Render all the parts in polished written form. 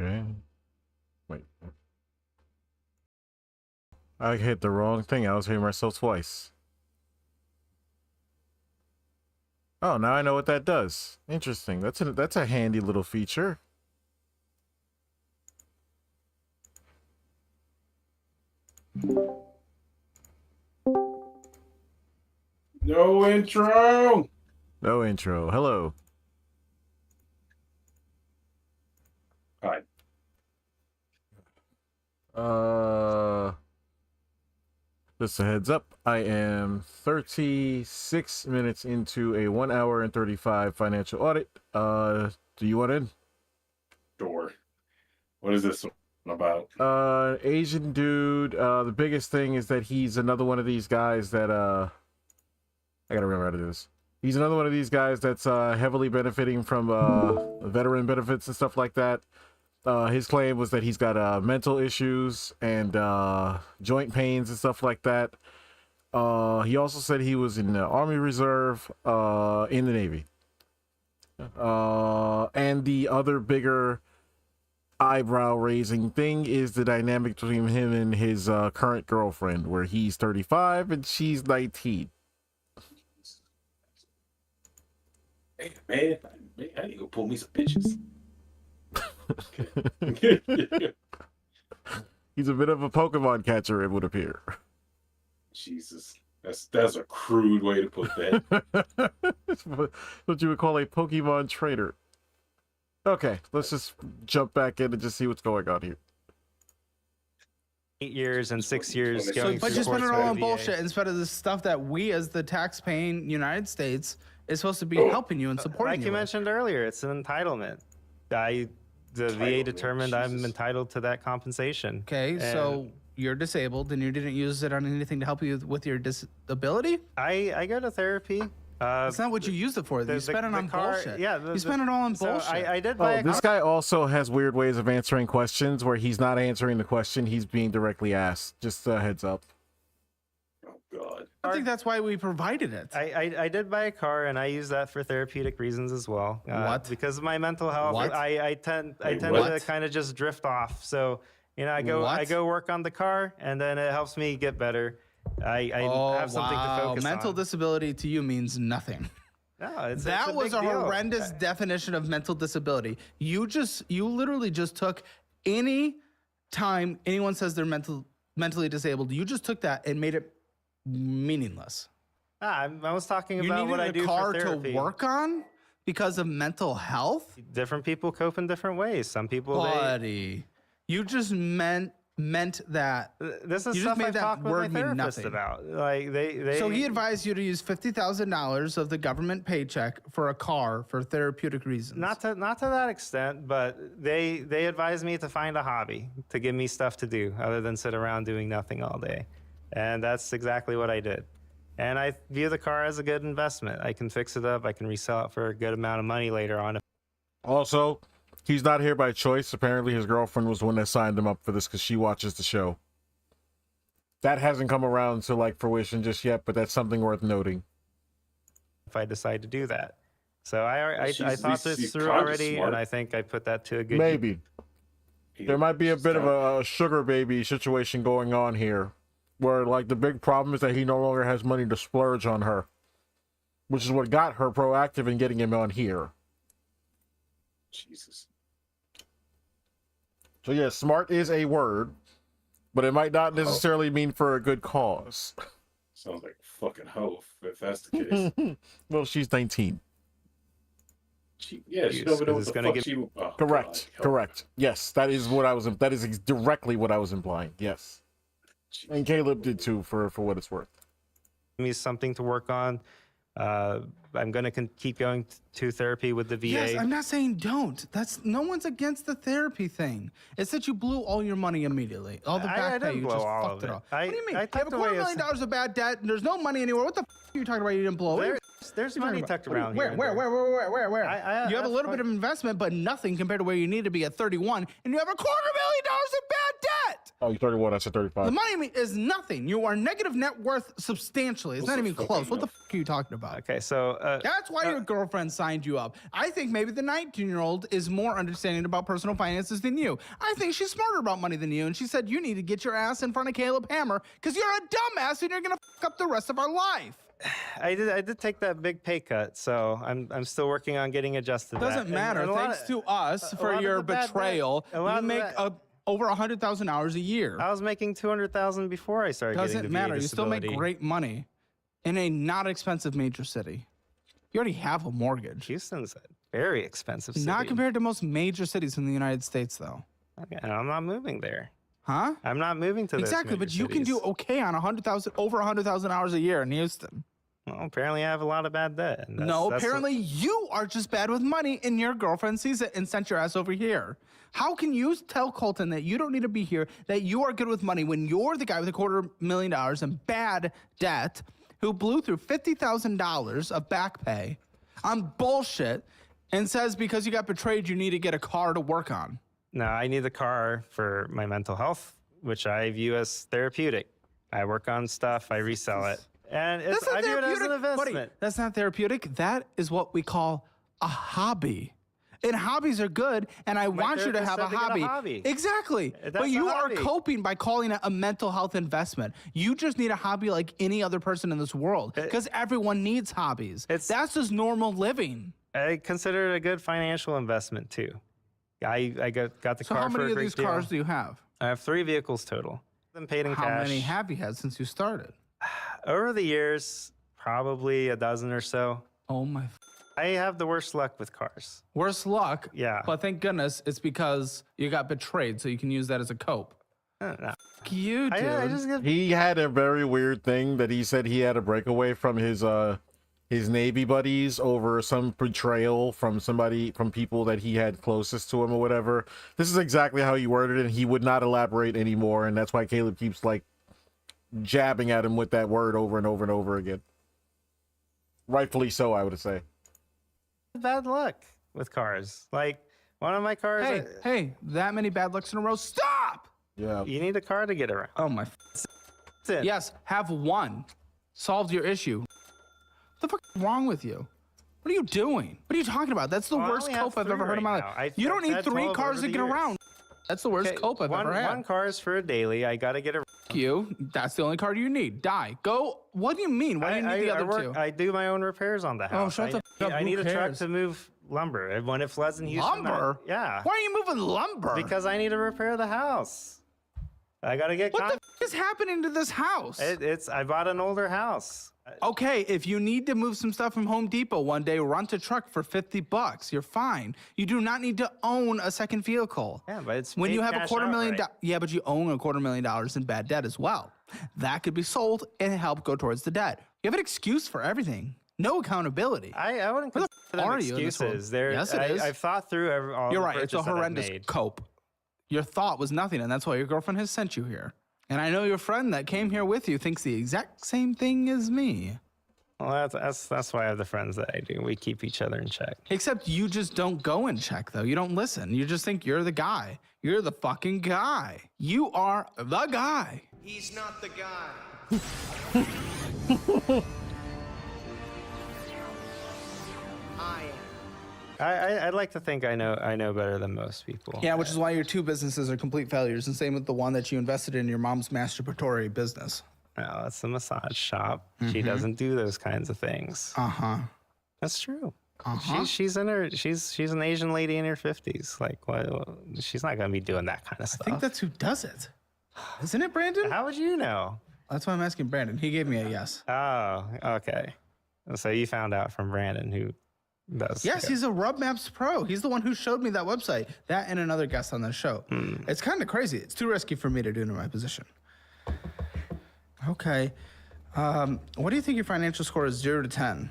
Okay. Wait. I hit the wrong thing. I was hitting myself twice. Oh, now I know what that does. Interesting. That's a handy little feature. No intro. No intro. Hello. Hi. Just a heads up. I am 36 minutes into a 1 hour and 35 financial audit. Do you want in? Sure. What is this about? Asian dude. The biggest thing is that he's another one of these guys that I gotta remember how to do this. He's another one of these guys that's heavily benefiting from veteran benefits and stuff like that. His claim was that he's got mental issues and joint pains and stuff like that. He also said he was in the Army Reserve, in the Navy. And the other bigger eyebrow raising thing is the dynamic between him and his current girlfriend, where he's 35 and she's 19. Hey, man, I need to go pull me some pictures. He's a bit of a Pokemon catcher, it would appear. Jesus, that's a crude way to put that. What you would call a Pokemon trader. Okay, let's just jump back in and just see what's going on here. 8 years and 6 years So, going But through just spend it courts all with on VA. bullshit instead of the stuff that we, as the tax-paying United States, is supposed to be helping you and supporting Like you with. mentioned earlier, it's an entitlement. The VA Entitlement, determined I'm Jesus. entitled to that compensation. Okay, so you're disabled and you didn't use it on anything to help you with your disability? I go to therapy. That's not what you used it for. You spent it on bullshit. Yeah, you spent it all on so bullshit. I did buy Oh, a this car. guy also has weird ways of answering questions where he's not answering the question, he's being directly asked. Just a heads up. Oh God. I think that's why we provided it. I did buy a car and I use that for therapeutic reasons as well. What? Because of my mental health, What? I tend to what? kind of just drift off. So I go What? work on the car and then it helps me get better. I have something to focus Mental on. disability to you means nothing. No, it's That a was big a deal. horrendous definition of mental disability. You literally just took any time anyone says they're mentally disabled, you just took that and made it meaningless. I was talking You about what I needed do a car for therapy. to work on because of mental health? Different people cope in different ways. Some people Buddy, you just meant that. This is You just stuff made I've that talked with my word mean therapist nothing. about. Like they So he advised you to use $50,000 of the government paycheck for a car for therapeutic reasons. not to that extent, but they advised me to find a hobby to give me stuff to do other than sit around doing nothing all day. And that's exactly what I did. And I view the car as a good investment. I can fix it up. I can resell it for a good amount of money later on. Also, he's not here by choice. Apparently his girlfriend was the one that signed him up for this because she watches the show. That hasn't come around to like fruition just yet, but that's something worth noting. If I decide to do that. So I She's- thought she's this through kinda already, smart. and I think I put that to a good Maybe. There might be a bit of a sugar baby situation going on here, where like the big problem is that he no longer has money to splurge on her, which is what got her proactive in getting him on here. Jesus. So yeah, smart is a word, but it might not necessarily mean for a good cause. Sounds like a fucking hoe if that's the case. Well, she's 19. She Use, don't even know 'cause what it's the gonna fuck give- she. Oh, Correct. God, Correct. Yes, that is what I was. That is directly what I was implying. Yes, Jesus. and Caleb did too, for what it's worth. me something to work on. I'm going to keep going to therapy with the VA. Yes, I'm not saying don't. That's no one's against the therapy thing. It's that you blew all your money immediately. All the I back pay, didn't you blow just all fucked of it it. all. I- What do you mean? I You have tucked a away $250,000 of bad debt and there's no money anywhere. What the f are you talking about? You didn't blow it? There's money tucked around Where? here. Where? I You have a that's little bit of investment, but nothing compared to where you need to be at 31, and you have $250,000 in bad debt. Oh, you're 31. I said 35. The money is nothing. You are negative net worth substantially. It's not even close. What the fuck are you talking about? Okay, so That's why your girlfriend signed you up. I think maybe the 19-year-old is more understanding about personal finances than you. I think she's smarter about money than you, and she said you need to get your ass in front of Caleb Hammer because you're a dumbass and you're gonna fuck up the rest of our life. I did take that big pay cut, so I'm still working on getting adjusted. to that. Doesn't And- matter. and a lot Thanks of- to us a lot for of your the bad debt- betrayal. a lot You of make that- over 100,000 hours a year. I was making 200,000 before I started getting Doesn't the VA matter. You still make disability. great money in a not expensive major city. You already have a mortgage. Houston's a very expensive city. Not compared to most major cities in the United States, though. Okay, and I'm not moving there. Huh? I'm not moving to those Exactly, but major you can do cities. okay on over 100,000 hours a year in Houston. Well, apparently, I have a lot of bad debt. and No, that's apparently you are just bad with money, and your girlfriend sees it and sent your ass over here. How can you tell Colton that you don't need to be here, that you are good with money when you're the guy with $250,000 in bad debt who blew through $50,000 of back pay on bullshit and says because you got betrayed, you need to get a car to work on? No, I need the car for my mental health, which I view as therapeutic. I work on stuff, I resell it, and it's, I view it as an buddy. investment. That's not therapeutic. That is what we call a hobby. And hobbies are good, and I want you to therapist have a said to get a hobby. hobby. Exactly. That's But a you hobby. are coping by calling it a mental health investment. You just need a hobby like any other person in this world, because everyone needs hobbies. That's just normal living. I consider it a good financial investment too. I got the So car how for many a of great these deal. cars do you have? I have 3 vehicles total. Them paid in How cash. many have you had since you started? Over the years, probably a dozen or so. Oh my I have the worst luck with cars. worst luck. Yeah. But thank goodness it's because you got betrayed, so you can use that as a cope. No. Fuck you, dude. I just get He had a very weird thing that he said he had a breakaway from his Navy buddies over some betrayal from people that he had closest to him or whatever. This is exactly how he worded it, and he would not elaborate anymore, and that's why Caleb keeps like jabbing at him with that word over and over and over again. Rightfully so, I would say. bad luck with cars. Like one of my cars. Hey, that many bad lucks in a row. Stop! Yeah. You need a car to get around. Oh my. That's it. Yes, have one. Solved your issue. What the fuck is wrong with you? What are you doing? What are you talking about? That's the Well, I worst only have cope I've 3 ever heard in my right life. now. You don't I've need had 3 12 cars over to the get years. around. That's the worst Okay, cope I've ever had. One car is for a daily. I got to get a. You. That's the only car you need. Die. Go. What do you mean? Why do you need the other two? I do my own repairs on the house. shut the f- up. I Who need a truck cares? to move lumber. And when it floods in Houston. Lumber? Yeah. Why are you moving lumber? Because I need to repair the house. I got to get. What the f- is happening to this house? I bought an older house. Okay, if you need to move some stuff from Home Depot one day, rent a truck for $50. You're fine. You do not need to own a second vehicle. Yeah, but it's when paid you have a cash $250,000. outright. Yeah, but you own a $250,000 in bad debt as well. That could be sold and help go towards the debt. You have an excuse for everything. No accountability. I wouldn't Where the consider f- them are you in this world? excuses. They're, Yes, it is. I've thought through all You're the right. It's a purchases that I've horrendous made. cope. Your thought was nothing, and that's why your girlfriend has sent you here. And I know your friend that came here with you thinks the exact same thing as me. Well, that's why I have the friends that I do. We keep each other in check. Except you just don't go and check, though. You don't listen. You just think you're the guy. You're the fucking guy. You are the guy. He's not the guy. I am. I'd like to think I know better than most people. Yeah, which is why your 2 businesses are complete failures, and same with the one that you invested in your mom's masturbatory business. No, that's a massage shop. Mm-hmm. She doesn't do those kinds of things. Uh-huh. That's true. Uh-huh. She's an Asian lady in her 50s. Like, well, she's not gonna be doing that kind of stuff. I think that's who does it. Isn't it, Brandon? How would you know? That's why I'm asking Brandon. He gave me a yes. Oh, okay. So you found out from Brandon who does. Yes, he's a Rub Maps pro. He's the one who showed me that website. That and another guest on the show. It's kind of crazy. It's too risky for me to do in my position. Okay. What do you think your financial score is 0 to 10?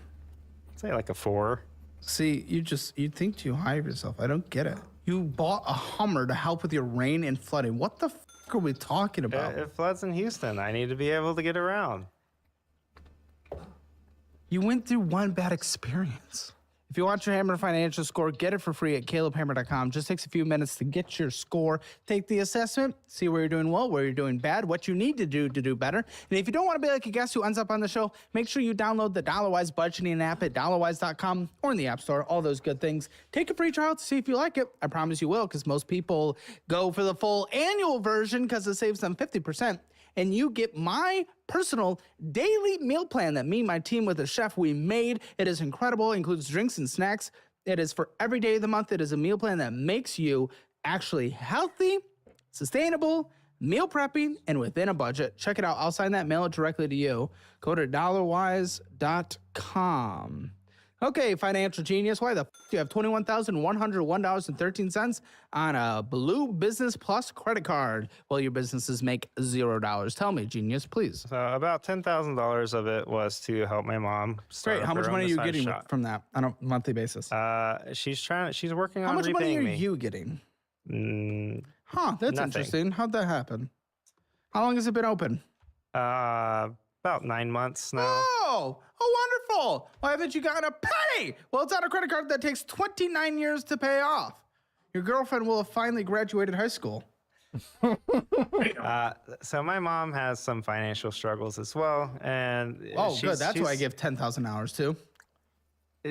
Say like a 4. See, you think too high of yourself. I don't get it. You bought a Hummer to help with your rain and flooding. What the f are we talking about? It floods in Houston. I need to be able to get around. You went through one bad experience. If you want your Hammer financial score, get it for free at calebhammer.com. Just takes a few minutes to get your score. Take the assessment, see where you're doing well, where you're doing bad, what you need to do better. And if you don't want to be like a guest who ends up on the show, make sure you download the Dollarwise budgeting app at dollarwise.com or in the App Store, all those good things. Take a free trial to see if you like it. I promise you will, because most people go for the full annual version because it saves them 50%. And you get my personal daily meal plan that me and my team with a chef we made. It is incredible. It includes drinks and snacks. It is for every day of the month. It is a meal plan that makes you actually healthy, sustainable, meal prepping, and within a budget. Check it out. I'll sign that, mail it directly to you. Go to dollarwise.com. Okay, financial genius, why the do you have $21,101.13 on a Blue Business Plus credit card while your businesses make $0? Tell me, genius, please. So about $10,000 of it was to help my mom. Great. How much money are you getting shop. from that on a monthly basis? She's working on How much money repaying are me. you getting? Mm, Huh, that's Nothing. interesting. How'd that happen? How long has it been open? about 9 months now. Oh, wonderful. Why haven't you gotten a penny? Well, it's on a credit card that takes 29 years to pay off. Your girlfriend will have finally graduated high school. So my mom has some financial struggles as well, and Oh, good. That's who I give 10,000 hours to.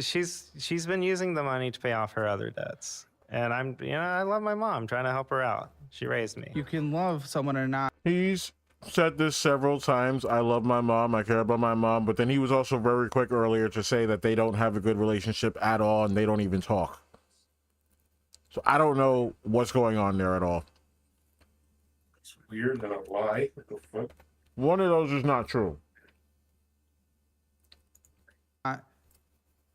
She's been using the money to pay off her other debts, and I love my mom, trying to help her out. She raised me. You can love someone or not. He's said this several times. I love my mom. I care about my mom. But then he was also very quick earlier to say that they don't have a good relationship at all and they don't even talk. So I don't know what's going on there at all. It's weird, not a lie. What the fuck? One of those is not true.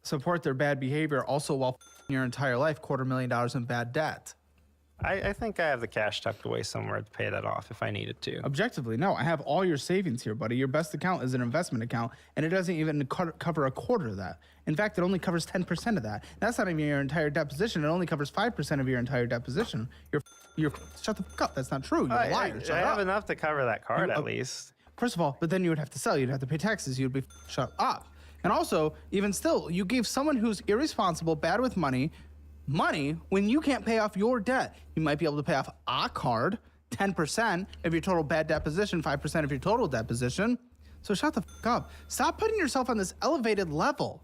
Support their bad behavior also while your entire life, $250,000 in bad debt. I think I have the cash tucked away somewhere to pay that off if I needed to. Objectively, no. I have all your savings here, buddy. Your best account is an investment account, and it doesn't even cover a quarter of that. In fact, it only covers 10% of that. That's not even your entire debt position. It only covers 5% of your entire debt position. You're shut the fuck up. That's not true. You're a liar. I Shut have up. enough to cover that card at least. First of all, but then you would have to sell. You'd have to pay taxes. You'd be shut up. And also, even still, you gave someone who's irresponsible, bad with money when you can't pay off your debt. You might be able to pay off a card, 10% of your total bad debt position, 5% of your total debt position. So shut the fuck up. Stop putting yourself on this elevated level.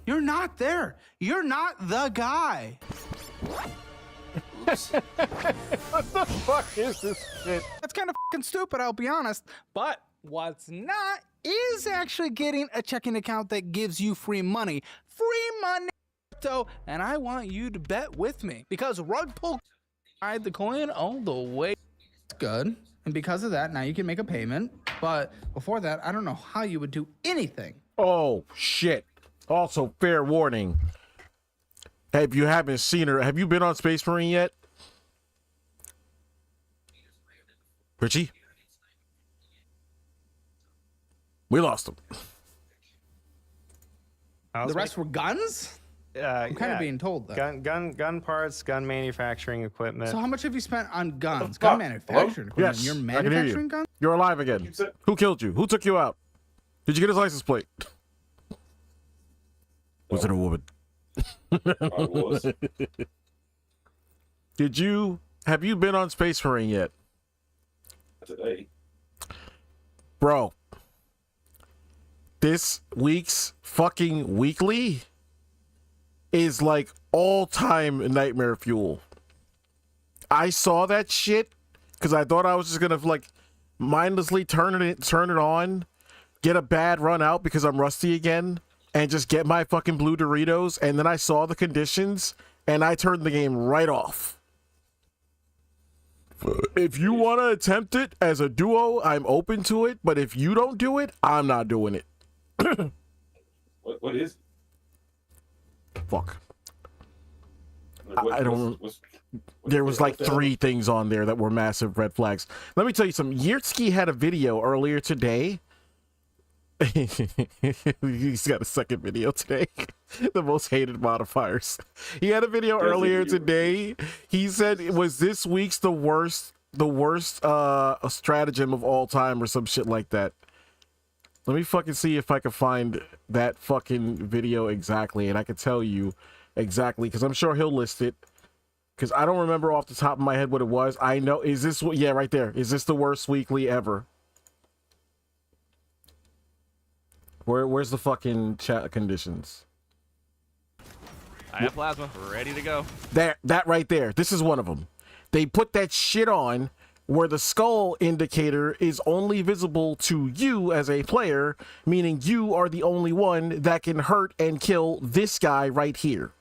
You're not there. You're not the guy. What the fuck is this shit? That's kind of fucking stupid, I'll be honest. But what's not is actually getting a checking account that gives you free money. Free money. And I want you to bet with me because rug pull ride the coin all the way. It's good. And because of that, now you can make a payment. But before that, I don't know how you would do anything. Oh, shit. Also, fair warning. If you haven't seen her, have you been on Space Marine yet? Richie? We lost him. The rest were guns? I'm kind of being told that. Gun parts, gun manufacturing equipment. So how much have you spent on guns? fuck? Gun manufacturing equipment? Yes, You're I can hear you. manufacturing guns? You're alive again. said- Who killed you? Who took you out? Did you get his license plate? Was it a woman? I was. Have you been on Space Marine yet? Today. Bro, this week's fucking weekly is like all-time nightmare fuel. I saw that shit because I thought I was just gonna like mindlessly turn it on, get a bad run out because I'm rusty again, and just get my fucking blue Doritos. And then I saw the conditions and I turned the game right off. If you want to attempt it as a duo, I'm open to it. But if you don't do it, I'm not doing it. What is it? Fuck. Like, I don't- There was like 3 things on there that were massive red flags. Let me tell you something. Yurtsky had a video earlier today. He's got a second video today. The most hated modifiers. He had a video earlier today. He said it was this week's the worst stratagem of all time or some shit like that. Let me fucking see if I can find that fucking video exactly, and I can tell you exactly, because I'm sure he'll list it. Because I don't remember off the top of my head what it was. I know, is this what, yeah, right there. Is this the worst weekly ever? Where's the fucking chat conditions? I have plasma ready to go. That right there. This is one of them. They put that shit on where the skull indicator is only visible to you as a player, meaning you are the only one that can hurt and kill this guy right here.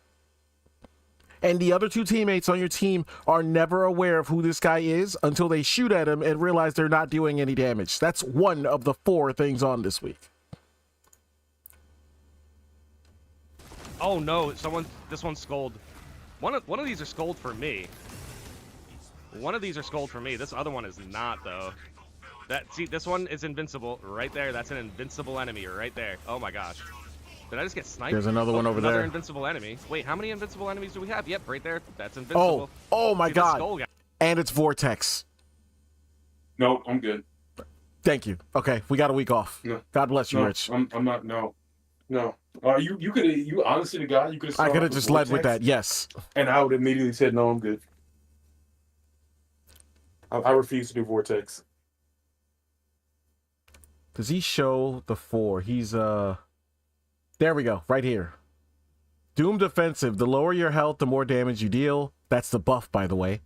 And the other two teammates on your team are never aware of who this guy is until they shoot at him and realize they're not doing any damage. That's one of the 4 things on this week. Oh no, this one's scold. One of these are scold for me. One of these are scold for me. This other one is not though. See, this one is invincible right there. That's an invincible enemy right there. Oh my gosh. Did I just get sniped? There's another one over another there. Invincible enemy. Wait, how many invincible enemies do we have? Yep, right there. That's invincible. Oh my See, the god. skull guy. And it's Vortex. No, I'm good. Thank you. Okay, we got a week off. No. God bless you, No, Rich. I'm not. No. You honestly, the guy, you could have. I could have just led with that. Yes. And I would have immediately said, no, I'm good. I refuse to do Vortex. Does he show the 4? He's there we go, right here. Doomed Offensive. The lower your health, the more damage you deal. That's the buff, by the way.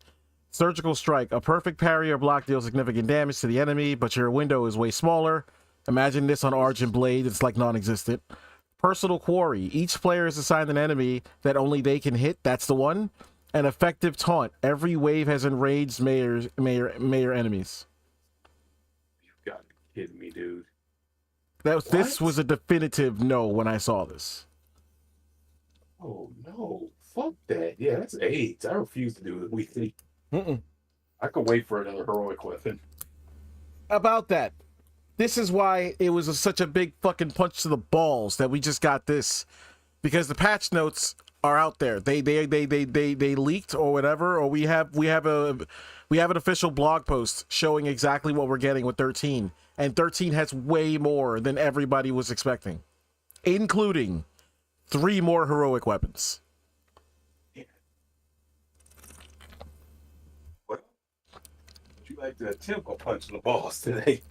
Surgical Strike. A perfect parry or block deals significant damage to the enemy, but your window is way smaller. Imagine this on Argent Blade. It's like non-existent. Personal Quarry. Each player is assigned an enemy that only they can hit. That's the one. An Effective Taunt. Every wave has enraged mayor enemies. You've got to be kidding me, dude. This was a definitive no when I saw this. Oh, no. Fuck that. Yeah, that's AIDS. I refuse to do it weekly. I could wait for another heroic weapon. About that. This is why it was such a big fucking punch to the balls that we just got this, because the patch notes are out there. They leaked or whatever, or we have an official blog post showing exactly what we're getting with 13, and 13 has way more than everybody was expecting, including 3 more heroic weapons. Would you like to attempt a punch in the balls today?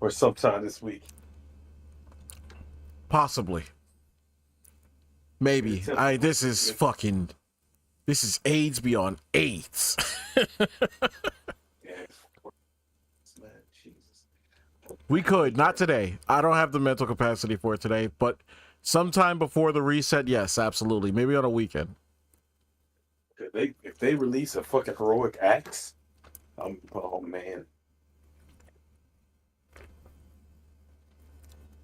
Or sometime this week. Possibly. Maybe. This is AIDS beyond AIDS. We could, not today. I don't have the mental capacity for it today, but sometime before the reset, yes, absolutely. Maybe on a weekend. If they release a fucking heroic axe, oh man.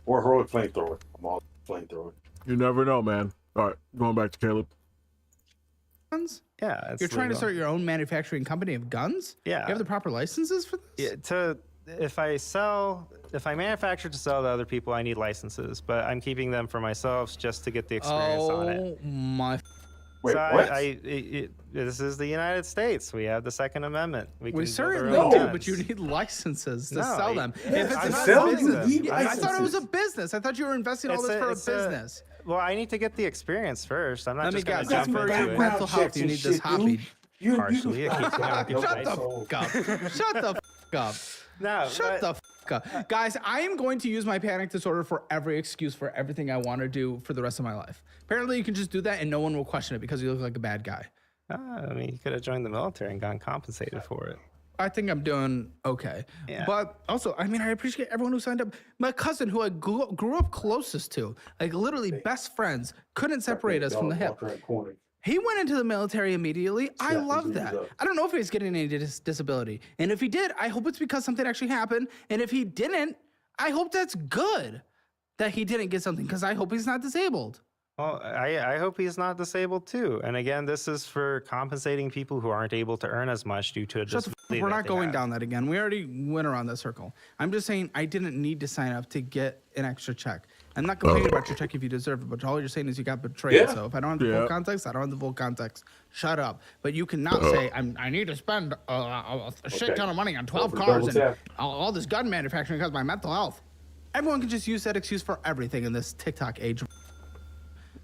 Or heroic flamethrower. I'm all flamethrower. You never know, man. All right, going back to Caleb. Guns? Yeah, it's You're trying to legal. start your own manufacturing company of guns? Yeah. You have the proper licenses for this? Yeah, if I manufacture to sell to other people, I need licenses, but I'm keeping them for myself just to get the experience on it. Oh my! Wait, So what? this is the United States. We have the Second Amendment. We We can build our certainly own do, guns. but you need licenses to No, sell them. yeah, If it's I'm a not selling selling them. them. Need I thought it was a licenses. business. I thought you were investing all this for a business. Well, I need to get the experience first. I'm not Let me just going guess. to That's jump for into your it. mental health. You need this hobby. Partially, it keeps me occupied. Shut the fuck up. Shut the fuck up. No, Shut but- the fuck up. Guys, I am going to use my panic disorder for every excuse for everything I want to do for the rest of my life. Apparently, you can just do that and no one will question it because you look like a bad guy. I mean, you could have joined the military and gotten compensated for it. I think I'm doing okay. Yeah. But also, I mean, I appreciate everyone who signed up. My cousin, who I grew up closest to, like literally best friends, couldn't separate us from the hip. He went into the military immediately. I love that. I don't know if he's getting any disability. And if he did, I hope it's because something actually happened. And if he didn't, I hope that's good that he didn't get something because I hope he's not disabled. Well, I hope he's not disabled too. And again, this is for compensating people who aren't able to earn as much due to a Shut the disability. We're that not they going have. down that again. We already went around that circle. I'm just saying I didn't need to sign up to get an extra check. I'm not complaining about your check if you deserve it, but all you're saying is you got betrayed. Yeah. So if I don't have the full context, I don't have the full context. Shut up. But you cannot say I need to spend a shit ton of money on 12 Go for cars double and tap. all this gun manufacturing because of my mental health. Everyone can just use that excuse for everything in this TikTok age.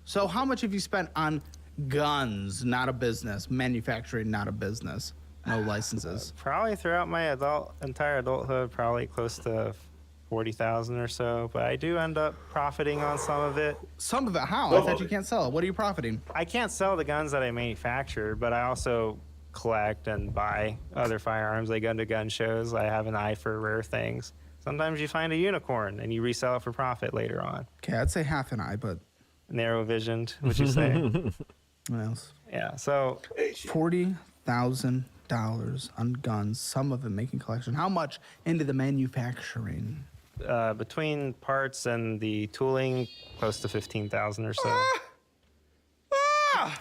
So how much have you spent on guns, not a business, manufacturing, not a business, no licenses? Probably throughout my entire adulthood, probably close to 40,000 or so. But I do end up profiting on some of it. Some of it, how? I thought you can't sell it. What are you profiting? I can't sell the guns that I manufacture, but I also collect and buy other firearms. I go to gun shows. I have an eye for rare things. Sometimes you find a unicorn and you resell it for profit later on. Okay, I'd say half an eye, but Narrow visioned, would you say? what else? Yeah. So $40,000 on guns, some of it making collection. How much into the manufacturing? between parts and the tooling, close to 15,000 or so.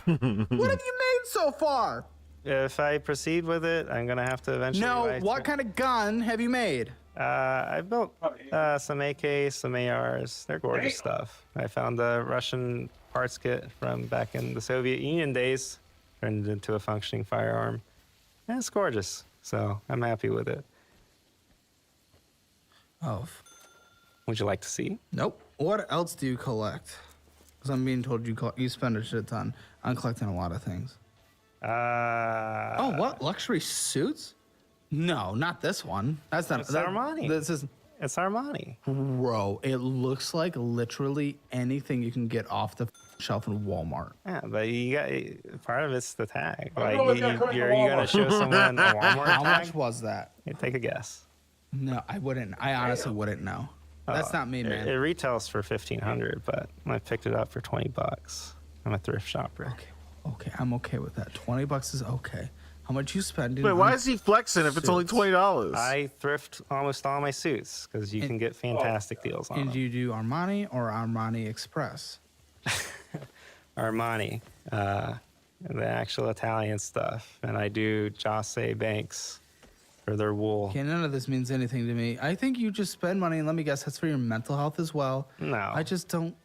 What have you made so far? If I proceed with it, I'm gonna have to eventually. No, what kind of gun have you made? I built some AKs, some ARs. They're gorgeous stuff. I found a Russian parts kit from back in the Soviet Union days, turned it into a functioning firearm. And it's gorgeous, so I'm happy with it. Oh, Would you like to see? nope. What else do you collect? Because I'm being told you spend a shit ton on collecting a lot of things. Oh, what? Luxury suits? No, not this one. That's not. It's Armani. This is. It's Armani. Bro, it looks like literally anything you can get off the shelf in Walmart. Yeah, but you got part of it's the tag. I Like know it's got you, credit you're to gonna Walmart. show someone a Walmart How tag. much was that? You take a guess. No, I wouldn't. I honestly wouldn't know. That's not me, man. It retails for $1,500, but I picked it up for $20. I'm a thrift shopper. Okay, I'm okay with that. $20 is okay. How much you spending? Wait, on why is he flexing if it's only suits? $20? I thrift almost all my suits because you can get fantastic deals on And them. do you do Armani or Armani Express? Armani, the actual Italian stuff, and I do Josse Banks for their wool. Okay, none of this means anything to me. I think you just spend money, and let me guess, that's for your mental health as well. No. I just don't.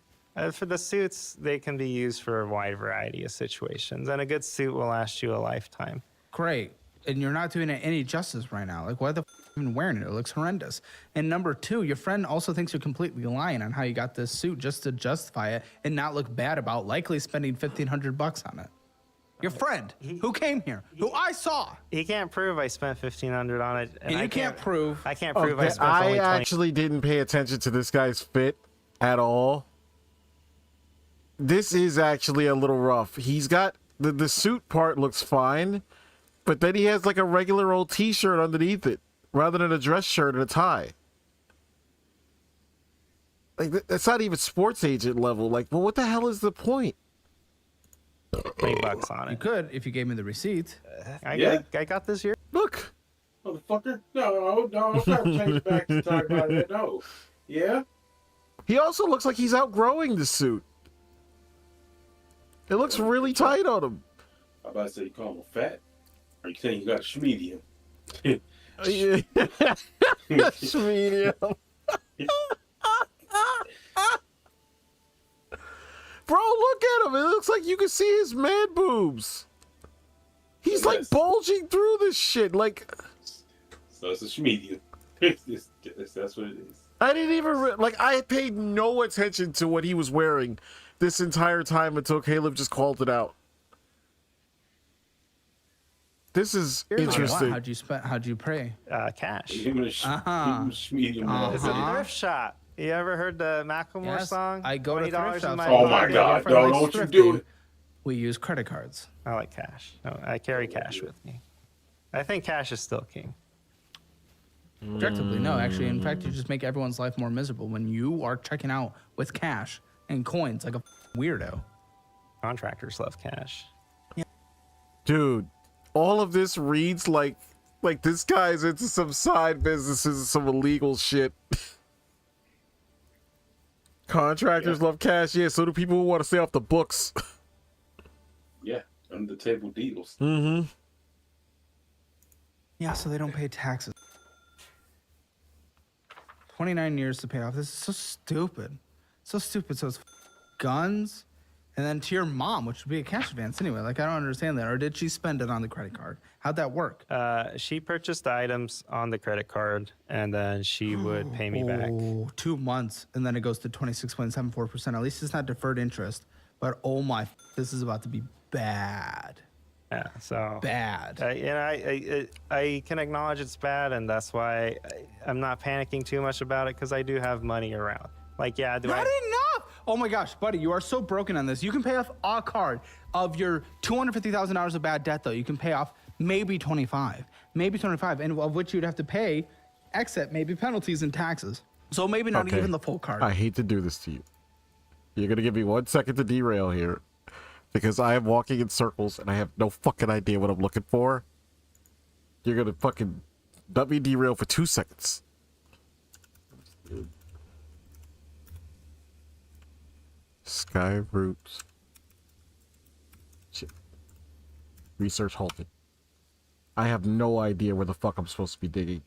For the suits, they can be used for a wide variety of situations, and a good suit will last you a lifetime. Great. And you're not doing it any justice right now. Like, why the even wearing it? It looks horrendous. And number two, your friend also thinks you're completely lying on how you got this suit just to justify it and not look bad about likely spending $1,500 on it. Your friend who came here, who I saw. He can't prove I spent $1,500 on it, And I you can't prove. I can't prove I Okay, spent I only 20. actually didn't pay attention to this guy's fit at all. This is actually a little rough. He's got the suit part looks fine, but then he has like a regular old t-shirt underneath it rather than a dress shirt and a tie. Like that's not even sports agent level. Like, well, what the hell is the point? $20 on You it. could if you gave me the receipt. I got this year. Look, Motherfucker. No, I'm trying to change it back to talk about that. No. Yeah? he also looks like he's outgrowing the suit. It looks really tight on him. I'm about to say you call him fat. Or you saying you got a schmedium? Medium. Bro, look at him. It looks like you can see his man boobs. He's like Yes. bulging through this shit. Like, So it's a schmedium. That's what it is. I didn't even I paid no attention to what he was wearing this entire time until Caleb just called it out. This is interesting. How'd you pray? Cash. Give him a schmedium. It's a thrift shop. You ever heard the Macklemore Yes, song? I go to $20 thrift in shops. my Oh my pocket? God, Your friend dog, likes don't you thrifting. do it. We use credit cards. I like cash. No, I carry cash with me. I think cash is still king. Objectively, no. Actually, in fact, you just make everyone's life more miserable when you are checking out with cash and coins like a weirdo. Contractors love cash. Dude, all of this reads like this guy's into some side businesses and some illegal shit. Contractors love cash, yeah, so do people who want to stay off the books. Yeah, under the table deals. Mm-hmm. Yeah, so they don't pay taxes. 29 years to pay off. This is so stupid. So stupid. So it's guns, and then to your mom, which would be a cash advance anyway. Like, I don't understand that. Or did she spend it on the credit card? How'd that work? She purchased the items on the credit card, and then she would pay me back. Oh, 2 months, and then it goes to 26.74%. At least it's not deferred interest. But oh my, this is about to be bad. Yeah, so Bad. I can acknowledge it's bad, and that's why I'm not panicking too much about it, because I do have money around. Like, yeah, do Not I? enough. Oh my gosh, buddy, you are so broken on this. You can pay off a card of your $250,000 of bad debt, though. You can pay off maybe 25, and of which you'd have to pay exit, maybe penalties and taxes. So maybe not Okay. even the full card. I hate to do this to you. You're gonna give me 1 second to derail here, because I am walking in circles and I have no fucking idea what I'm looking for. You're gonna fucking let me derail for 2 seconds. Sky roots. Shit. Research halted. I have no idea where the fuck I'm supposed to be digging.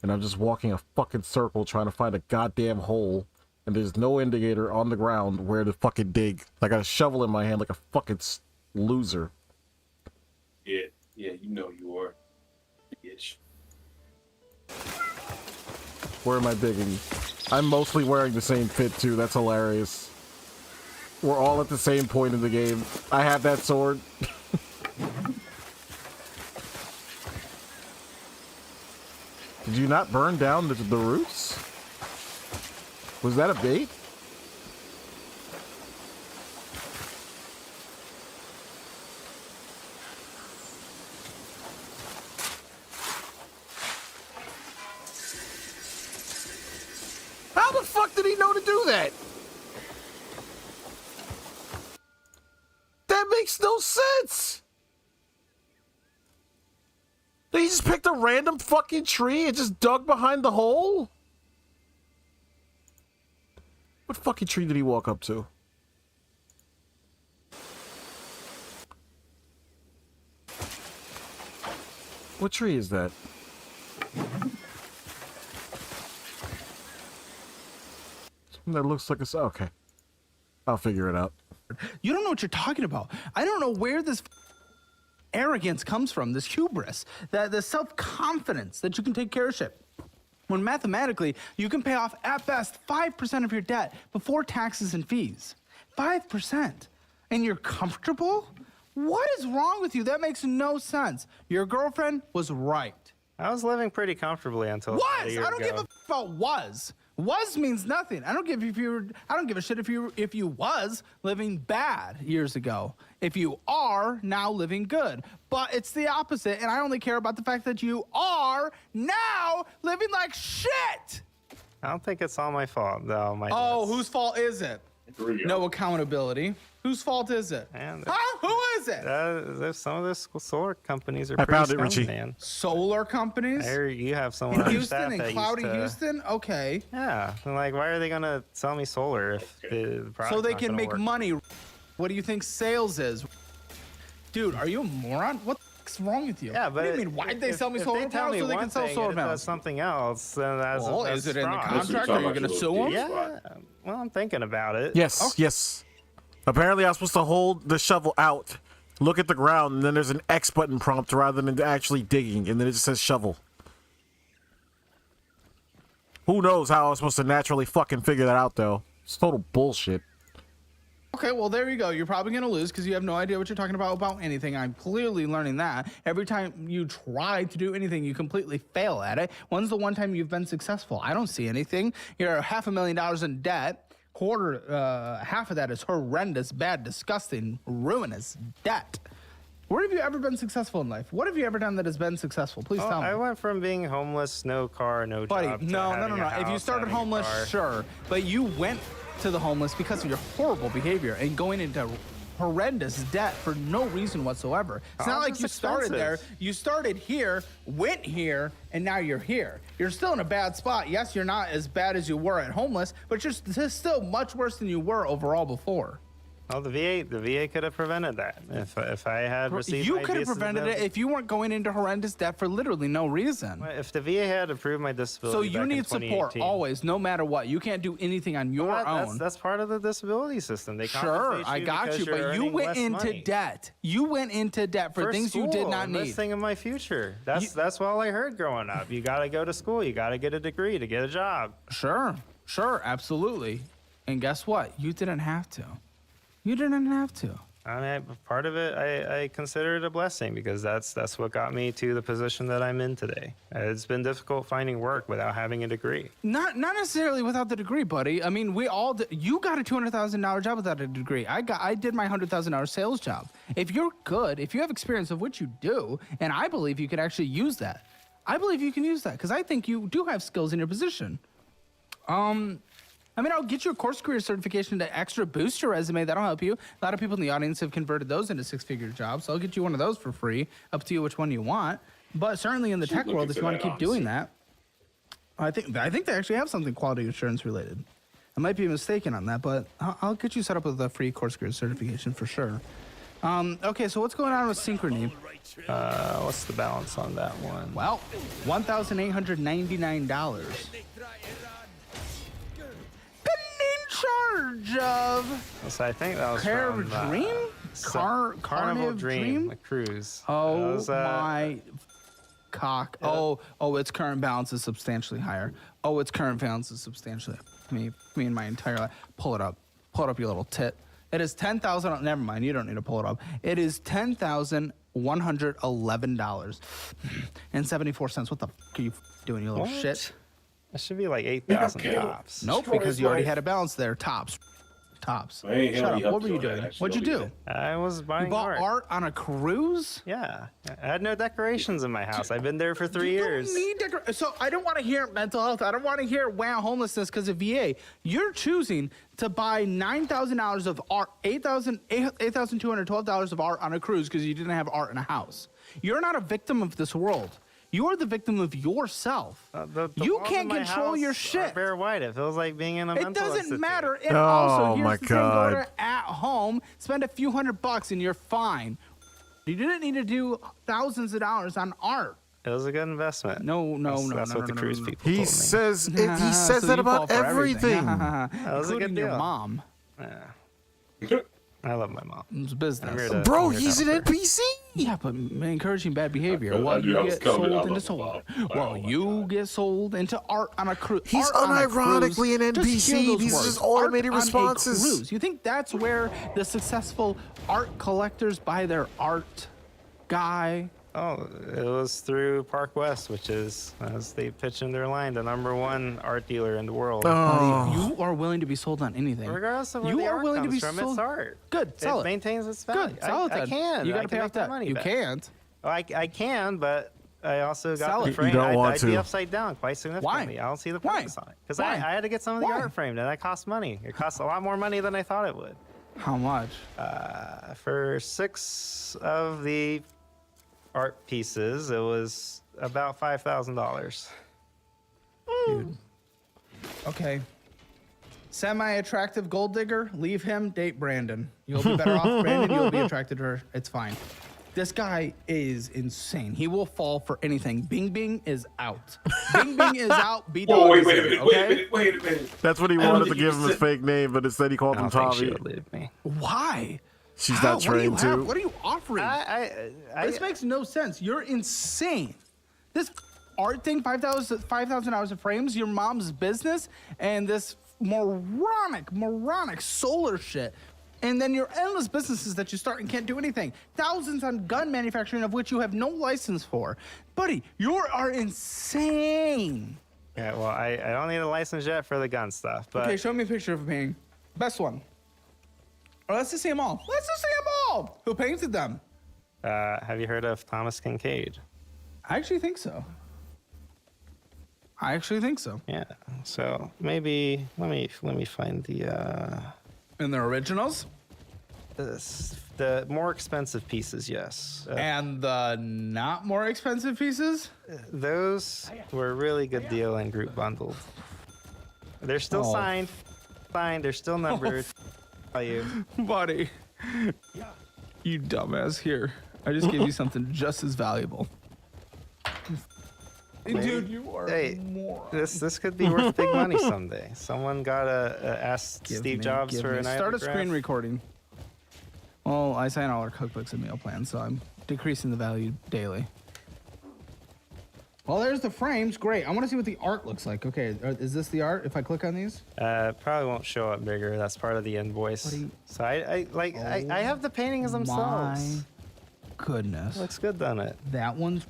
And I'm just walking a fucking circle trying to find a goddamn hole. And there's no indicator on the ground where to fucking dig. I got a shovel in my hand like a fucking loser. Yeah, you know you are. Bitch. Where am I digging? I'm mostly wearing the same fit too. That's hilarious. We're all at the same point in the game. I have that sword. Did you not burn down the roots? Was that a bait? How the fuck did he know to do that? That makes no sense. He just picked a random fucking tree and just dug behind the hole? What fucking tree did he walk up to? What tree is that? Something that looks like a... Okay. I'll figure it out. You don't know what you're talking about. I don't know where this arrogance comes from, this hubris, the self-confidence that you can take care of shit. When mathematically, you can pay off at best 5% of your debt before taxes and fees. 5%. And you're comfortable? What is wrong with you? That makes no sense. Your girlfriend was right. I was living pretty comfortably until about a Was! year I don't give ago. a about was. Was means nothing. I don't give a shit if you was living bad years ago. If you are now living good. But it's the opposite, and I only care about the fact that you are now living like shit. I don't think it's all my fault, though. Oh, whose fault is it? Agree. No accountability. Whose fault is it? Man, Huh? Who is it? there's some of those solar companies are I pretty found it, scum, Richie. man. Solar companies? I heard you have someone In on Houston, staff in that cloudy used to, Houston? Okay. Yeah, and like, why are they gonna sell me solar if the product's So they not can gonna make work? money. What do you think sales is? Dude, are you a moron? What the fuck's wrong with you? Yeah, but what do you mean? Why'd they sell me solar If they tell panels me so they one can sell thing solar and it does panels? something else, then that's Well, that's is it in the fraud. That's what contract? you're Are you talking gonna about, sue your them? little Yeah, well, I'm thinking about it. Yes, yes. Apparently, I'm supposed to hold the shovel out, look at the ground, and then there's an X button prompt rather than actually digging, and then it just says shovel. Who knows how I was supposed to naturally fucking figure that out, though? It's total bullshit. Okay, well, there you go. You're probably going to lose because you have no idea what you're talking about anything. I'm clearly learning that. Every time you try to do anything, you completely fail at it. When's the one time you've been successful? I don't see anything. You're $500,000 in debt. Half of that is horrendous, bad, disgusting, ruinous debt. Where have you ever been successful in life? What have you ever done that has been successful? Please Oh, tell me. I went from being homeless, no car, no Buddy, job. to no. having a If you house, started having a homeless, car. sure. But you went to the homeless because of your horrible behavior and going into horrendous debt for no reason whatsoever. It's not Oh, like it's you started there. expensive. You started here, went here, and now you're here. You're still in a bad spot. Yes, you're not as bad as you were at homeless, but you're still much worse than you were overall before. Well, the VA could have prevented that if I had received. You my could have prevented it disability- if you weren't going into horrendous debt for literally no reason. If the VA had approved my disability. So you back in need support 2018. always, no matter what. You can't do anything on your own. That's part of the disability system. They Sure, compensate I got because you, you're but you earning went less into money. debt. You went into debt for things you did school, not need. Investing in my future. That's all I heard growing up. You got to go to school. You got to get a degree to get a job. Sure, absolutely. And guess what? You didn't have to. You didn't have to. I mean, part of it, I consider it a blessing because that's what got me to the position that I'm in today. It's been difficult finding work without having a degree. Not necessarily without the degree, buddy. I mean, we all you got a $200,000 job without a degree. I did my $100,000 sales job. If you're good, if you have experience of what you do, and I believe you could actually use that. I believe you can use that because I think you do have skills in your position. I mean, I'll get you a course career certification to extra boost your resume. That'll help you. A lot of people in the audience have converted those into six-figure jobs. So I'll get you one of those for free. Up to you which one you want. But certainly in the tech world, if you want to keep doing that, I think they actually have something quality assurance related. I might be mistaken on that, but I'll get you set up with a free course career certification for sure. Okay, so what's going on with Synchrony? What's the balance on that one? Well, $1,899. Charge of So I think that was Carnival from Dream? Carnival Carnival Dream, a cruise. Oh That was, my cock. Oh, its current balance is substantially higher. Oh, its current balance is substantially me and my entire life. Pull it up, you little tit. It is $10,000. Never mind, you don't need to pull it up. It is $10,111.74. What the fuck are you doing, you little What? shit? It should be like 8,000 Okay. tops. Nope, Destroy because his you already life. had a balance there. Tops. I ain't Shut held up. you up What were to you it, doing? actually. What'd you Don't do? do I was buying You bought art. art on a cruise? Yeah. I had no decorations in my house. I've been there for 3 years. You don't need so I don't want to hear mental health. I don't want to hear wow homelessness because of VA. You're choosing to buy $9,000 of art, $8,212 of art on a cruise because you didn't have art in a house. You're not a victim of this world. You are the victim of yourself. The You walls can't in my control house your are shit. bare white. It feels like being in a It mental doesn't institute. matter. And Oh, also, here's my the thing, go God. to at home, spend a few $100 and you're fine. You didn't need to do thousands of dollars on art. It was a good investment. No, That's what the cruise people told He me. says he So says that you fall about for everything. That was a good Including your deal. mom. Yeah. I love my mom. It's I'm business. here to- Bro, I'm here to he's an help her. NPC. Yeah, but encouraging bad behavior. I Well, knew you I was get coming. I sold love into my sold. mom. Well, Oh my you God. get sold into art on a cruise. He's Art on a unironically cruise. an Just NPC. hear those These are words. just automated Art responses. On a cruise. You think that's where the successful art collectors buy their art, guy? Oh, it was through Park West, which is, as they pitch in their line, the #1 art dealer in the world. Oh. You are willing to be sold on anything. Regardless of where you the are art willing to comes be from, sold. it's art. Good, sell It it. maintains its value. Good, sell it. I Then. can. You got I to can pay make off that that. money You back. can't. Oh, I can, but I also Sell got it. the You frame. don't want I'd be to. upside down quite significantly. I don't see the Why? purpose on it. Because Why? I had to get some of the Why? art framed, and that cost money. It cost a lot more money than I thought it would. How much? For 6 of the art pieces, it was about $5,000. Okay. Semi-attractive gold digger, leave him, date Brandon. You'll be better off, Brandon. You'll be attracted to her. It's fine. This guy is insane. He will fall for anything. Bing Bing is out. Bing Bing is out. B Whoa, Dog wait, is wait a in, minute, okay? wait a minute. That's what he I don't wanted to think you give him his said- fake name, but instead he called I him don't think she Tavi. would leave me. Why? She's How? not What do you trained have? to. What are you offering? This makes no sense. You're insane. This art thing, $5,000 of frames, your mom's business, and this moronic solar shit. And then your endless businesses that you start and can't do anything. Thousands on gun manufacturing of which you have no license for. Buddy, you are insane. Yeah, well, I don't need a license yet for the gun stuff, but Okay, show me a picture of a painting. Best one. Or let's just see them all. Let's just see them all. Who painted them? have you heard of Thomas Kincaid? I actually think so. Yeah. So maybe let me find the In their originals? the more expensive pieces. Yes. And the not more expensive pieces? Those were a really good deal and group bundled. They're still Oh. signed. They're still numbered. value. Buddy. You dumbass. Here. I just gave you something just as valuable. Dude, you are Hey, more. this could be worth big money someday. Someone gotta ask Steve Jobs for an Start a autograph. screen recording. Well, I sign all our cookbooks and meal plans, so I'm decreasing the value daily. Well, there's the frames. Great. I want to see what the art looks like. Okay, is this the art? If I click on these, Probably won't show up bigger. That's part of the invoice. Buddy. So I have the paintings themselves. my goodness, Looks good, doesn't it? that one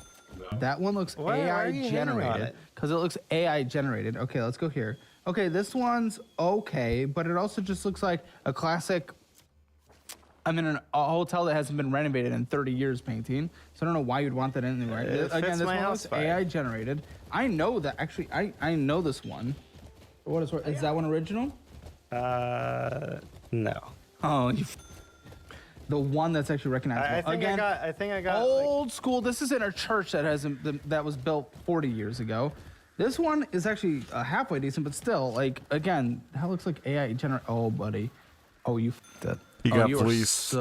looks Why are AI you hating on generated. it? Because it looks AI generated. Okay, let's go here. Okay, this one's okay, but it also just looks like a classic. I'm in a hotel that hasn't been renovated in 30 years painting, so I don't know why you'd want that anywhere. It fits Again, this my one house looks fire. AI generated. I know that actually. I know this one. What is that one original? No. Oh, the one that's actually recognizable. I think Again, I think I got. old school. This is in a church that that was built 40 years ago. This one is actually halfway decent, but still, like, again, that looks like AI generated. Oh, buddy. Oh, you f***ed it. You Oh, got are fleeced.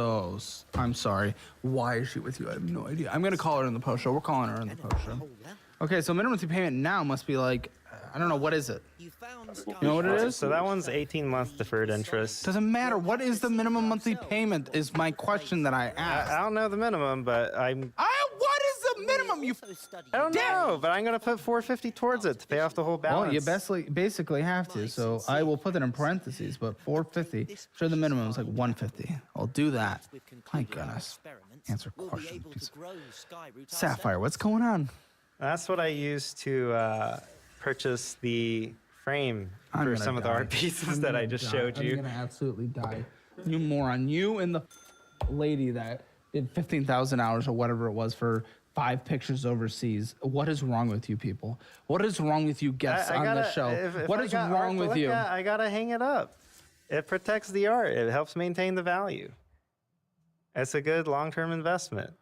I'm sorry. Why is she with you? I have no idea. I'm gonna call her in the post show. We're calling her in the post show. Okay, so minimum monthly payment now must be like, I don't know, what is it? You found You know what it is? So that one's 18-month deferred interest. Doesn't matter. What is the minimum monthly payment? Is my question that I asked. I don't know the minimum, but What is the minimum? You. I don't know, but I'm gonna put 450 towards it to pay off the whole balance. Well, you basically have to. So I will put that in parentheses. But 450. Sure, the minimum is like 150. I'll do that. My goodness. Answer question. Sapphire, what's going on? That's what I used to purchase the frame I'm for gonna some of the die. art pieces I'm that I gonna just die. showed you. I'm gonna absolutely die. You moron. You and the lady that did 15,000 hours or whatever it was for 5 pictures overseas. What is wrong with you people? What is wrong with you guests on the show? What is wrong with you? I gotta hang it up. It protects the art. It helps maintain the value. It's a good long-term investment.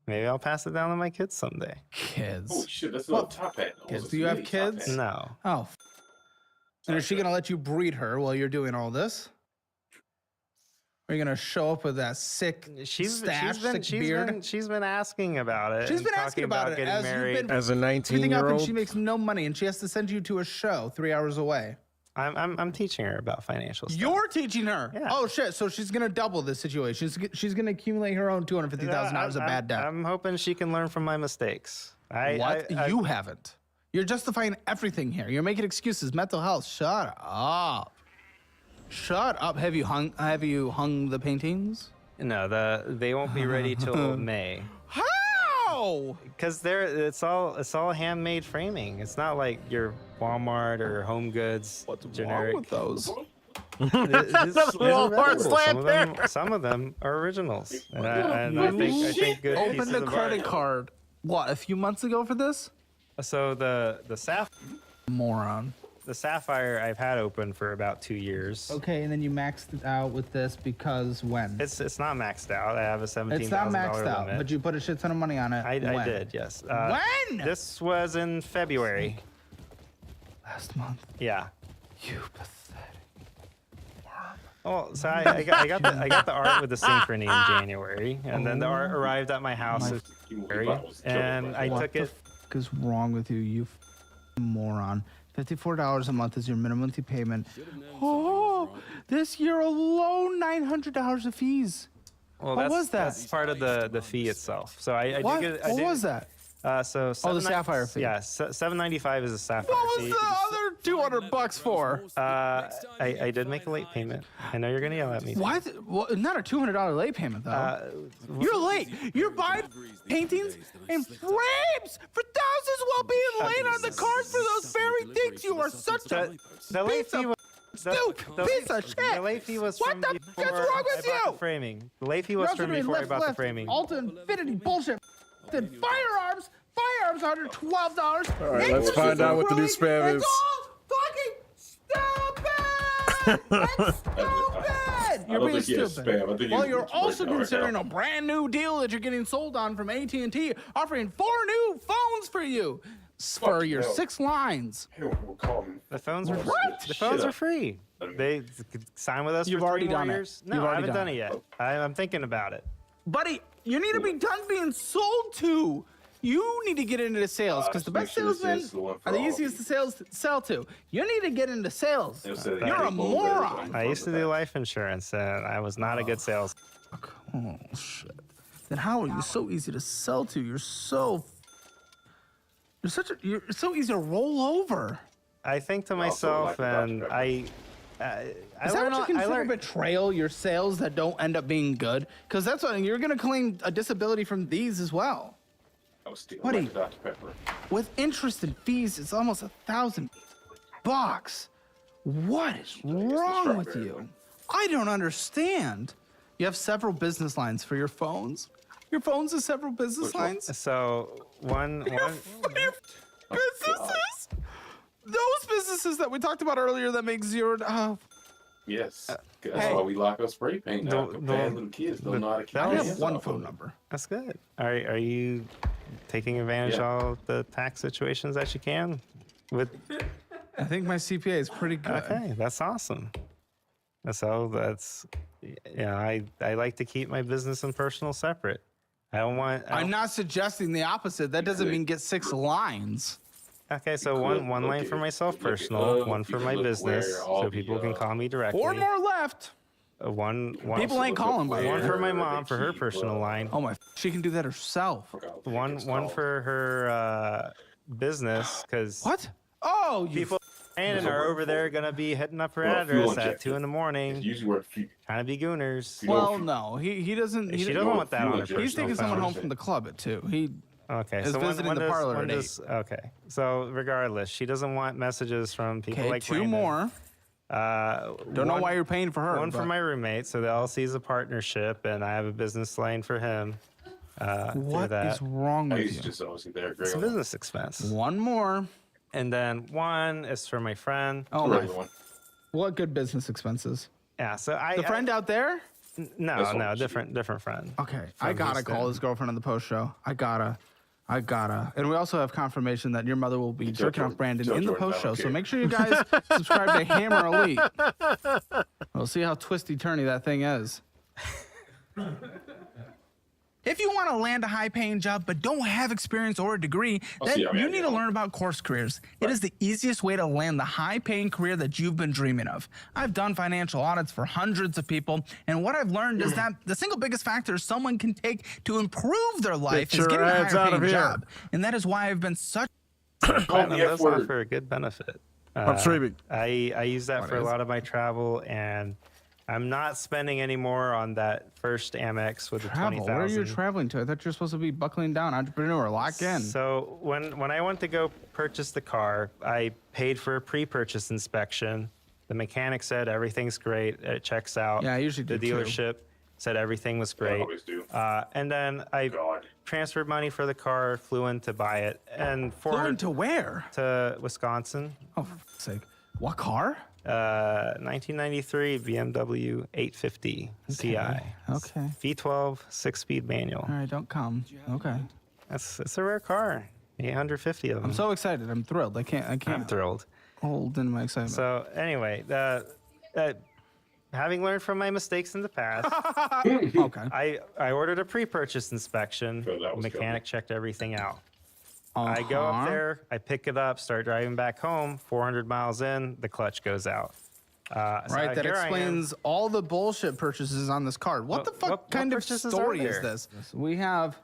Maybe I'll pass it down to my kids someday. Kids. Oh shit, that's not a top hat. Kids. Do you have kids? No. Oh. And is she gonna let you breed her while you're doing all this? Are you gonna show up with that sick stash, sick beard? She's been asking about it. She's and been asking talking about it getting as you've married. been As a everything up, and 19-year-old, she makes no money, and she has to send you to a show 3 hours away. I'm teaching her about financial stuff. You're teaching her. Yeah. Oh shit! So she's gonna double this situation. She's gonna accumulate her own 250,000 hours of bad debt. I'm hoping she can learn from my mistakes. You haven't. You're justifying everything here. You're making excuses. Mental health. Shut up. Shut up. Have you hung the paintings? No, they won't be ready till May. How? Because it's all handmade framing. It's not like your Walmart or Home Goods What's generic. wrong with those? Some of them are originals, and I think good Opened pieces a of credit art. card. What? A few months ago for this? So the Moron. Sapphire I've had open for about 2 years. Okay, and then you maxed it out with this because when? It's not maxed out. I have a $17,000 It's not maxed out, limit. but you put a shit ton of money on it. I when? did, yes. When? This was in February. Last month. Yeah. You pathetic. Well, so I got the art with the symphony in January, and then the art arrived at my house in February, and I What took the it. fuck is wrong with you, you moron? $54 a month is your minimum monthly payment. Oh, this year alone, $900 of fees. Well, What was that? That's part of the fee itself. So I What? did get. What was that? So Oh, the Sapphire fee. Yeah, $795 is a Sapphire What was fee. the other $200 for? I did make a late payment. I know you're gonna yell at me. What? Well, not a $200 late payment though. You're late. You're buying paintings and frames for thousands while being late on the cards for those very things. You are such a The late fee was. piece of shit. The late fee was What from the fuck before is wrong with I bought you? the framing. The late fee was from before I bought the framing. Alta Infinity bullshit. Then firearms $112. All right, let's find out what the new spam is. It's all fucking stupid. It's stupid. You're being stupid. Well, you're also considering a brand new deal that you're getting sold on from AT&T, offering 4 new phones for you for your hell. 6 lines. The phones are What? The phones are free. they could sign with us You've for 3 already more done it. years. No, You've I already haven't done done it yet. I'm thinking about it. Buddy, you need to be done being sold to. You need to get into sales because the best make sure this salesmen is the one for are the all of easiest you. to sell to. You need to get into sales. They'll say they You're take a both letters moron. on the I front used of to the do back. life insurance, and I was not a good sales. Oh shit. Then how are you so easy to sell to? You're so easy to roll over. I think to Also, myself, like Dr. and Pepper. I Is that what you I consider learned, betrayal? Your sales that don't end up being good? Because that's what you're gonna claim a disability from these as well. I was stealing Buddy. like Dr. Pepper. With interest and fees, it's almost $1,000 bucks. What is wrong with strawberry you? one. I don't understand. You have several business lines for your phones. Your phones have several business Which one? lines. so one Your businesses. Those businesses that we talked about earlier that make zero. Yes. That's hey. why we lock up spray paint now. The- Bad little kids don't know how to keep that I their was- have hands one off phone of it. number. That's good. Are you taking advantage Yeah. of all the tax situations that you can? With I think my CPA is pretty good. okay, that's awesome. So that's I like to keep my business and personal separate. I don't want. I'm not suggesting the opposite. That doesn't could. mean get 6 lines. Okay, so You one could one look line at for it. myself Look at personal, up. one You for can my look business, where all so the, people can call me directly. 4 more left. One People ain't look up calling, by the way. one for my where mom they for her keep, personal line. Oh my! She can do that herself. forgot what One it's one called. for her business because What? Oh, you. people and are over there gonna be hitting up her Well, fuel address at injection. 2 in the It's morning, usually where few, trying to be gooners. you know, Well, no, he doesn't. She He doesn't want that on her fuel He's personal taking someone phone. home from the club at 2. He. Okay, is so visiting the parlor at 8. Okay, so regardless, she doesn't want messages from people Okay, like 2 Brandon. more. Don't know why you're paying for her. One for but my roommate, so the LLC is a partnership, and I have a business line for him. through What that. is wrong I with used to you? just always get there. It's a business expense. One more. And then one is for my friend. Oh my! Regular one. What good business expenses? Yeah, so I The friend out there? No, That's no, what she- different friend. Okay, I From gotta Houston. call this girlfriend on the post show. I gotta. And we also have confirmation that your mother will be Tell jerking off Jordan- Brandon tell in the Jordan I post show. don't So care. make sure you guys subscribe to Hammer Elite. We'll see how twisty turny that thing is. If you want to land a high-paying job but don't have experience or a degree, then see how you I need get to on. learn about Course Careers. It is the easiest way to land the high-paying career that you've been dreaming of. I've done financial audits for hundreds of people, and what I've learned is that the single biggest factor someone can take to improve their life is your getting a ads out of higher-paying here. job. And that is why I've been such Platinum the does F word. offer a good benefit. I'm streaming. I use that for a is? lot of my travel, and I'm not spending any more on that first Amex with the travel. Where are you 20,000. traveling to? I thought you were supposed to be buckling down. Entrepreneur, lock in. So when I went to go purchase the car, I paid for a pre-purchase inspection. The mechanic said everything's great. It checks out. Yeah, I usually the do too. dealership said everything was I great. always do. And then I God. transferred money for the car, flew in to buy it, and Flew into where? to Wisconsin. Oh, for fuck's sake. What car? 1993 BMW 850 Ci. Okay. V12 6-speed manual. All right, don't come. Okay. It's a rare car. 850 of them. I'm so excited. I'm thrilled. I I'm can't thrilled. hold in my excitement. So anyway, having learned from my mistakes in the past, okay. I ordered a pre-purchase inspection. Sure, that was Mechanic checked everything out. I go up Uh-huh. there, I pick it up, start driving back home. 400 miles in, the clutch goes out. So Right, that here I am. explains all the bullshit purchases on this card. What the fuck what kind of purchases story are is there? this? We have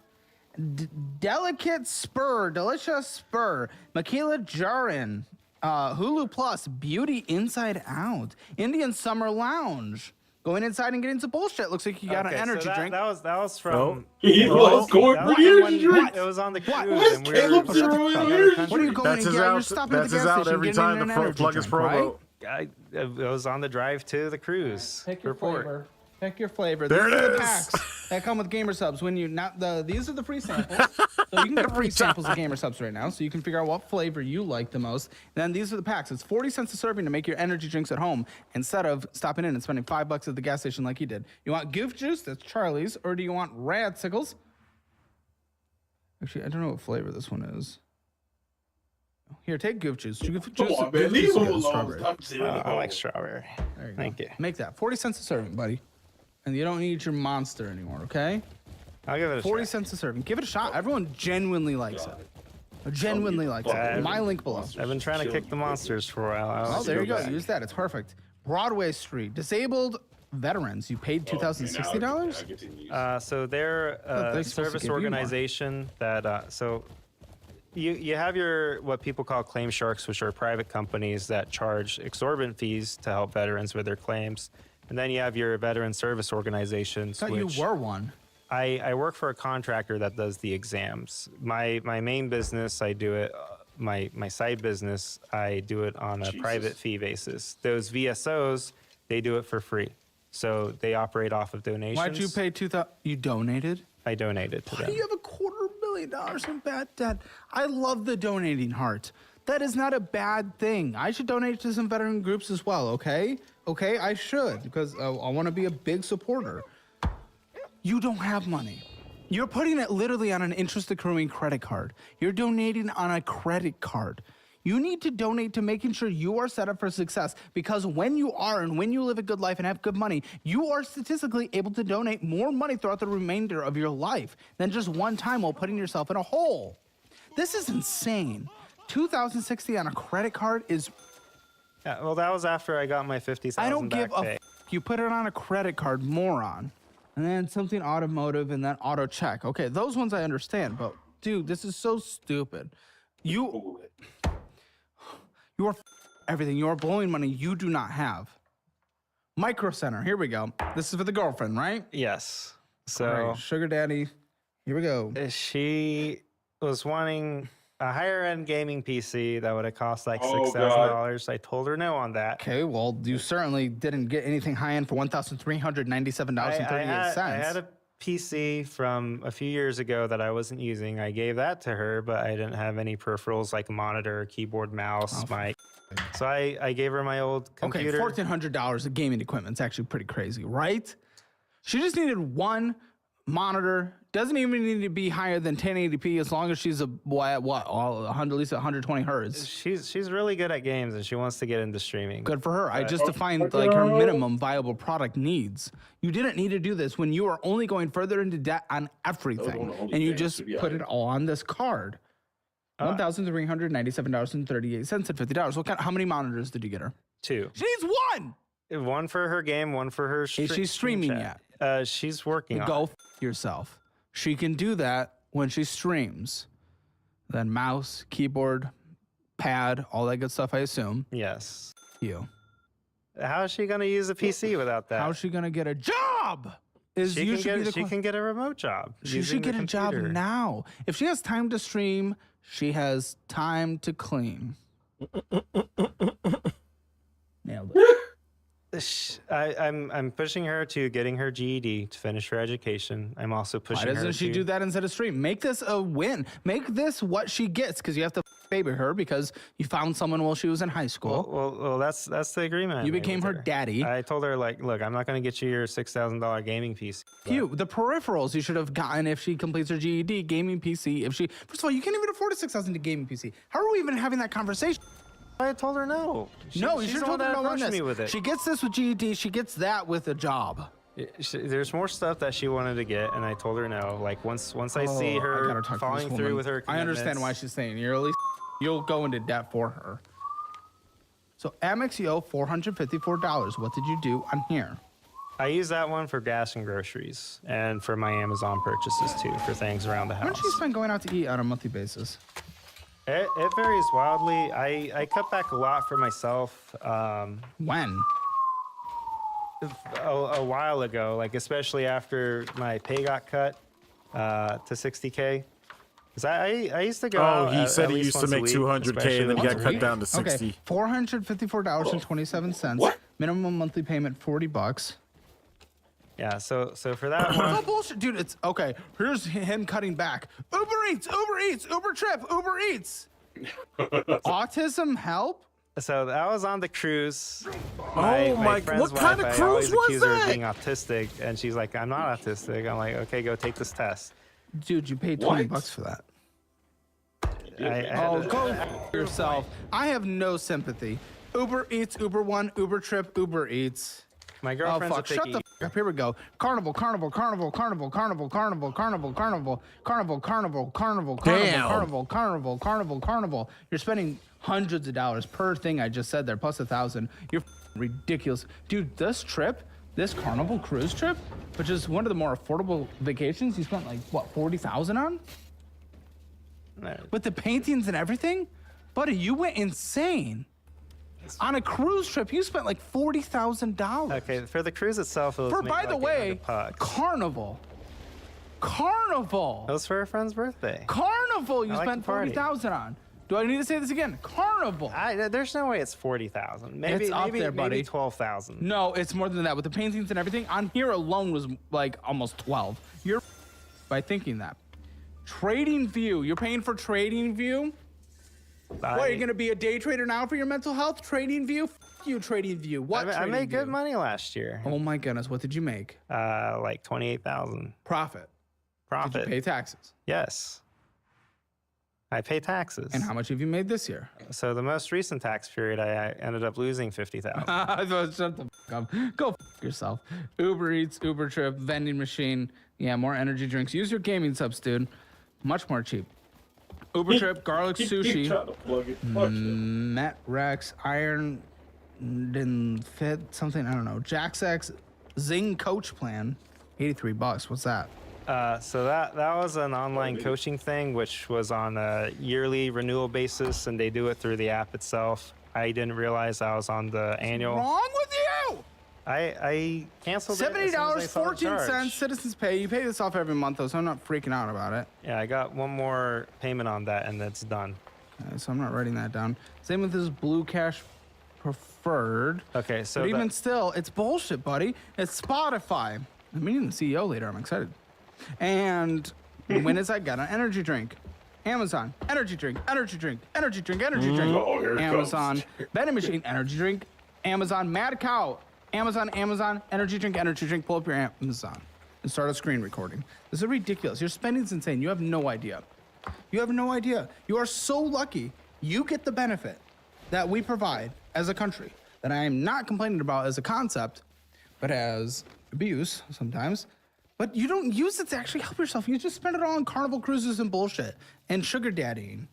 Delicate Spur, Delicious Spur, Michaela Jarin, Hulu Plus, Beauty Inside Out, Indian Summer Lounge. Going inside and getting some bullshit. Looks like you got Okay, an energy so drink. that was from. Oh. He Oh. was going that for was the when energy drink. It was on the cruise, Why is and we were Caleb we were zeroing in the another energy country. What are you going That's to his get? You're out. stopping at That's the his gas out station every getting time an the energy plug his drink, promo. right? It was on the drive to the cruise. Pick your report. flavor. Pick your flavor. There These it are the is. packs that come with Gamer Subs. When you these are the free samples. So you can get Every free samples of Gamer Subs right now, so you can figure out what flavor you like the most. And then these are the packs. It's 40 cents a serving to make your energy drinks at home instead of stopping in and spending $5 at the gas station like you did. You want Goof Juice? That's Charlie's. Or do you want Radsickles? Actually, I don't know what flavor this one is. Here, take goof juice. Goof Come juice, on, goof man. Leave juice him is good, alone. strawberry. Stop sitting I alone. like strawberry. There you Thank go. you. Make that 40 cents a serving, buddy. And you don't need your monster anymore, okay? I'll give it a 40 shot. cents a serving. Give it a shot. Everyone genuinely likes it. Genuinely likes it. My link below. I've been trying to kick the monsters for a while. Oh, there you go. Use that. It's perfect. Broadway Street. Disabled veterans. You paid $2,060? So they're they're a supposed to service give you more. organization that so you have your what people call claim sharks, which are private companies that charge exorbitant fees to help veterans with their claims, and then you have your veteran service organizations. I thought you which were one. I work for a contractor that does the exams. My main business, I do it. My side business, I do it on a private fee basis. Those VSOs, they do it for free. So they operate off of donations. Why'd you pay $2,000? You donated? I donated to Why do them. you have $250,000 in bad debt? I love the donating heart. That is not a bad thing. I should donate to some veteran groups as well, okay? Okay, I should, because I want to be a big supporter. You don't have money. You're putting it literally on an interest accruing credit card. You're donating on a credit card. You need to donate to making sure you are set up for success, because when you are and when you live a good life and have good money, you are statistically able to donate more money throughout the remainder of your life than just one time while putting yourself in a hole. This is insane. $2,060 on a credit card is, Yeah, well, that was after I got my 50,000 I don't give back a pay. you put it on a credit card, moron. And then something automotive and then auto check. Okay, those ones I understand, but dude, this is so stupid. You are everything. You are blowing money you do not have. Micro Center. Here we go. This is for the girlfriend, right? Yes. All So right, sugar daddy. Here we go. she was wanting a higher end gaming PC that would have cost like Oh, $6,000. I told her no on that. Okay, well, you certainly didn't get anything high end for $1,397.38. I had a PC from a few years ago that I wasn't using. I gave that to her, but I didn't have any peripherals like a monitor, keyboard, mouse, mic. So I gave her my old Okay, computer. $1,400 of gaming equipment. It's actually pretty crazy, right? She just needed one monitor. Doesn't even need to be higher than 1080p as long as she's at least 120 hertz. She's really good at games and she wants to get into streaming. Good for her. I just defined like her minimum viable product needs. You didn't need to do this when you are only going further into debt on everything, and you just put it all on this card. $1,397.38 and $50. How many monitors did you get her? 2. She needs one. One for her game, one for her Is she streaming yet? She's working on Go it. yourself. She can do that when she streams. Then mouse, keyboard, pad, all that good stuff, I assume. Yes. You. How is she going to use a PC without that? How's she going to get a job? she can get a remote job. She using should the get a job computer. now. If she has time to stream, she has time to clean. Nailed it. I'm pushing her to getting her GED to finish her education. I'm also Why pushing her doesn't she to do that instead of stream? Make this a win. Make this what she gets, because you have to baby her because you found someone while she was in high school. Well, that's the agreement. I You made became with her daddy. I told her like, look, I'm not going to get you your $6,000 gaming PC. The peripherals you should have gotten if she completes her GED, gaming PC. If she, first of all, you can't even afford a $6,000 gaming PC. How are we even having that conversation? I told her no. No, you she's should the have told one her that no on approached this. me with it. She gets this with GED. She gets that with a job. There's more stuff that she wanted to get, and I told her no. Like once I see I gotta her talk to this following through woman. with her I understand why commitments- she's saying you'll go into debt for her. So Amex, you owe $454. What did you do on here? I use that one for gas and groceries, and for my Amazon purchases too, for things around the How house. much do you spend going out to eat on a monthly basis? It varies wildly. I cut back a lot for myself When? a while ago, like especially after my pay got cut to 60K. 'Cause I used to go Oh, out he at said he least used to once a make week, 200K and then he got especially cut once a down to week. 60. Okay, $454.27. What? Minimum monthly payment $40. Yeah, so for that No one, bullshit, dude. It's okay. Here's him cutting back. Uber Eats, Uber Trip, Uber Eats. Autism help? so I was on the cruise. Oh my- friend's what kind of wife, I cruise always was accuse her of that? being autistic, and she's like, I'm not autistic. I'm like, okay, go take this test. Dude, you paid What? $20 for that. Oh, go yourself. I have no sympathy. Uber Eats, Uber One, Uber Trip, Uber Eats. My Oh girlfriend's fuck! a Shut picky. the f- up. Here we go. Carnival, carnival, carnival, carnival, carnival, carnival, carnival, carnival, carnival, carnival, carnival, Damn. carnival, carnival, carnival, carnival. You're spending hundreds of dollars per thing I just said there, plus 1,000. You're ridiculous, dude. This trip, this Carnival cruise trip, which is one of the more affordable vacations, you spent like what 40,000 on with the paintings and everything, buddy. You went insane. On a cruise trip, you spent like $40,000. Okay, for the cruise itself, it was For, maybe by the like way, 800 bucks. Carnival. Carnival. It was for a friend's birthday. Carnival. You I like spent to party. 40,000 on. Do I need to say this again? Carnival. There's no way it's 40,000. Maybe It's up maybe, there, buddy. maybe 12,000. No, it's more than that. With the paintings and everything, on here alone was like almost 12. You're by thinking that. Trading View. You're paying for Trading View? What, are you going to be a day trader now for your mental health? Trading View? F you, Trading View. What I Trading made good View? money last year. Oh my goodness. What did you make? Like 28,000 Profit. Did profit. you pay taxes? Yes. I pay taxes. And how much have you made this year? So the most recent tax period, I ended up losing 50,000. Shut the f up. Go f yourself. Uber Eats, Uber Trip, vending machine. Yeah, more energy drinks. Use your gaming subs, dude. Much more cheap. Uber Trip, garlic Keep sushi, trying to plug it. Fuck you. Met Rex, Iron didn't fit something. I don't know. Jack's X Zing Coach Plan, $83. What's that? So that was an online coaching thing, which was on a yearly renewal basis, and they do it through the app itself. I didn't realize I was on the annual. Wrong with you? I canceled it. as soon as I $70, saw the 14 charge. cents. Citizens Pay. You pay this off every month, though, so I'm not freaking out about it. Yeah, I got one more payment on that, and it's done. Okay, so I'm not writing that down. Same with this Blue Cash Preferred. Okay, so But even that- still, it's bullshit, buddy. It's Spotify. I'm meeting the CEO later. I'm excited. And when is that got an energy drink? Amazon, energy drink, energy drink, energy drink, energy drink. Oh, here it Amazon, comes. vending machine, energy drink. Amazon, Mad Cow. Amazon, energy drink, energy drink. Pull up your Amazon and start a screen recording. This is ridiculous. Your spending's insane. You have no idea. You have no idea. You are so lucky. You get the benefit that we provide as a country that I am not complaining about as a concept, but as abuse sometimes. But you don't use it to actually help yourself. You just spend it all on Carnival cruises and bullshit and sugar daddying.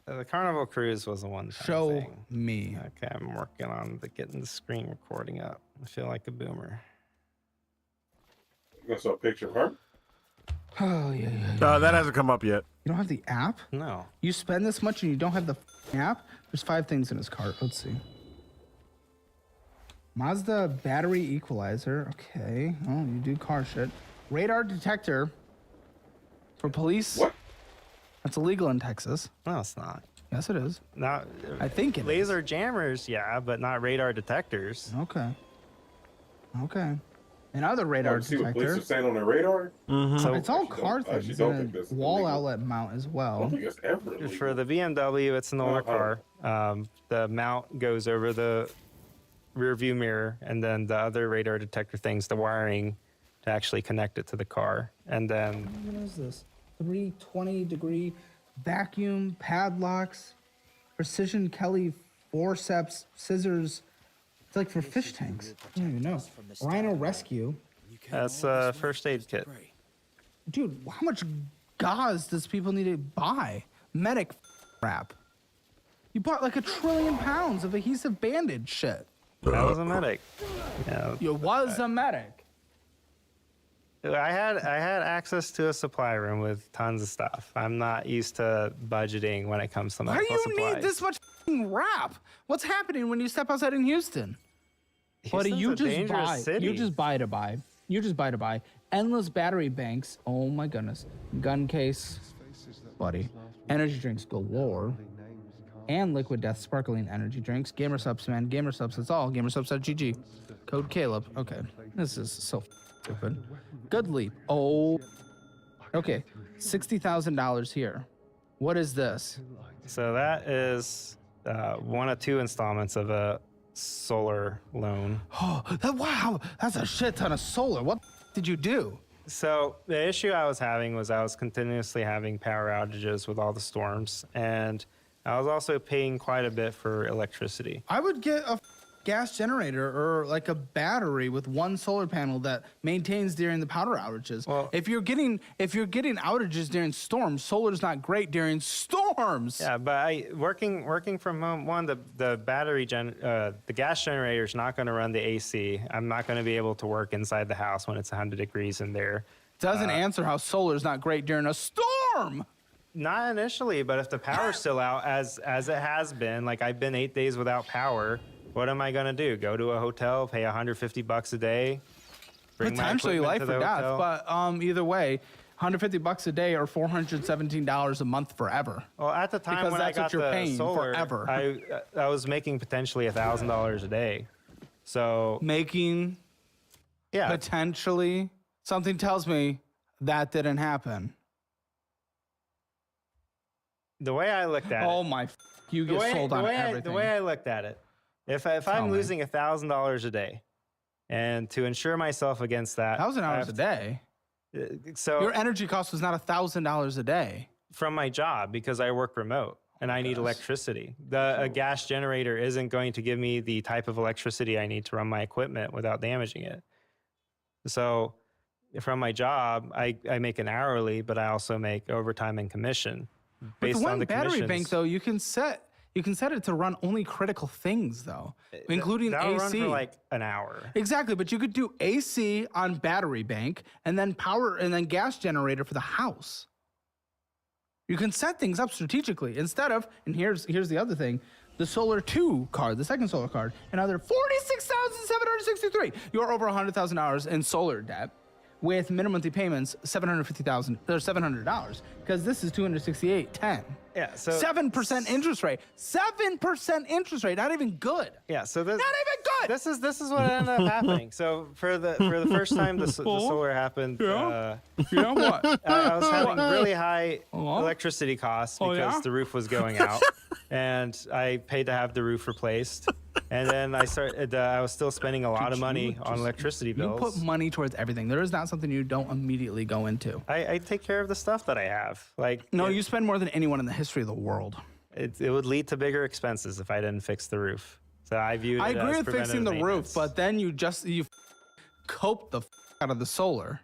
the Carnival cruise was a one-time Show thing. me. Okay, I'm working on getting the screen recording up. I feel like a boomer. You gonna show a picture of her? Oh, yeah. That hasn't come up yet. You don't have the app? No. You spend this much and you don't have the f***ing app? There's 5 things in his cart. Let's see. Mazda battery equalizer. Okay. Oh, you do car shit. Radar detector for police. What? That's illegal in Texas. No, it's not. Yes, it is. Not I think it is. laser jammers, yeah, but not radar detectors. Okay. Okay. Another radar Oh, see what police detector. are saying on their radar? So It's all Actually, car don't- I actually things. don't And think that's a wall illegal. outlet mount as I well. don't think it's ever illegal. for the BMW, it's an older car. The mount goes over the rear view mirror, and then the other radar detector things, the wiring to actually connect it to the car. And then What is this? 320-degree vacuum padlocks, precision Kelly forceps, scissors. It's like for fish tanks. I don't even know. Rhino rescue. that's a first aid kit. Dude, how much gauze does people need to buy? Medic wrap. You bought like 1 trillion pounds of adhesive bandage shit. That was a medic. Yeah, You was a medic. I had access to a supply room with tons of stuff. I'm not used to budgeting when it comes to Why do medical you supplies. need this much f***ing wrap? What's happening when you step outside in Houston? Buddy, Houston's you a just dangerous buy. city. You just buy to buy. You just buy to buy. Endless battery banks. Oh my goodness. Gun case. Buddy. Energy drinks galore. And Liquid Death sparkling energy drinks. Gamer subs, man. Gamer subs. That's all. Gamersubs.gg. Code Caleb. Okay. This is so stupid. Good leap. Oh. Okay. $60,000 here. What is this? So that is 1 of 2 installments of a solar loan. Oh, wow. That's a shit ton of solar. What did you do? So the issue I was having was I was continuously having power outages with all the storms, and I was also paying quite a bit for electricity. I would get a gas generator or like a battery with one solar panel that maintains during the power outages. Well- if you're getting outages during storms, solar's not great during storms. Yeah, but working from home, the gas generator is not going to run the AC. I'm not going to be able to work inside the house when it's 100 degrees in there. Doesn't answer how solar's not great during a storm. Not initially, but if the power's still out, as it has been, like I've been 8 days without power, what am I gonna do? Go to a hotel, pay $150 a day, bring my Potentially equipment life to the or death, hotel? but either way, $150 a day or $417 a month forever. Well, at the time because when that's I what got you're the paying solar, forever. I was making potentially $1,000 a day. So Making yeah, potentially, something tells me that didn't happen. the way I looked at Oh it, my, you get sold on everything. the way I looked at it, if Tell I'm me. losing $1,000 a day, and to insure myself against that, $1,000 I a have day. to- So Your energy cost was not $1,000 a day. from my job because I work remote and I need electricity. A gas generator isn't going to give me the type of electricity I need to run my equipment without damaging it. So from my job, I make an hourly, but I also make overtime and commission With based the on one the battery commissions. bank, though, you can set it to run only critical things, though, including That'll AC. run for like an hour. Exactly, but you could do AC on battery bank and then power and then gas generator for the house. You can set things up strategically instead of, and here's the other thing, the Solar 2 card, the second solar card, another $46,763. You're over $100,000 in solar debt with minimum monthly payments $750,000 or $700 because this is $268.10. Yeah, so 7% interest rate. 7% interest rate. Not even good. yeah, so this, Not even good. this is what ended up happening. So for the first time the solar happened, Yeah, what? I was having really high Oh. electricity costs Oh, because yeah? the roof was going out, and I paid to have the roof replaced. And then I was still spending a lot of money on electricity You bills. put money towards everything. There is not something you don't immediately go into. I take care of the stuff that I have. Like No, it, you spend more than anyone in the history of the world. it would lead to bigger expenses if I didn't fix the roof. So I viewed it I agree as with fixing the preventative roof, maintenance. but then you cope the out of the solar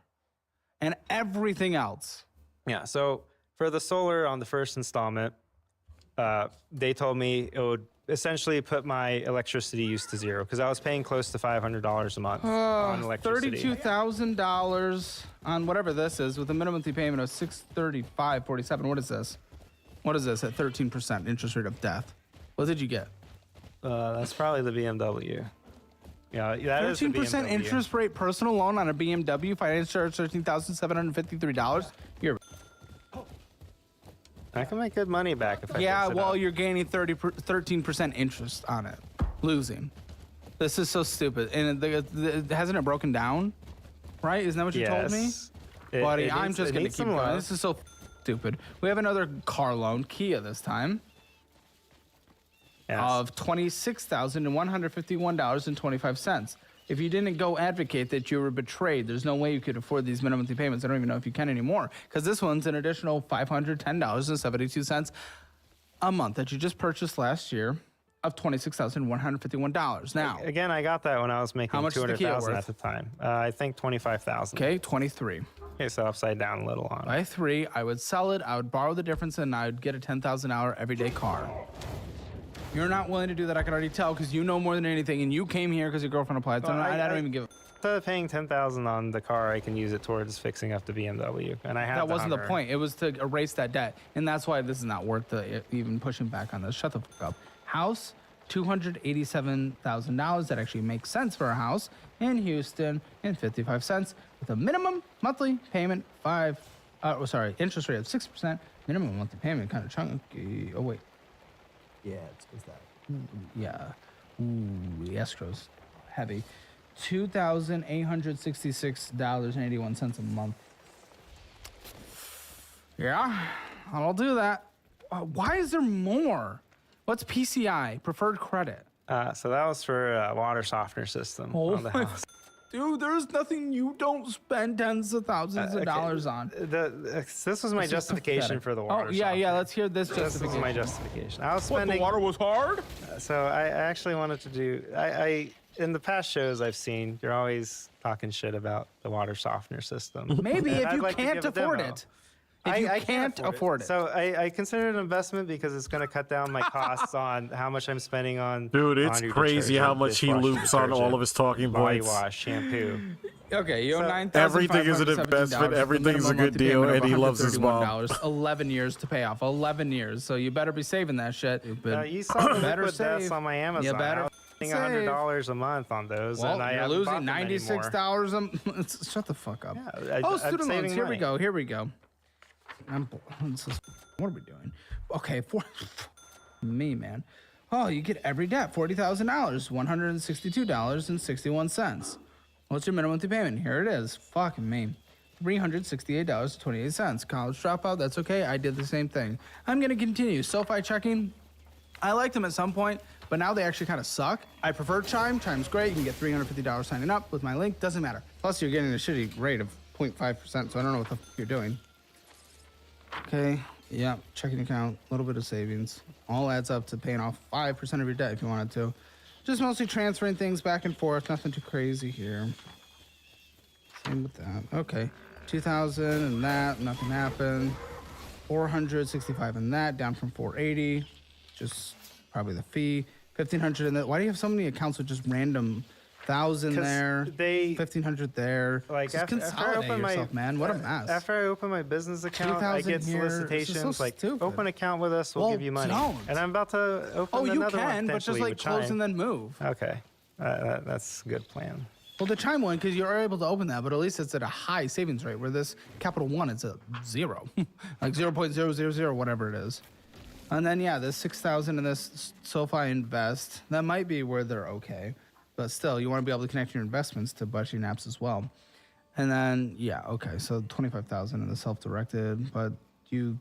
and everything else. Yeah. So for the solar on the first installment, they told me it would essentially put my electricity use to zero because I was paying close to $500 a month on electricity. $32,000 on whatever this is with a minimum monthly payment of $635.47. What is this? What is this at 13% interest rate of death? What did you get? That's probably the BMW. Yeah, that is the 13% BMW. interest rate personal loan on a BMW, finance charge $13,753. You're I can make good money back if I yeah, fix it well, up. you're gaining 13% interest on it, losing. This is so stupid. And hasn't it broken down? Right? Isn't that what you told me? Yes. It- Buddy, it I'm needs- just it going to needs keep some going. love. This is so stupid. We have another car loan, Kia this time, Yes. of $26,151.25. If you didn't go advocate that you were betrayed, there's no way you could afford these minimum monthly payments. I don't even know if you can anymore because this one's an additional $510.72 a month that you just purchased last year of $26,151. Now, Again, I got that when I was making How much is the Kia 200,000 worth? at the time. I think 25,000. okay, 23. Okay, so upside down a little on. By 3, I would sell it, I would borrow the difference, and I would get a $10,000 everyday car. You're not willing to do that, I can already tell, because you know more than anything, and you came here because your girlfriend applied. So Well, I don't even give a Instead of paying 10,000 on the car, I can use it towards fixing up the BMW. And I have That wasn't the Hummer. point. It was to erase that debt. And that's why this is not worth even pushing back on this. Shut the fuck up. House, $287,000. That actually makes sense for a house in Houston and 55 cents with a minimum monthly payment interest rate of 6%. Minimum monthly payment kind of chunky. Oh, wait. Yeah, it's that. Yeah. Ooh, the escrow's heavy. $2,866.81 a month. Yeah, I'll do that. Why is there more? What's PCI, preferred credit? So that was for a water softener system Oh on the my house. Dude, there's nothing you don't spend tens of thousands of Okay, dollars on. This was my This is justification pathetic. for the water. Oh, yeah, softener. let's hear this This is justification. my justification. I was What, spending. the water was hard? So I actually wanted to do. I in the past shows I've seen, you're always talking shit about the water softener system. Maybe And if I'd you like to can't give a afford demo. it. If you can't afford it. So I consider it an investment because it's going to cut down my costs on how much I'm spending on. Dude, it's laundry crazy how detergent, much he dishwashing loops on all detergent, of his talking body points. wash, shampoo. Okay, you owe So- $9,517. Everything is an investment, with a everything is a minimum good monthly deal, payment of and he loves his mom. $131. 11 years to pay off. 11 years. So you better be saving that shit. You saw the Better liquid deaths save. on my Amazon. You better I was spending $100 a month on those, Well, and I you're haven't losing bought them anymore. $96 a month. Shut the fuck up. Yeah, Oh, I'm student saving loans. Here we money. go. Here we go. What are we doing? Okay, me, man. Oh, you get every debt $40,000, $162.61. What's your minimum monthly payment? Here it is. Fucking me. $368.28. College dropout. That's okay. I did the same thing. I'm gonna continue. SoFi checking. I liked them at some point, but now they actually kind of suck. I prefer Chime. Chime's great. You can get $350 signing up with my link. Doesn't matter. Plus, you're getting a shitty rate of 0.5%, so I don't know what the fuck you're doing. Okay, yeah, checking account, a little bit of savings. All adds up to paying off 5% of your debt if you wanted to. Just mostly transferring things back and forth, nothing too crazy here. Same with that. Okay, 2,000 and that, nothing happened. 465 in that, down from 480. Just probably the fee. 1,500 in that. Why do you have so many accounts with just random 1,000 'Cause there, they- 1,500 there? Like Just consolidate yourself, man. What a mess. After I open my business account, I 2,000 get here. This is so solicitations like, stupid. open account with us, we'll Well, give you money. don't. And I'm about to open Oh, you another one can, but just potentially like with close Chime. and then move. Okay, that's a good plan. Well, the Chime one, because you're able to open that, but at least it's at a high savings rate, where this Capital One, it's a 0, like 0.000, whatever it is. And then, yeah, this 6,000 in this SoFi Invest, that might be where they're okay. But still, you want to be able to connect your investments to budgeting apps as well. And then, yeah, okay, so 25,000 in the self-directed, but you,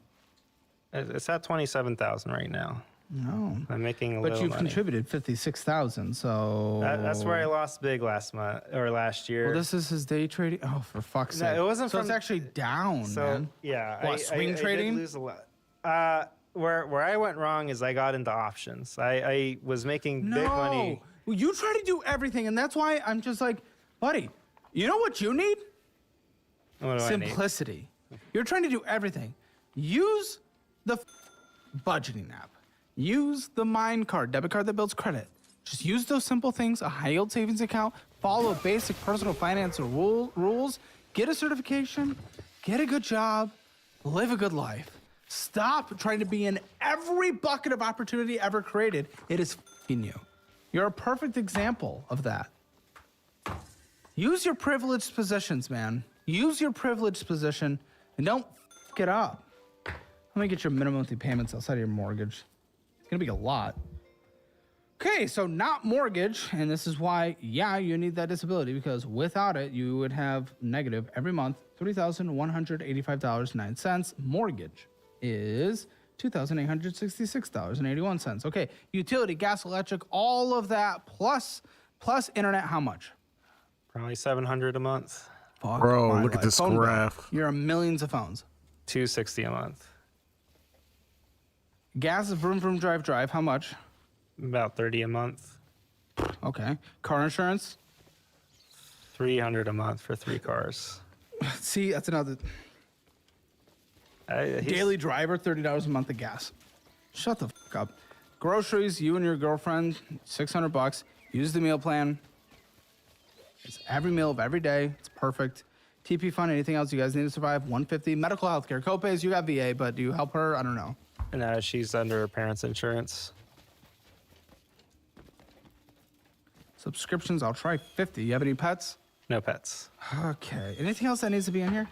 It's at 27,000 right now. no. I'm making a But little you've money. contributed 56,000, so. That's where I lost big last month or last year. Well, this is his day trading. Oh, for fuck's No, sake! it wasn't So it's from- actually down, So man. yeah, What, swing trading? I did lose a lot. Where I went wrong is I got into options. I was making big money. Well, you try to do everything, and that's why I'm just like, buddy. You know what you need? What do I need? Simplicity. You're trying to do everything. Use the budgeting app. Use the Mine Card, debit card that builds credit. Just use those simple things, a high yield savings account, follow basic personal finance rules, get a certification, get a good job, live a good life. Stop trying to be in every bucket of opportunity ever created. It is f***ing you. You're a perfect example of that. Use your privileged positions, man. Use your privileged position and don't f it up. Let me get your minimum monthly payments outside of your mortgage. It's gonna be a lot. Okay, so not mortgage, and this is why, yeah, you need that disability, because without it, you would have negative every month, $3,185.09. Mortgage is $2,866.81. Okay, utility, gas, electric, all of that, plus internet, how much? Probably 700 a month, Fuck Bro, my look at life. this Phone bill. graph. You're on millions of phones. 260 a month, Gas is vroom vroom drive, how much? about 30 a month, Okay. Car insurance? 300 a month for 3 cars. See, that's another. He's- Daily driver, $30 a month of gas. Shut the fuck up. Groceries, you and your girlfriend, $600. Use the meal plan. It's every meal of every day. It's perfect. TP fund, anything else you guys need to survive? $150. Medical health care. Copays, you got VA, but do you help her? I don't know. And she's under her parents' insurance. Subscriptions, I'll try 50. You have any pets? No pets. Okay. Anything else that needs to be in here?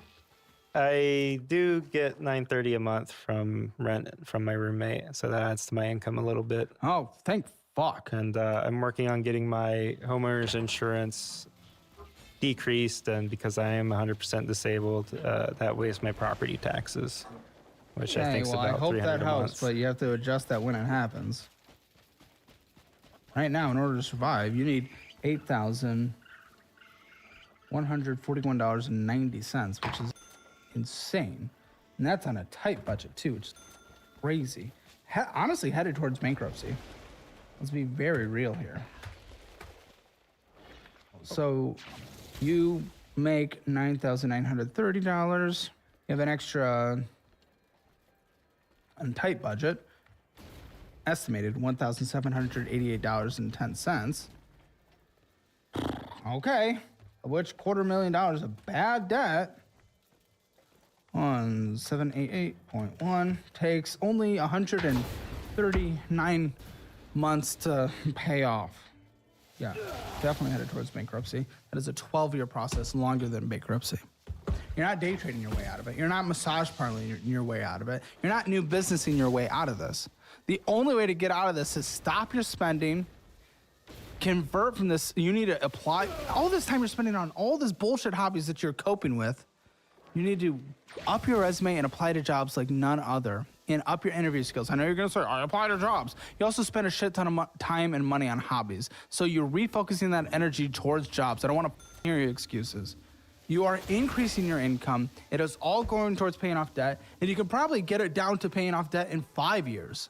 I do get $930 a month from rent from my roommate, so that adds to my income a little bit. Oh, thank fuck. And I'm working on getting my homeowner's insurance decreased, and because I am 100% disabled, that weighs my property taxes, which I Okay, think is well, I about hope $300 that a helps, month. but you have to adjust that when it happens. Right now, in order to survive, you need 8,000. $141.90, which is insane. And that's on a tight budget too, which is crazy. Honestly, headed towards bankruptcy. Let's be very real here. So you make $9,930. You have an extra on tight budget, estimated $1,788.10. Okay, of which $250,000 of bad debt. 1788.1 takes only 139 months to pay off. Yeah, definitely headed towards bankruptcy. That is a 12-year process, longer than bankruptcy. You're not day trading your way out of it. You're not massage parloring your way out of it. You're not new businessing your way out of this. The only way to get out of this is stop your spending, convert from this. You need to apply all this time you're spending on all this bullshit hobbies that you're coping with. You need to up your resume and apply to jobs like none other, and up your interview skills. I know you're gonna say, I apply to jobs. You also spend a shit ton of time and money on hobbies. So you're refocusing that energy towards jobs. I don't wanna hear your excuses. You are increasing your income. It is all going towards paying off debt, and you can probably get it down to paying off debt in 5 years.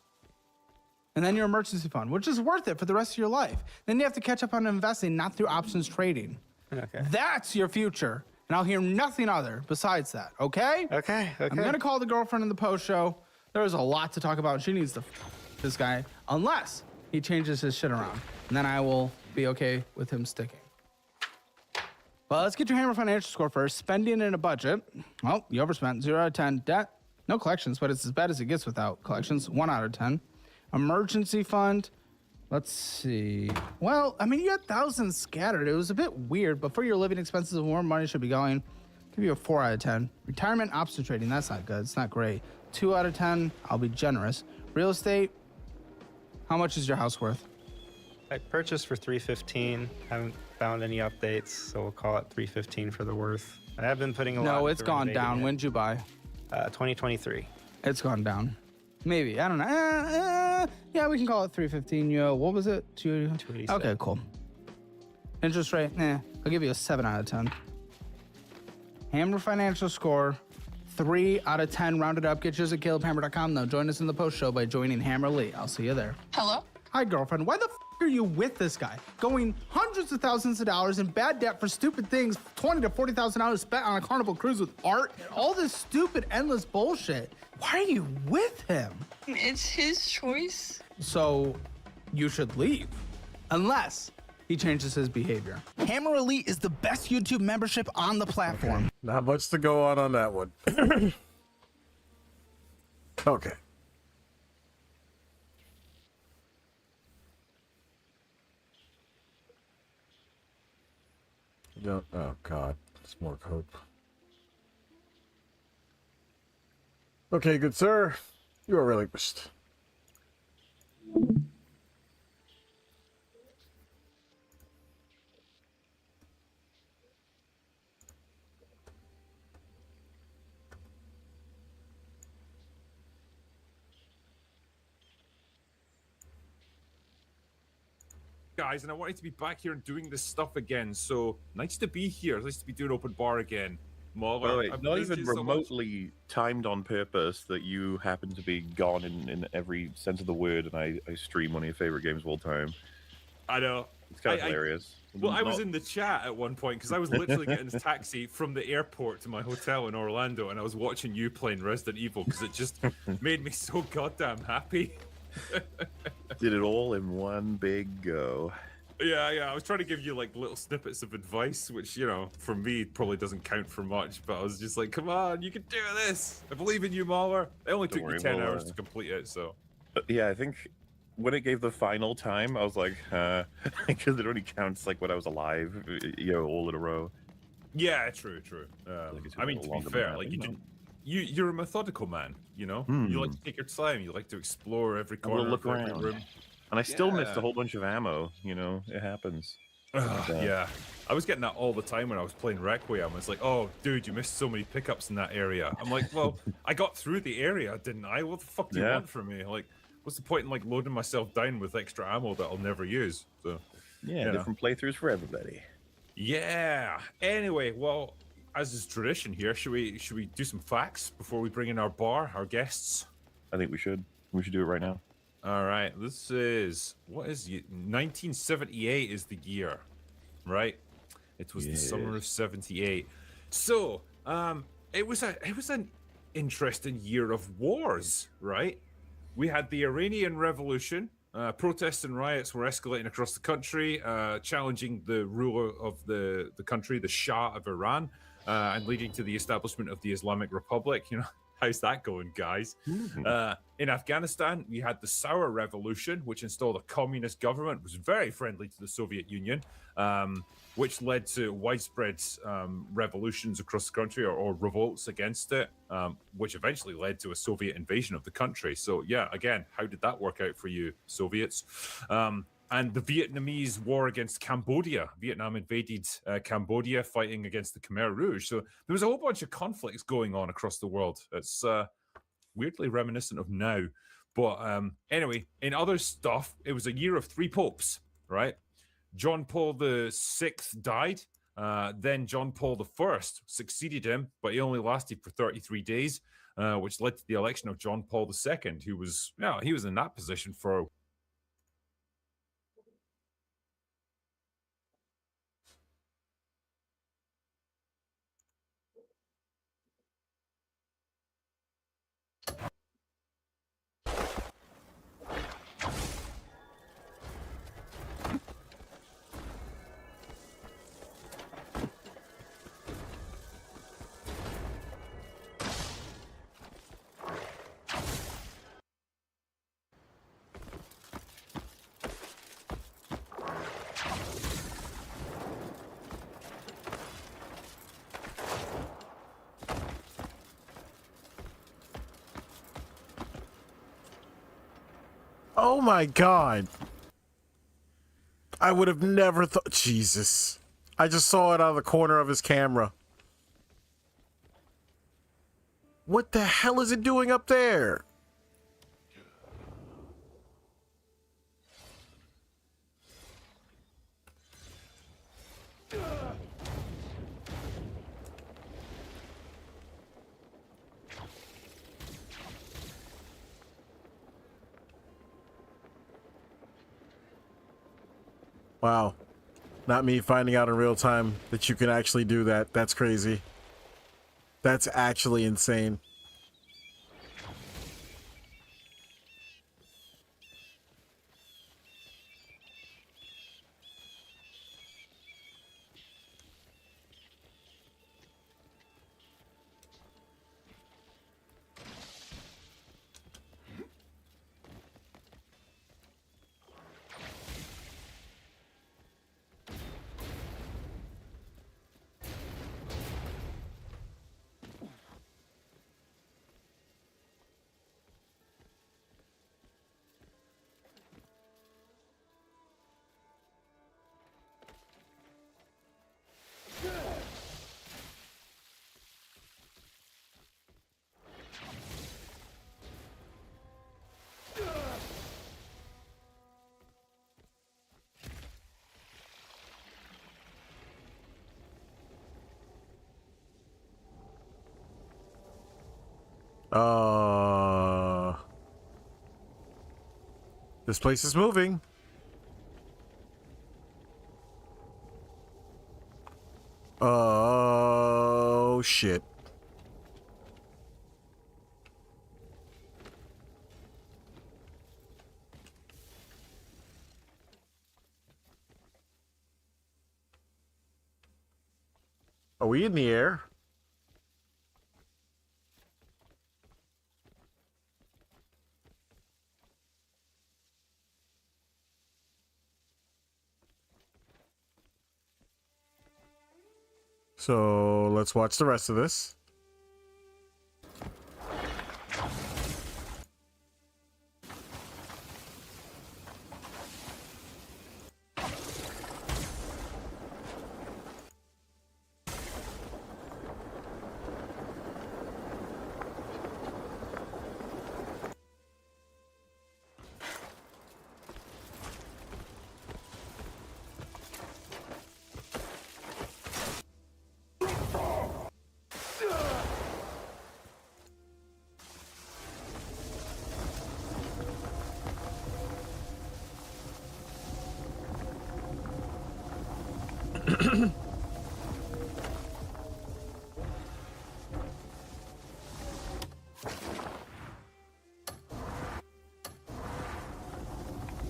And then your emergency fund, which is worth it for the rest of your life. Then you have to catch up on investing, not through options trading. Okay. That's your future. And I'll hear nothing other besides that, okay? Okay. I'm gonna call the girlfriend in the post show. There is a lot to talk about. She needs to this guy, unless he changes his shit around. And then I will be okay with him sticking. Well, let's get your Hammer financial score first. Spending in a budget. Well, you overspent. 0 out of 10. Debt. No collections, but it's as bad as it gets without collections. 1 out of 10. Emergency fund. Let's see. Well, I mean, you had thousands scattered. It was a bit weird, but for your living expenses, more money should be going. Give you a 4 out of 10. Retirement option trading. That's not good. It's not great. 2 out of 10. I'll be generous. Real estate. How much is your house worth? I purchased for $315. Haven't found any updates, so we'll call it $315 for the worth. I have been putting a lot. No, it's into gone renovating down. it. When'd you buy? 2023. It's gone down. Maybe. I don't know. Yeah, we can call it 315. Yo, what was it? 287. Okay, cool. Interest rate, I'll give you a 7 out of 10. Hammer financial score, 3 out of 10. Rounded up. Get yours at calebhammer.com. Now join us in the post show by joining Hammer Lee. I'll see you there. Hello? Hi, girlfriend. Why the are you with this guy? Going hundreds of thousands of dollars in bad debt for stupid things, $20,000 to $40,000 spent on a Carnival cruise with art, and all this stupid, endless bullshit. Why are you with him? It's his choice. So you should leave. Unless he changes his behavior. Hammer Elite is the best YouTube membership on the platform. Not much to go on that one. Okay. Don't, oh God, it's more hope. Okay, good sir, you are relinquished. Guys, and I wanted to be back here and doing this stuff again. So nice to be here. Nice to be doing open bar again. Mahler, By the way, I've not missed even you so much. remotely timed on purpose that you happen to be gone in every sense of the word, and I stream one of your favorite games of all time. I know. It's kind of I- hilarious. Well, I was Not- in the chat at one point because I was literally getting this taxi from the airport to my hotel in Orlando, and I was watching you playing Resident Evil because it just made me so goddamn happy. Did it all in one big go. Yeah. I was trying to give you like little snippets of advice, which, you know, for me probably doesn't count for much, but I was just like, come on, you can do this. I believe in you, Mahler. It only took me worry, 10 Mahler. hours to complete it, so. But yeah, I think when it gave the final time, I was like, because it only counts like when I was alive, you know, all in a row. Yeah, true. Like it took I mean, a to little be longer fair, than like that, you you know? do, you're a methodical man, you know? You like to take your time, you like to explore every I will corner look of every around. room. And I still missed Yeah. a whole bunch of ammo, you know, it happens. Yeah, I was getting that all the time when I was playing Requiem. It's like, oh, dude, you missed so many pickups in that area. I'm like, well, I got through the area, didn't I? What the fuck do you Yeah. want from me? Like, what's the point in like loading myself down with extra ammo that I'll never use? So, Yeah, Yeah. different playthroughs for everybody. Yeah. Anyway, well, as is tradition here, should we do some facts before we bring in our guests? I think we should. We should do it right now. All right. This is 1978 is the year, right? It was the summer of '78. So, it was an interesting year of wars, right? We had the Iranian Revolution. Protests and riots were escalating across the country, challenging the ruler of the country, the Shah of Iran, and leading to the establishment of the Islamic Republic. You know, how's that going, guys? In Afghanistan, we had the Sour Revolution, which installed a communist government, was very friendly to the Soviet Union, which led to widespread revolutions across the country or revolts against it, which eventually led to a Soviet invasion of the country. So, yeah, again, how did that work out for you, Soviets? And the Vietnamese war against Cambodia. Vietnam invaded Cambodia, fighting against the Khmer Rouge. So there was a whole bunch of conflicts going on across the world. It's weirdly reminiscent of now. But anyway, in other stuff, it was a year of 3 popes, right? John Paul VI died. Then John Paul I succeeded him, but he only lasted for 33 days, which led to the election of John Paul II, who was, he was in that position for Oh my god. I would have never thought. Jesus. I just saw it out of the corner of his camera. What the hell is it doing up there? Wow. Not me finding out in real time that you can actually do that. That's crazy. That's actually insane. This place is moving. Oh, shit. Are we in the air? So let's watch the rest of this.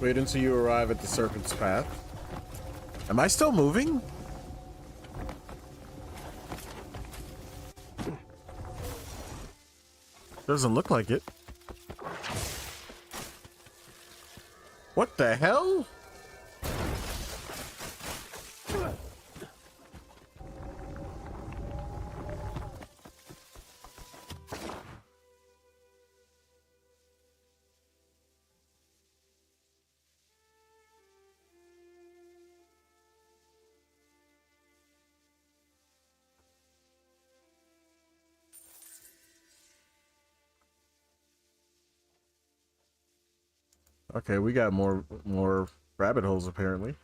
Wait until you arrive at the Serpent's Path. Am I still moving? Doesn't look like it. What the hell? Okay, we got more rabbit holes apparently.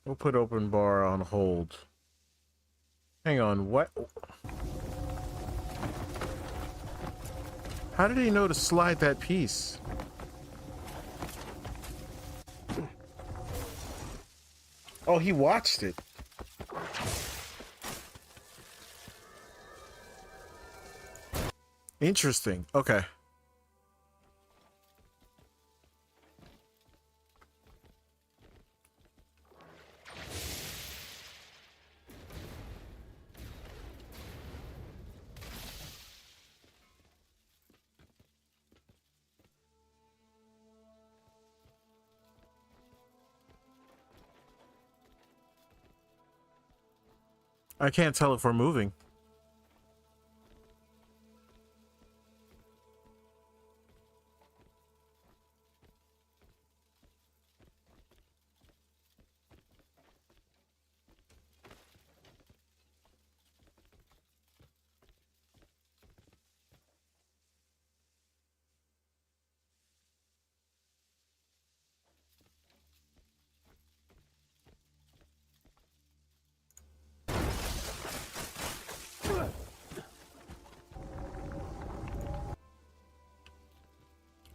We'll put open bar on hold. Hang on, what? How did he know to slide that piece? Oh, he watched it. Interesting. Okay. I can't tell if we're moving.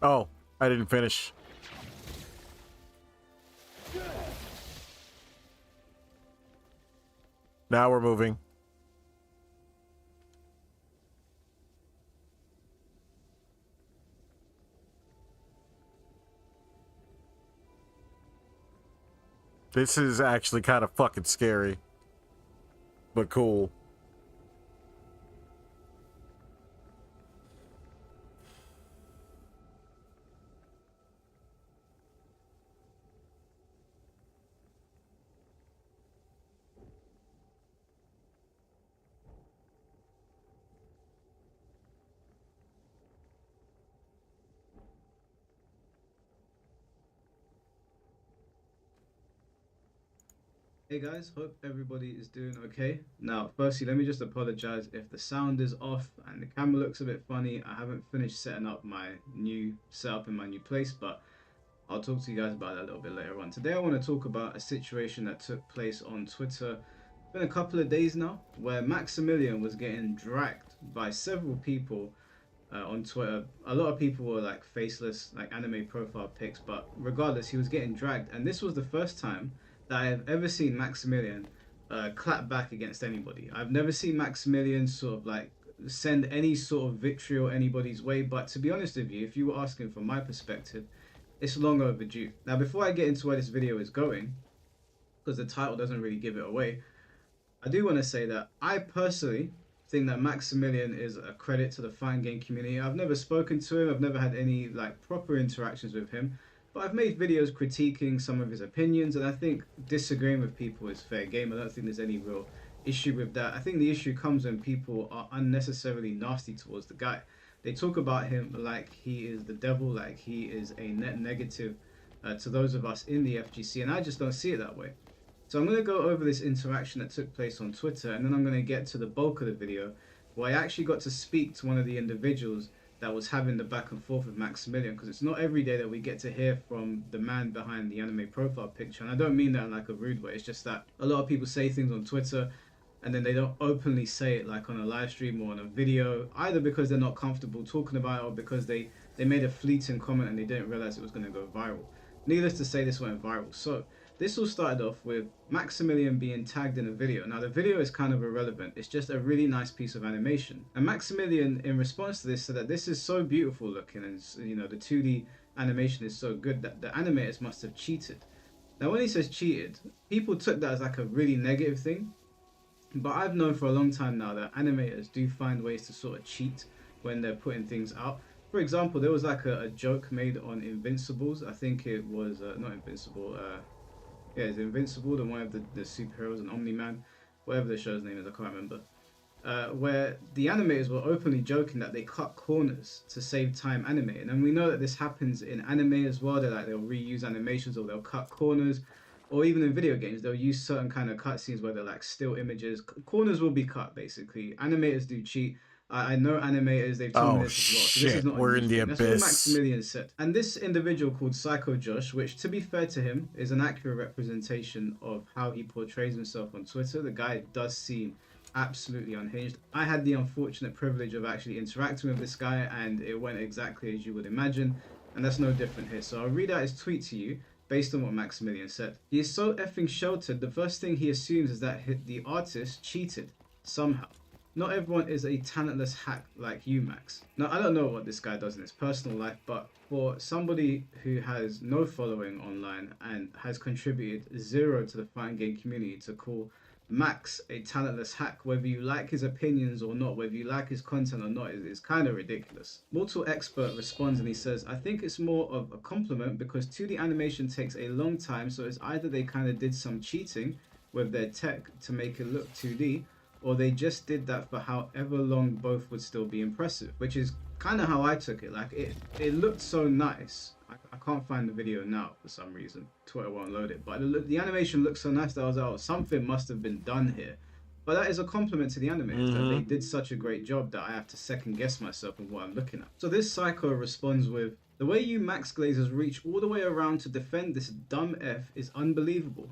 Oh, I didn't finish. Now we're moving. This is actually kind of fucking scary, but cool. Hey guys, hope everybody is doing okay. Now, firstly, let me just apologize if the sound is off and the camera looks a bit funny. I haven't finished setting up my new setup in my new place, but I'll talk to you guys about that a little bit later on. Today I want to talk about a situation that took place on Twitter. It's been a couple of days now where Maximilian was getting dragged by several people on Twitter. A lot of people were like faceless, like anime profile pics, but regardless, he was getting dragged. And this was the first time that I have ever seen Maximilian clap back against anybody. I've never seen Maximilian sort of like send any sort of vitriol anybody's way, but to be honest with you, if you were asking from my perspective, it's long overdue. Now, before I get into where this video is going, because the title doesn't really give it away, I do want to say that I personally think that Maximilian is a credit to the fighting game community. I've never spoken to him, I've never had any like proper interactions with him, but I've made videos critiquing some of his opinions, and I think disagreeing with people is fair game. I don't think there's any real issue with that. I think the issue comes when people are unnecessarily nasty towards the guy. They talk about him like he is the devil, like he is a net negative to those of us in the FGC, and I just don't see it that way. So I'm going to go over this interaction that took place on Twitter, and then I'm going to get to the bulk of the video, where I actually got to speak to one of the individuals that was having the back and forth with Maximilian, because it's not every day that we get to hear from the man behind the anime profile picture. And I don't mean that in like a rude way. It's just that a lot of people say things on Twitter and then they don't openly say it like on a live stream or on a video, either because they're not comfortable talking about it or because they made a fleeting comment and they didn't realize it was going to go viral. Needless to say, this went viral. So this all started off with Maximilian being tagged in a video. Now the video is kind of irrelevant. It's just a really nice piece of animation. And Maximilian, in response to this, said that this is so beautiful looking and, you know, the 2D animation is so good that the animators must have cheated. Now when he says cheated, people took that as like a really negative thing. But I've known for a long time now that animators do find ways to sort of cheat when they're putting things out. For example, there was like a joke made on Invincibles. I think it was not Invincible. Yeah, it's Invincible, the one of the superheroes, and Omni-Man, whatever the show's name is, I can't remember. Where the animators were openly joking that they cut corners to save time animating, and we know that this happens in anime as well. They'll reuse animations or they'll cut corners, or even in video games they'll use certain kind of cutscenes where they're like still images. Corners will be cut basically. Animators do cheat. I know animators, they've told me this as well. So this is not we're in the abyss. That's what Maximilian said. And this individual called Psycho Josh, which to be fair to him is an accurate representation of how he portrays himself on Twitter. The guy does seem absolutely unhinged. I had the unfortunate privilege of actually interacting with this guy and it went exactly as you would imagine. And that's no different here. So I'll read out his tweet to you based on what Maximilian said. He is so effing sheltered, the first thing he assumes is that the artist cheated somehow. Not everyone is a talentless hack like you, Max. Now, I don't know what this guy does in his personal life, but for somebody who has no following online and has contributed zero to the fighting game community to call Max a talentless hack, whether you like his opinions or not, whether you like his content or not, is kind of ridiculous. Mortal Expert responds and he says, I think it's more of a compliment because 2D animation takes a long time, so it's either they kind of did some cheating with their tech to make it look 2D, or they just did that for however long both would still be impressive, which is kind of how I took it. Like it looked so nice. I can't find the video now for some reason. Twitter won't load it, but the animation looked so nice that I was like, oh, something must have been done here. But that is a compliment to the animators that they did such a great job that I have to second guess myself in what I'm looking at. So this Psycho responds with, the way you Max Glazers reach all the way around to defend this dumb F is unbelievable.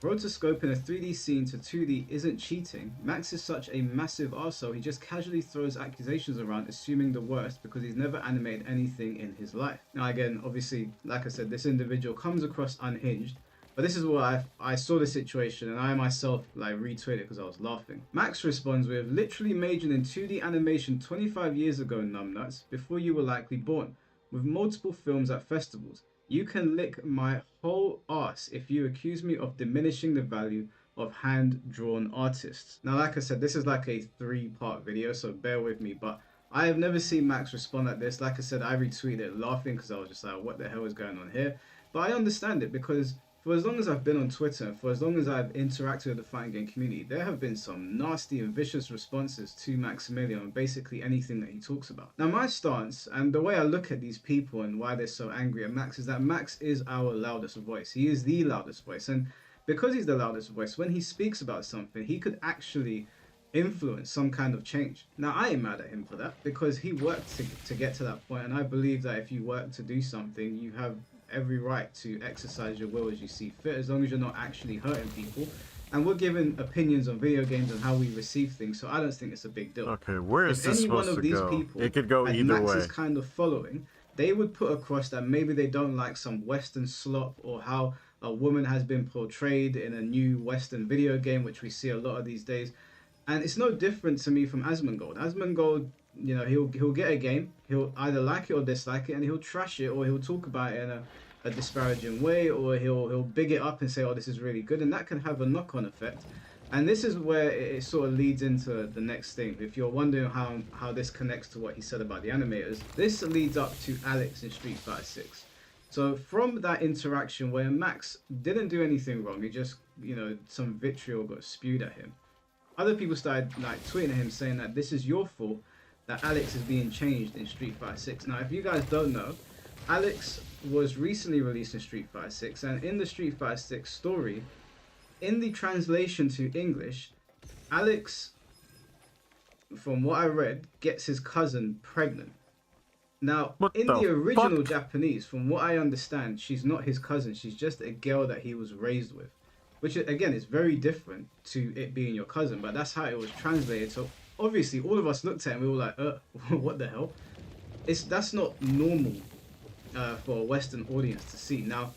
Rotoscoping a 3D scene to 2D isn't cheating. Max is such a massive arsehole, he just casually throws accusations around assuming the worst because he's never animated anything in his life. Now again, obviously, like I said, this individual comes across unhinged, but this is what I saw the situation and I myself like retweeted because I was laughing. Max responds with, literally majored in 2D animation 25 years ago, numbnuts, before you were likely born, with multiple films at festivals. You can lick my whole ass if you accuse me of diminishing the value of hand-drawn artists. Now, like I said, this is like a 3-part video, so bear with me, but I have never seen Max respond like this. Like I said, I retweeted it laughing because I was just like, what the hell is going on here? But I understand it because for as long as I've been on Twitter, and for as long as I've interacted with the fighting game community, there have been some nasty and vicious responses to Maximilian on basically anything that he talks about. Now, my stance and the way I look at these people and why they're so angry at Max is that Max is our loudest voice. He is the loudest voice. And because he's the loudest voice, when he speaks about something, he could actually influence some kind of change. Now, I am mad at him for that because he worked to get to that point, and I believe that if you work to do something, you have every right to exercise your will as you see fit, as long as you're not actually hurting people. And we're given opinions on video games and how we receive things, so I don't think it's a big deal. Okay, where is this supposed to go? People It could go either way. Max's kind of following, they would put across that maybe they don't like some Western slop or how a woman has been portrayed in a new Western video game, which we see a lot of these days. And it's no different to me from Asmongold. Asmongold, you know, he'll get a game, he'll either like it or dislike it, and he'll trash it or he'll talk about it in a disparaging way, or he'll big it up and say, oh, this is really good, and that can have a knock-on effect. And this is where it sort of leads into the next thing. If you're wondering how this connects to what he said about the animators, this leads up to Alex in Street Fighter 6. So from that interaction where Max didn't do anything wrong, he just, you know, some vitriol got spewed at him, other people started like tweeting at him saying that this is your fault that Alex is being changed in Street Fighter 6. Now, if you guys don't know, Alex was recently released in Street Fighter 6, and in the Street Fighter 6 story, in the translation to English, Alex, from what I read, gets his cousin pregnant. Now, What in the the original fuck? Japanese, from what I understand, she's not his cousin. She's just a girl that he was raised with, which again is very different to it being your cousin. But that's how it was translated. So obviously, all of us looked at it and we were like, what the hell? That's not normal for a Western audience to see. Now,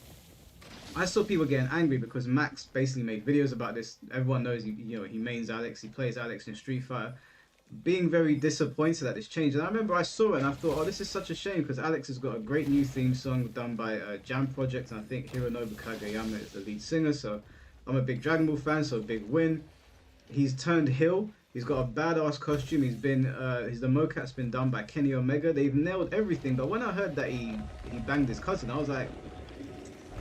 I saw people getting angry because Max basically made videos about this. Everyone knows he mains Alex. He plays Alex in Street Fighter. Being very disappointed that this changed. And I remember I saw it and I thought, oh, this is such a shame because Alex has got a great new theme song done by Jam Project, and I think Hironobu Kageyama is the lead singer. So I'm a big Dragon Ball fan, so a big win. He's turned heel. He's got a badass costume. The mocap's been done by Kenny Omega. They've nailed everything. But when I heard that he banged his cousin, I was like,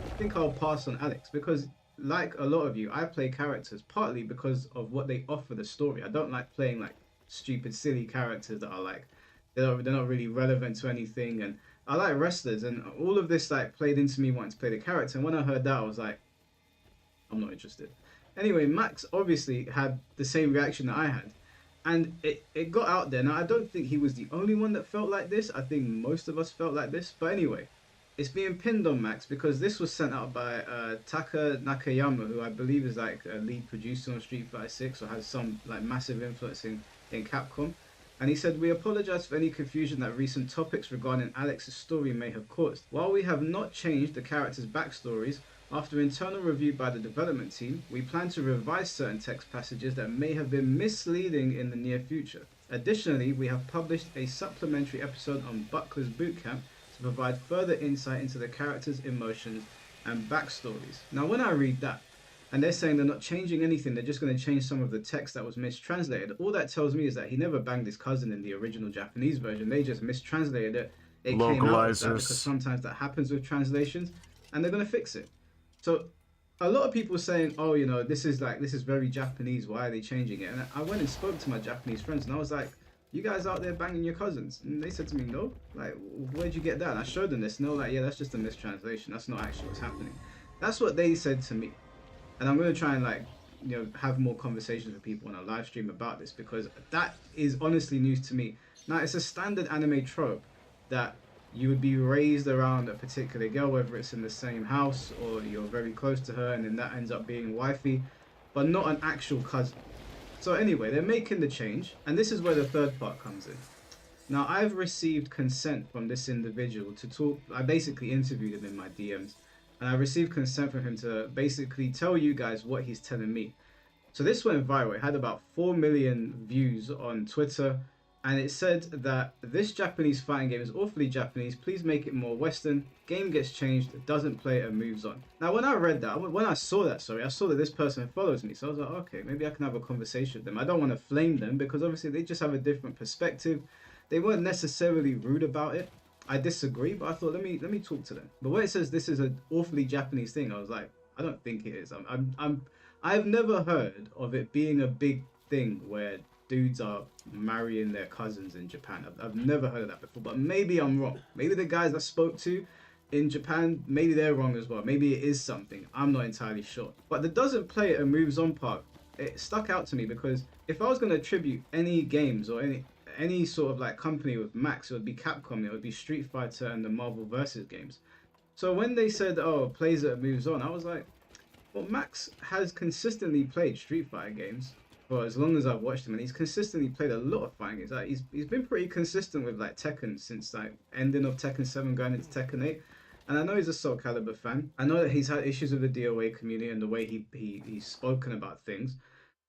I think I'll pass on Alex, because like a lot of you, I play characters partly because of what they offer the story. I don't like playing like stupid, silly characters that are like they're not really relevant to anything. And I like wrestlers, and all of this like played into me wanting to play the character. And when I heard that, I was like, I'm not interested. Anyway, Max obviously had the same reaction that I had, and it got out there. Now, I don't think he was the only one that felt like this. I think most of us felt like this. But anyway, it's being pinned on Max because this was sent out by Taka Nakayama, who I believe is like a lead producer on Street Fighter 6 or has some like massive influence in Capcom. And he said, "We apologize for any confusion that recent topics regarding Alex's story may have caused. While we have not changed the characters' backstories, after internal review by the development team, we plan to revise certain text passages that may have been misleading in the near future. Additionally, we have published a supplementary episode on Buckler's Bootcamp to provide further insight into the characters' emotions and backstories." Now, when I read that, and they're saying they're not changing anything, they're just going to change some of the text that was mistranslated, all that tells me is that he never banged his cousin in the original Japanese version. They just mistranslated it. It came out as that because sometimes that happens with translations, and they're going to fix it. So a lot of people saying, oh, this is very Japanese, why are they changing it? And I went and spoke to my Japanese friends, and I was like, you guys out there banging your cousins? And they said to me, no. Like, where'd you get that? And I showed them this, and they were like, yeah, that's just a mistranslation. That's not actually what's happening. That's what they said to me. And I'm going to try and have more conversations with people on a live stream about this, because that is honestly news to me. Now, it's a standard anime trope that you would be raised around a particular girl, whether it's in the same house or you're very close to her, and then that ends up being wifey, but not an actual cousin. So anyway, they're making the change, and this is where the third part comes in. Now, I've received consent from this individual to talk. I basically interviewed him in my DMs, and I received consent from him to basically tell you guys what he's telling me. So this went viral. It had about 4 million views on Twitter, and it said that this Japanese fighting game is awfully Japanese. Please make it more Western. Game gets changed, doesn't play and moves on. Now, when I read that, when I saw that, I saw that this person follows me. So I was like, okay, maybe I can have a conversation with them. I don't want to flame them because obviously they just have a different perspective. They weren't necessarily rude about it. I disagree, but I thought, let me talk to them. But when it says this is an awfully Japanese thing, I was like, I don't think it is. I've never heard of it being a big thing where dudes are marrying their cousins in Japan. I've never heard of that before, but maybe I'm wrong. Maybe the guys I spoke to in Japan, maybe they're wrong as well. Maybe it is something. I'm not entirely sure. But the doesn't play it and moves on part, it stuck out to me because if I was going to attribute any games or any sort of like company with Max, it would be Capcom, it would be Street Fighter and the Marvel vs. games. So when they said, oh, plays it and moves on, I was like, well, Max has consistently played Street Fighter games for as long as I've watched him, and he's consistently played a lot of fighting games. Like he's been pretty consistent with like Tekken since like ending of Tekken 7 going into Tekken 8. And I know he's a Soul Calibur fan. I know that he's had issues with the DOA community and the way he's spoken about things.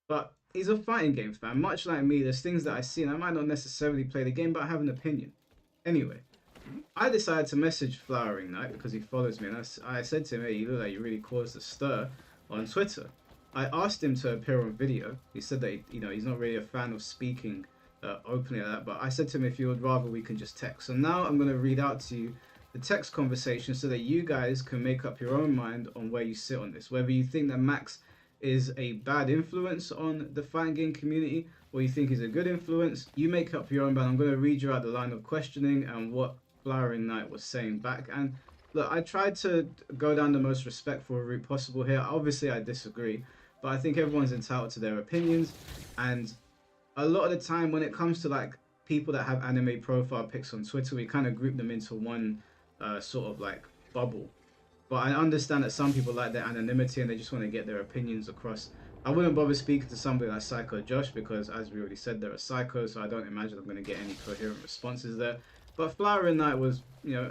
But he's a fighting games fan. Much like me, there's things that I see and I might not necessarily play the game, but I have an opinion. Anyway, I decided to message Flowering Knight because he follows me, and I said to him, hey, you look like you really caused a stir on Twitter. I asked him to appear on video. He said that he's not really a fan of speaking openly like that, but I said to him, if you would rather, we can just text. So now I'm going to read out to you the text conversation so that you guys can make up your own mind on where you sit on this. Whether you think that Max is a bad influence on the fighting game community or you think he's a good influence, you make up your own mind. I'm going to read you out the line of questioning and what Flowering Knight was saying back. And look, I tried to go down the most respectful route possible here. Obviously, I disagree, but I think everyone's entitled to their opinions. And a lot of the time when it comes to like people that have anime profile pics on Twitter, we kind of group them into one sort of like bubble. But I understand that some people like their anonymity and they just want to get their opinions across. I wouldn't bother speaking to somebody like Psycho Josh because, as we already said, they're a psycho, so I don't imagine I'm going to get any coherent responses there. But Flower and Night was, you know,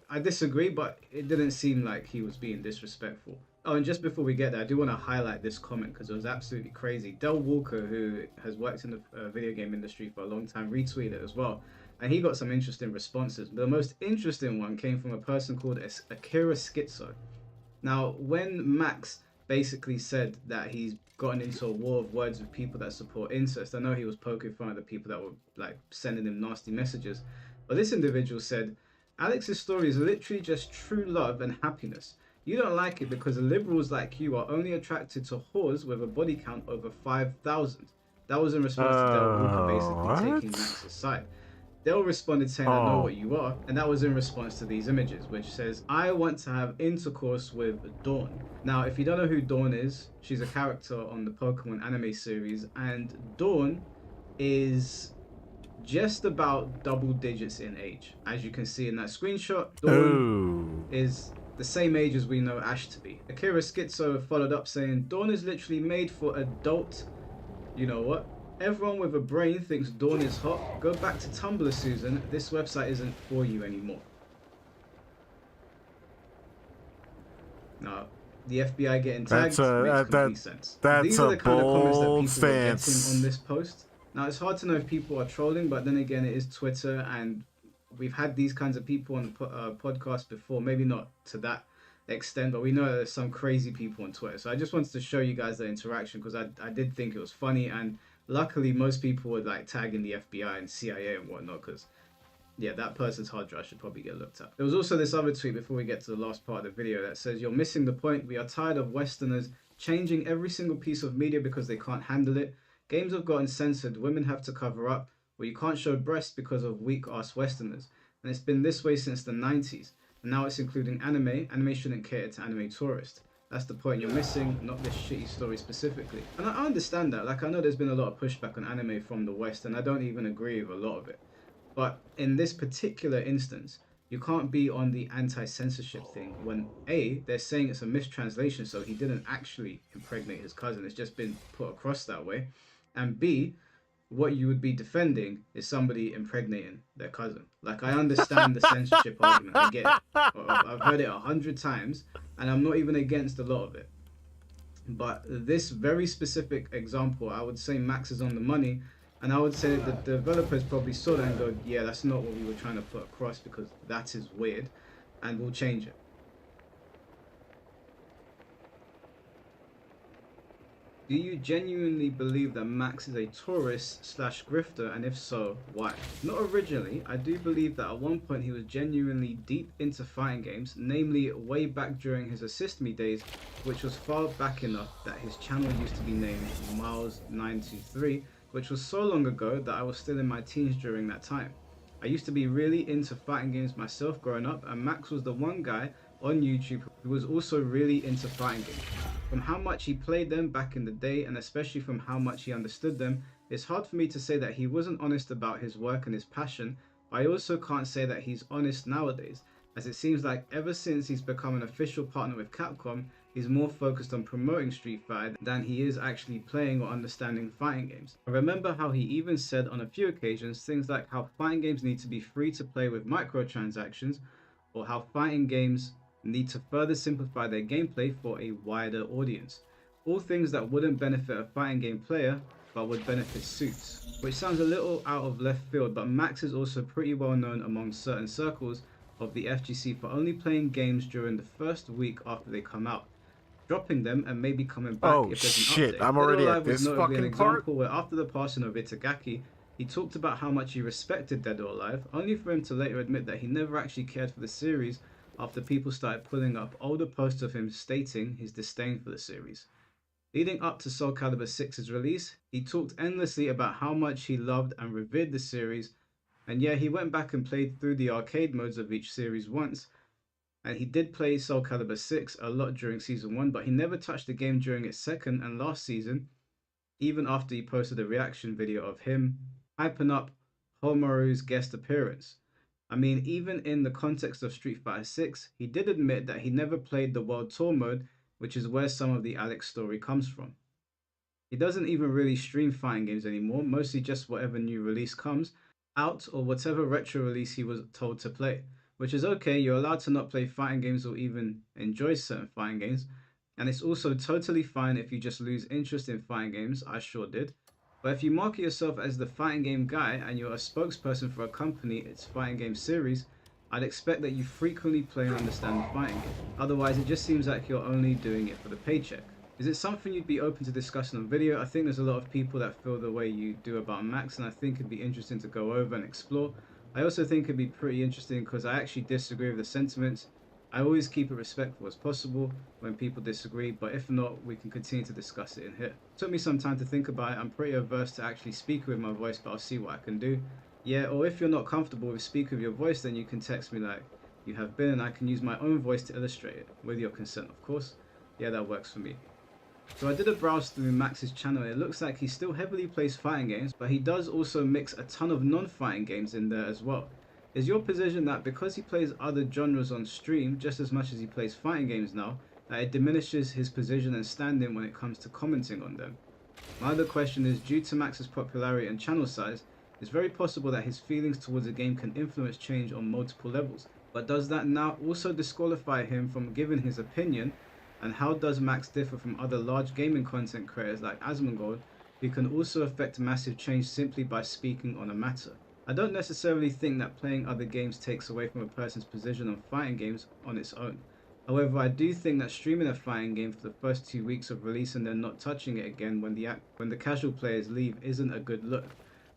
I disagree, but it didn't seem like he was being disrespectful. Oh, and just before we get there, I do want to highlight this comment because it was absolutely crazy. Del Walker, who has worked in the video game industry for a long time, retweeted it as well. And he got some interesting responses. The most interesting one came from a person called Akira Schizo. Now, when Max basically said that he's gotten into a war of words with people that support incest, I know he was poking fun at the people that were like sending him nasty messages. But this individual said, Alex's story is literally just true love and happiness. You don't like it because the liberals like you are only attracted to whores with a body count over 5,000. That was in response to Del Walker basically taking Max's side. Del responded saying, I know what you are, and that was in response to these images, which says, I want to have intercourse with Dawn. Now, if you don't know who Dawn is, she's a character on the Pokemon anime series, and Dawn is just about double digits in age. As you can see in that screenshot, Dawn is the same age as we know Ash to be. Akira Schizo followed up saying, Dawn is literally made for adult, you know what? Everyone with a brain thinks Dawn is hot. Go back to Tumblr, Susan. This website isn't for you anymore. Now, the FBI getting tagged makes complete sense. These are the kind of comments that people were getting on this post. Now, it's hard to know if people are trolling, but then again, it is Twitter, and we've had these kinds of people on the podcast before. Maybe not to that extent, but we know there's some crazy people on Twitter. So I just wanted to show you guys the interaction because I did think it was funny, and luckily, most people would like tagging the FBI and CIA and whatnot because, yeah, that person's hard drive should probably get looked at. There was also this other tweet before we get to the last part of the video that says, you're missing the point. We are tired of Westerners changing every single piece of media because they can't handle it. Games have gotten censored. Women have to cover up. Or you can't show breasts because of weak-ass Westerners. And it's been this way since the 90s. And now it's including anime. Anime shouldn't cater to anime tourists. That's the point you're missing, not this shitty story specifically. And I understand that. Like, I know there's been a lot of pushback on anime from the West, and I don't even agree with a lot of it. But in this particular instance, you can't be on the anti-censorship thing when A, they're saying it's a mistranslation, so he didn't actually impregnate his cousin. It's just been put across that way. And B, what you would be defending is somebody impregnating their cousin. Like, I understand the censorship argument. I get it. I've heard it 100 times, and I'm not even against a lot of it. But this very specific example, I would say Max is on the money, and I would say that the developers probably saw that and go, yeah, that's not what we were trying to put across because that is weird, and we'll change it. Do you genuinely believe that Max is a tourist / grifter, and if so, why? Not originally. I do believe that at one point he was genuinely deep into fighting games, namely way back during his Assist Me days, which was far back enough that his channel used to be named Miles923, which was so long ago that I was still in my teens during that time. I used to be really into fighting games myself growing up, and Max was the one guy on YouTube who was also really into fighting games. From how much he played them back in the day, and especially from how much he understood them, it's hard for me to say that he wasn't honest about his work and his passion, but I also can't say that he's honest nowadays, as it seems like ever since he's become an official partner with Capcom, he's more focused on promoting Street Fighter than he is actually playing or understanding fighting games. I remember how he even said on a few occasions things like how fighting games need to be free to play with microtransactions, or how fighting games need to further simplify their gameplay for a wider audience. All things that wouldn't benefit a fighting game player, but would benefit Suits. Which sounds a little out of left field, but Max is also pretty well known among certain circles of the FGC for only playing games during the first week after they come out, dropping them and maybe coming back if there's an update. I'm already Dead or at Alive was this notably an fucking part. example where after the passing of Itagaki, he talked about how much he respected Dead or Alive, only for him to later admit that he never actually cared for the series after people started pulling up older posts of him stating his disdain for the series. Leading up to Soul Calibur 6's release, he talked endlessly about how much he loved and revered the series, and yeah, he went back and played through the arcade modes of each series once, and he did play Soul Calibur 6 a lot during Season 1, but he never touched the game during its second and last season, even after he posted a reaction video of him hyping up Homaru's guest appearance. I mean, even in the context of Street Fighter 6, he did admit that he never played the World Tour mode, which is where some of the Alex story comes from. He doesn't even really stream fighting games anymore, mostly just whatever new release comes out or whatever retro release he was told to play, which is okay. You're allowed to not play fighting games or even enjoy certain fighting games, and it's also totally fine if you just lose interest in fighting games. I sure did. But if you market yourself as the fighting game guy and you're a spokesperson for a company, its fighting game series, I'd expect that you frequently play and understand the fighting game. Otherwise, it just seems like you're only doing it for the paycheck. Is it something you'd be open to discussing on video? I think there's a lot of people that feel the way you do about Max, and I think it'd be interesting to go over and explore. I also think it'd be pretty interesting because I actually disagree with the sentiments. I always keep it respectful as possible when people disagree, but if not, we can continue to discuss it in here. It took me some time to think about it. I'm pretty averse to actually speak with my voice, but I'll see what I can do. Yeah, or if you're not comfortable with speaking with your voice, then you can text me like you have been, and I can use my own voice to illustrate it, with your consent, of course. Yeah, that works for me. So I did a browse through Max's channel, and it looks like he still heavily plays fighting games, but he does also mix a ton of non-fighting games in there as well. Is your position that because he plays other genres on stream just as much as he plays fighting games now, that it diminishes his position and standing when it comes to commenting on them? My other question is, due to Max's popularity and channel size, it's very possible that his feelings towards a game can influence change on multiple levels. But does that now also disqualify him from giving his opinion? And how does Max differ from other large gaming content creators like Asmongold, who can also affect massive change simply by speaking on a matter? I don't necessarily think that playing other games takes away from a person's position on fighting games on its own. However, I do think that streaming a fighting game for the first 2 weeks of release and then not touching it again when the casual players leave isn't a good look.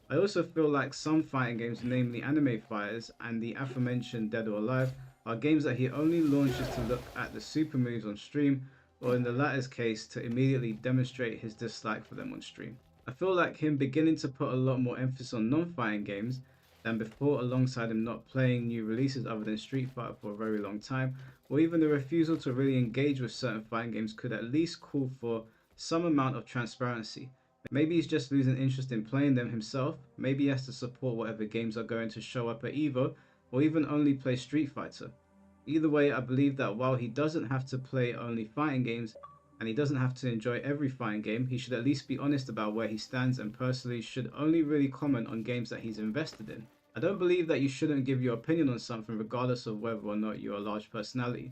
I also feel like some fighting games, namely Anime Fighters and the aforementioned Dead or Alive, are games that he only launches to look at the super moves on stream, or in the latter's case, to immediately demonstrate his dislike for them on stream. I feel like him beginning to put a lot more emphasis on non-fighting games than before, alongside him not playing new releases other than Street Fighter for a very long time, or even the refusal to really engage with certain fighting games, could at least call for some amount of transparency. Maybe he's just losing interest in playing them himself. Maybe he has to support whatever games are going to show up at EVO, or even only play Street Fighter. Either way, I believe that while he doesn't have to play only fighting games, and he doesn't have to enjoy every fighting game, he should at least be honest about where he stands, and personally should only really comment on games that he's invested in. I don't believe that you shouldn't give your opinion on something regardless of whether or not you're a large personality.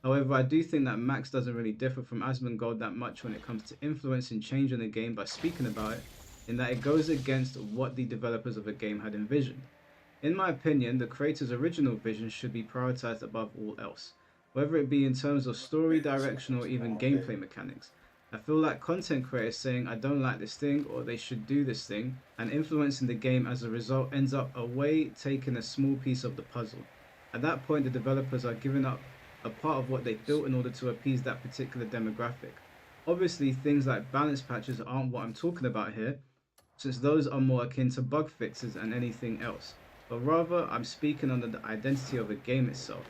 However, I do think that Max doesn't really differ from Asmongold that much when it comes to influencing change in a game by speaking about it, in that it goes against what the developers of a game had envisioned. In my opinion, the creator's original vision should be prioritized above all else, whether it be in terms of story, direction, or even gameplay mechanics. I feel like content creators saying I don't like this thing or they should do this thing and influencing the game as a result ends up away taking a small piece of the puzzle. At that point, the developers are giving up a part of what they built in order to appease that particular demographic. Obviously, things like balance patches aren't what I'm talking about here, since those are more akin to bug fixes and anything else, but rather I'm speaking under the identity of the game itself.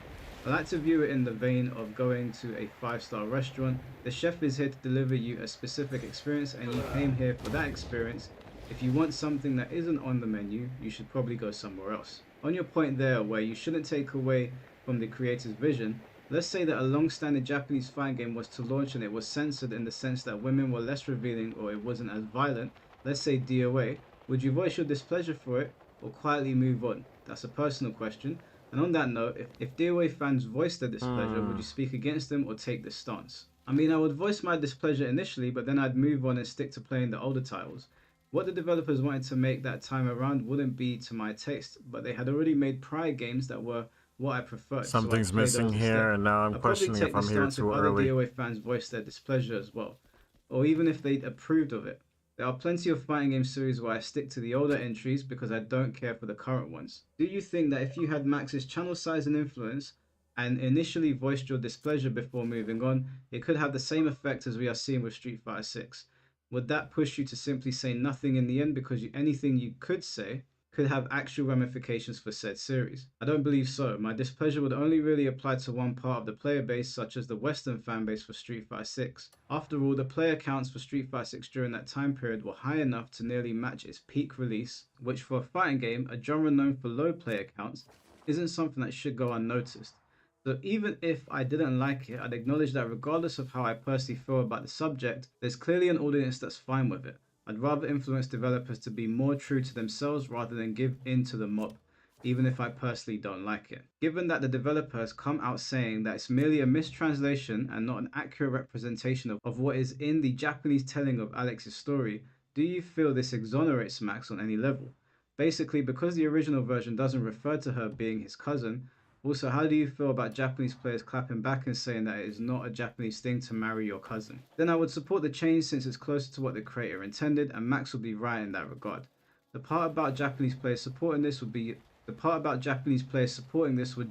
I like to view it in the vein of going to a 5-star restaurant. The chef is here to deliver you a specific experience and you came here for that experience. If you want something that isn't on the menu, you should probably go somewhere else. On your point there, where you shouldn't take away from the creator's vision, let's say that a long-standing Japanese fighting game was to launch and it was censored in the sense that women were less revealing or it wasn't as violent, let's say DOA, would you voice your displeasure for it or quietly move on? That's a personal question. And on that note, if DOA fans voice their displeasure, would you speak against them or take this stance? I mean, I would voice my displeasure initially, but then I'd move on and stick to playing the older titles. What the developers wanted to make that time around wouldn't be to my taste, but they had already made prior games that were what I preferred. Something's so missing here, and now I'm questioning if I'm here too early. Other DOA fans voice their displeasure as well, or even if they approved of it. There are plenty of fighting game series where I stick to the older entries because I don't care for the current ones. Do you think that if you had Max's channel size and influence and initially voiced your displeasure before moving on, it could have the same effect as we are seeing with Street Fighter 6? Would that push you to simply say nothing in the end because anything you could say could have actual ramifications for said series. I don't believe so. My displeasure would only really apply to one part of the player base, such as the Western fanbase for Street Fighter 6. After all, the player counts for Street Fighter 6 during that time period were high enough to nearly match its peak release, which for a fighting game, a genre known for low player counts, isn't something that should go unnoticed. So even if I didn't like it, I'd acknowledge that regardless of how I personally feel about the subject, there's clearly an audience that's fine with it. I'd rather influence developers to be more true to themselves rather than give in to the mob, even if I personally don't like it. Given that the developer has come out saying that it's merely a mistranslation and not an accurate representation of what is in the Japanese telling of Alex's story, do you feel this exonerates Max on any level? Basically, because the original version doesn't refer to her being his cousin. Also, how do you feel about Japanese players clapping back and saying that it is not a Japanese thing to marry your cousin? Then I would support the change since it's closer to what the creator intended, and Max would be right in that regard. The part about Japanese players supporting this would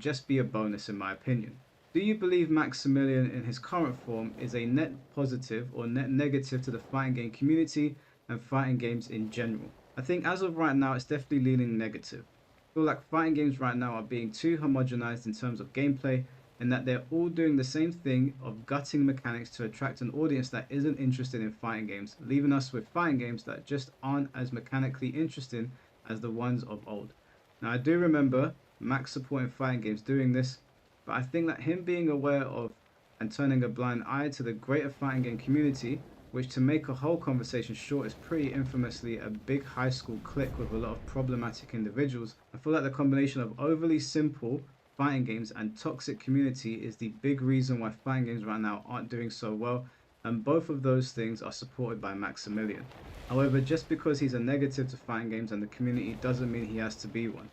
just be a bonus in my opinion. Do you believe Maximilian in his current form is a net positive or net negative to the fighting game community and fighting games in general? I think as of right now it's definitely leaning negative. I feel like fighting games right now are being too homogenized in terms of gameplay, and that they're all doing the same thing of gutting mechanics to attract an audience that isn't interested in fighting games, leaving us with fighting games that just aren't as mechanically interesting as the ones of old. Now I do remember Max supporting fighting games doing this, but I think that him being aware of and turning a blind eye to the greater fighting game community, which to make a whole conversation short is pretty infamously a big high school clique with a lot of problematic individuals. I feel like the combination of overly simple fighting games and toxic community is the big reason why fighting games right now aren't doing so well, and both of those things are supported by Maximilian. However, just because he's a negative to fighting games and the community doesn't mean he has to be one.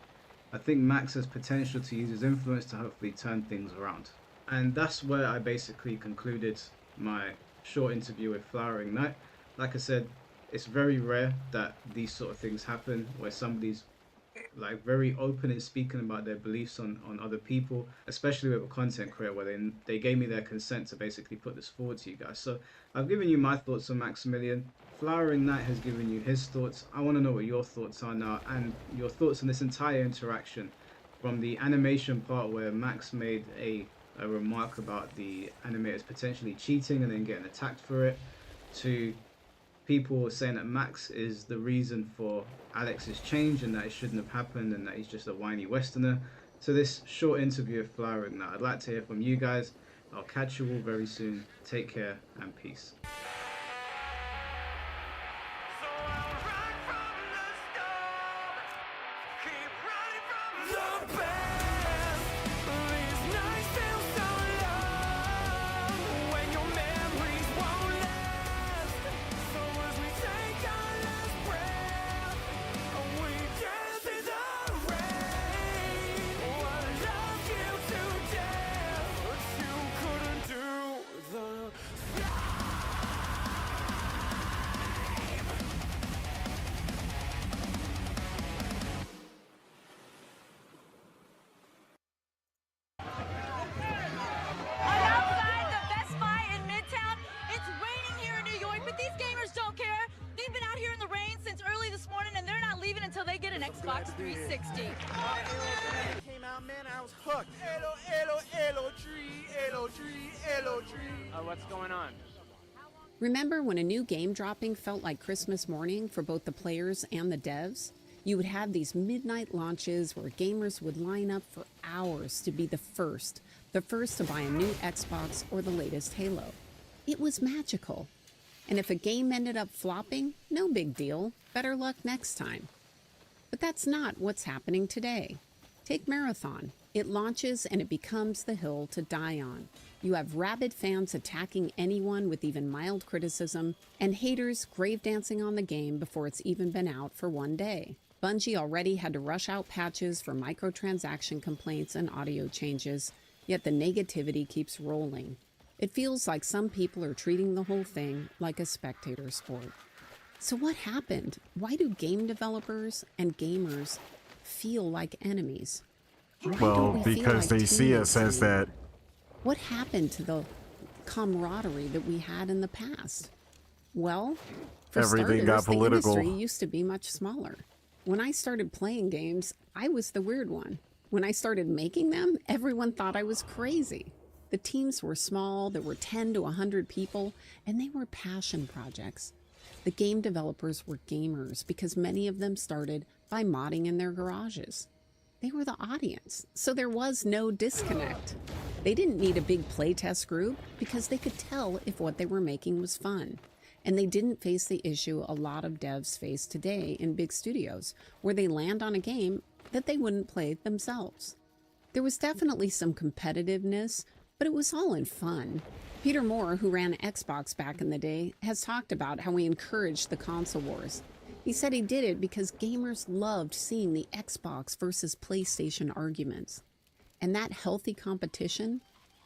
I think Max has potential to use his influence to hopefully turn things around. And that's where I basically concluded my short interview with Flowering Knight. Like I said, it's very rare that these sort of things happen where somebody's like very open in speaking about their beliefs on other people, especially with a content creator where they gave me their consent to basically put this forward to you guys. So I've given you my thoughts on Maximilian. Flowering Knight has given you his thoughts. I want to know what your thoughts are now, and your thoughts on this entire interaction, from the animation part where Max made a remark about the animators potentially cheating and then getting attacked for it, to people saying that Max is the reason for Alex's change and that it shouldn't have happened and that he's just a whiny Westerner, to this short interview of Flowering Knight. I'd like to hear from you guys. I'll catch you all very soon. Take care and peace. Xbox 360. Came out, man, I was hooked. Elo tree. What's going on? Remember when a new game dropping felt like Christmas morning for both the players and the devs? You would have these midnight launches where gamers would line up for hours to be the first to buy a new Xbox or the latest Halo. It was magical. And if a game ended up flopping, no big deal. Better luck next time. But that's not what's happening today. Take Marathon. It launches and it becomes the hill to die on. You have rabid fans attacking anyone with even mild criticism, and haters grave dancing on the game before it's even been out for one day. Bungie already had to rush out patches for microtransaction complaints and audio changes, yet the negativity keeps rolling. It feels like some people are treating the whole thing like a spectator sport. So what happened? Why do game developers and gamers feel like enemies? Why Well, don't we feel because like they see us teammates as anymore? that. What happened to the camaraderie that we had in the past? Well, for Everything starters, got political. The industry used to be much smaller. When I started playing games, I was the weird one. When I started making them, everyone thought I was crazy. The teams were small, there were 10 to 100 people, and they were passion projects. The game developers were gamers because many of them started by modding in their garages. They were the audience, so there was no disconnect. They didn't need a big playtest group because they could tell if what they were making was fun. And they didn't face the issue a lot of devs face today in big studios, where they land on a game that they wouldn't play themselves. There was definitely some competitiveness, but it was all in fun. Peter Moore, who ran Xbox back in the day, has talked about how he encouraged the console wars. He said he did it because gamers loved seeing the Xbox versus PlayStation arguments. And that healthy competition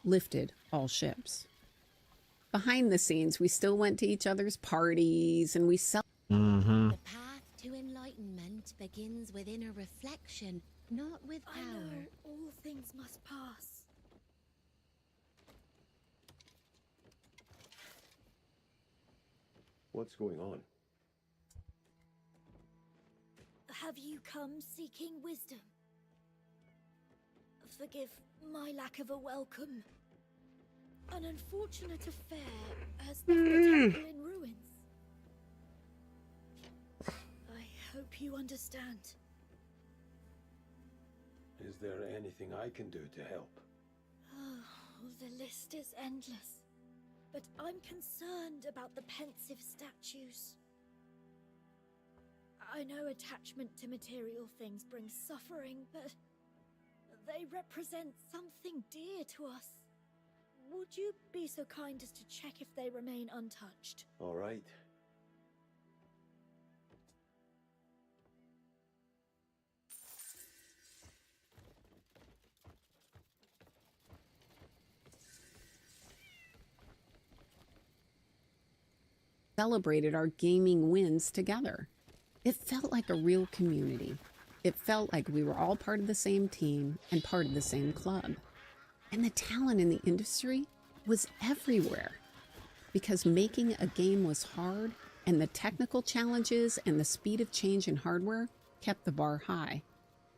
lifted all ships. Behind the scenes, we still went to each other's parties and we The path to enlightenment begins with inner reflection, not with power. I know all things must pass. What's going on? Have you come seeking wisdom? Forgive my lack of a welcome. An unfortunate affair has left the temple in ruins. I hope you understand. Is there anything I can do to help? Oh, the list is endless. But I'm concerned about the pensive statues. I know attachment to material things brings suffering, but they represent something dear to us. Would you be so kind as to check if they remain untouched? All right. celebrated our gaming wins together. It felt like a real community. It felt like we were all part of the same team and part of the same club. And the talent in the industry was everywhere. Because making a game was hard, and the technical challenges and the speed of change in hardware kept the bar high.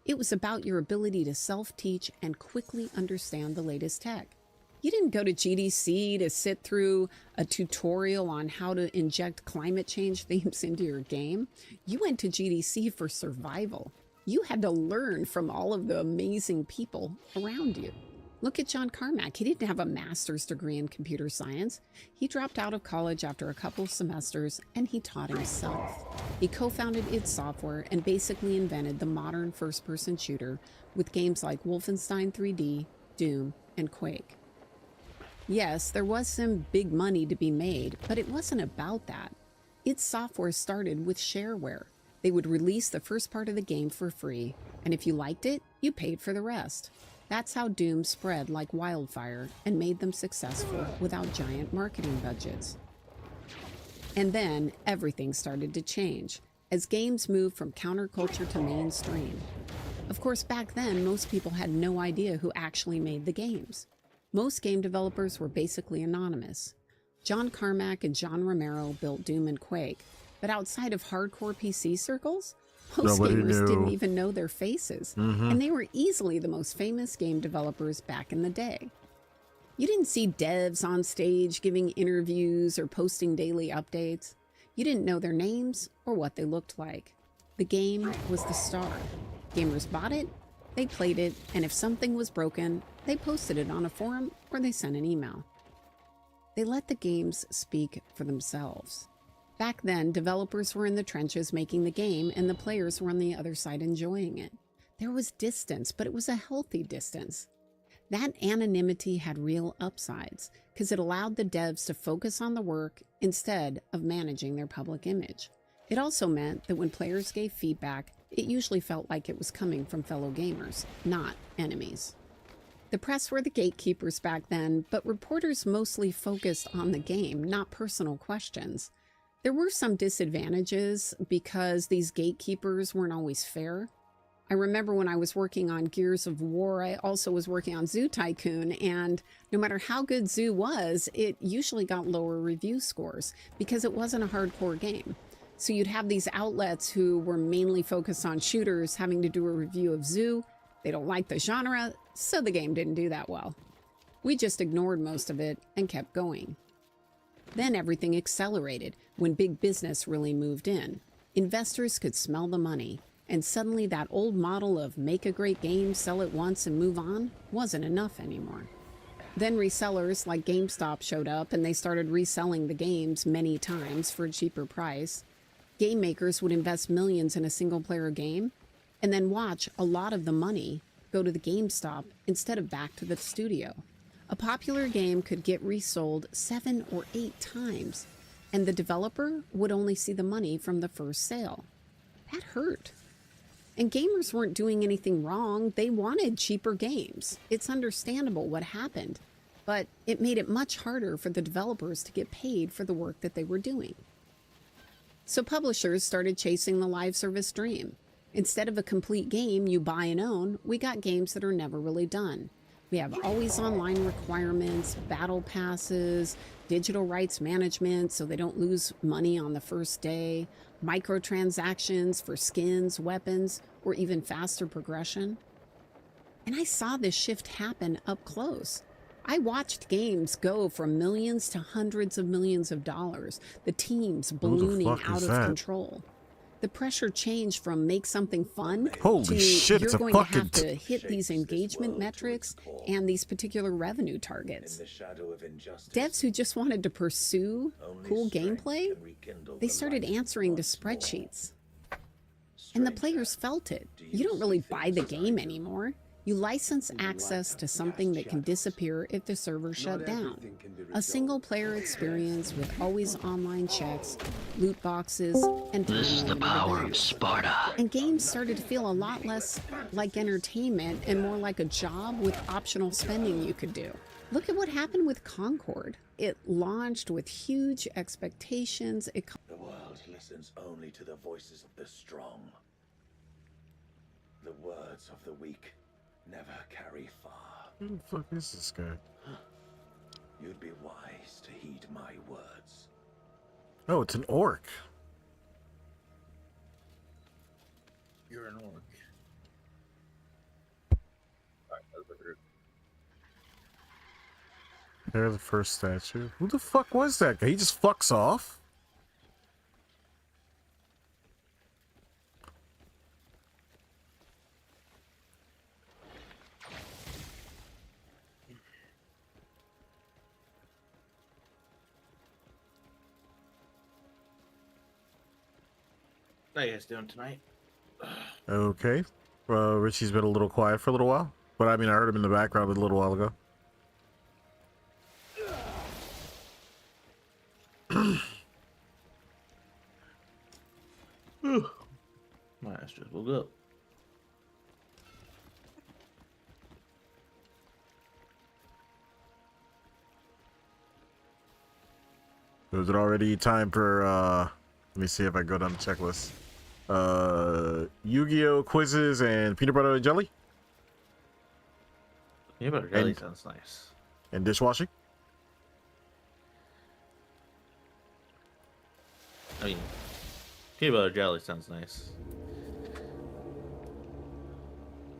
It was about your ability to self-teach and quickly understand the latest tech. You didn't go to GDC to sit through a tutorial on how to inject climate change themes into your game. You went to GDC for survival. You had to learn from all of the amazing people around you. Look at John Carmack. He didn't have a master's degree in computer science. He dropped out of college after a couple semesters and he taught himself. He co-founded id Software and basically invented the modern first-person shooter with games like Wolfenstein 3D, Doom, and Quake. Yes, there was some big money to be made, but it wasn't about that. id Software started with shareware. They would release the first part of the game for free, and if you liked it, you paid for the rest. That's how Doom spread like wildfire and made them successful without giant marketing budgets. And then everything started to change as games moved from counterculture to mainstream. Of course, back then, most people had no idea who actually made the games. Most game developers were basically anonymous. John Carmack and John Romero built Doom and Quake, but outside of hardcore PC circles, most gamers didn't even know their faces, and they were easily the most famous game developers back in the day. You didn't see devs on stage giving interviews or posting daily updates. You didn't know their names or what they looked like. The game was the star. Gamers bought it, they played it, and if something was broken, they posted it on a forum or they sent an email. They let the games speak for themselves. Back then, developers were in the trenches making the game, and the players were on the other side enjoying it. There was distance, but it was a healthy distance. That anonymity had real upsides, because it allowed the devs to focus on the work instead of managing their public image. It also meant that when players gave feedback, it usually felt like it was coming from fellow gamers, not enemies. The press were the gatekeepers back then, but reporters mostly focused on the game, not personal questions. There were some disadvantages because these gatekeepers weren't always fair. I remember when I was working on Gears of War, I also was working on Zoo Tycoon, and no matter how good Zoo was, it usually got lower review scores because it wasn't a hardcore game. So you'd have these outlets who were mainly focused on shooters having to do a review of Zoo. They don't like the genre, so the game didn't do that well. We just ignored most of it and kept going. Then everything accelerated when big business really moved in. Investors could smell the money, and suddenly that old model of make a great game, sell it once and move on wasn't enough anymore. Then resellers like GameStop showed up and they started reselling the games many times for a cheaper price. Game makers would invest millions in a single-player game and then watch a lot of the money go to the GameStop instead of back to the studio. A popular game could get resold 7 or 8 times, and the developer would only see the money from the first sale. That hurt. And gamers weren't doing anything wrong. They wanted cheaper games. It's understandable what happened, but it made it much harder for the developers to get paid for the work that they were doing. So publishers started chasing the live service dream. Instead of a complete game you buy and own, we got games that are never really done. We have always online requirements, battle passes, digital rights management so they don't lose money on the first day, microtransactions for skins, weapons, or even faster progression. And I saw this shift happen up close. I watched games go from millions to hundreds of millions of dollars, the teams ballooning out of control. The pressure changed from make something fun to shit, you're it's a going to fucking have to hit these engagement metrics and these particular revenue targets. Devs who just wanted to pursue cool gameplay, they started answering to spreadsheets. And the players felt it. You don't really buy the game anymore. You license access to something that can disappear if the server shut down. A single-player experience with always online checks, loot boxes, and This is the power of Sparta. And games started to feel a lot less like entertainment and more like a job with optional spending you could do. Look at what happened with Concord. It launched with huge expectations. The world listens only to the voices of the strong. The words of the weak never carry far. Who the fuck is this guy? You'd be wise to heed my words. Oh, it's an orc. You're an orc. There's the first statue. Who the fuck was that guy? He just fucks off? How you guys doing tonight? Okay. Richie's been a little quiet for a little while. But I mean, I heard him in the background a little while ago. My ass just woke up. Was it already time for, let me see if I go down the checklist. Yu-Gi-Oh! Quizzes and peanut butter and jelly? Peanut butter jelly sounds nice. And dishwashing? I mean, peanut butter jelly sounds nice.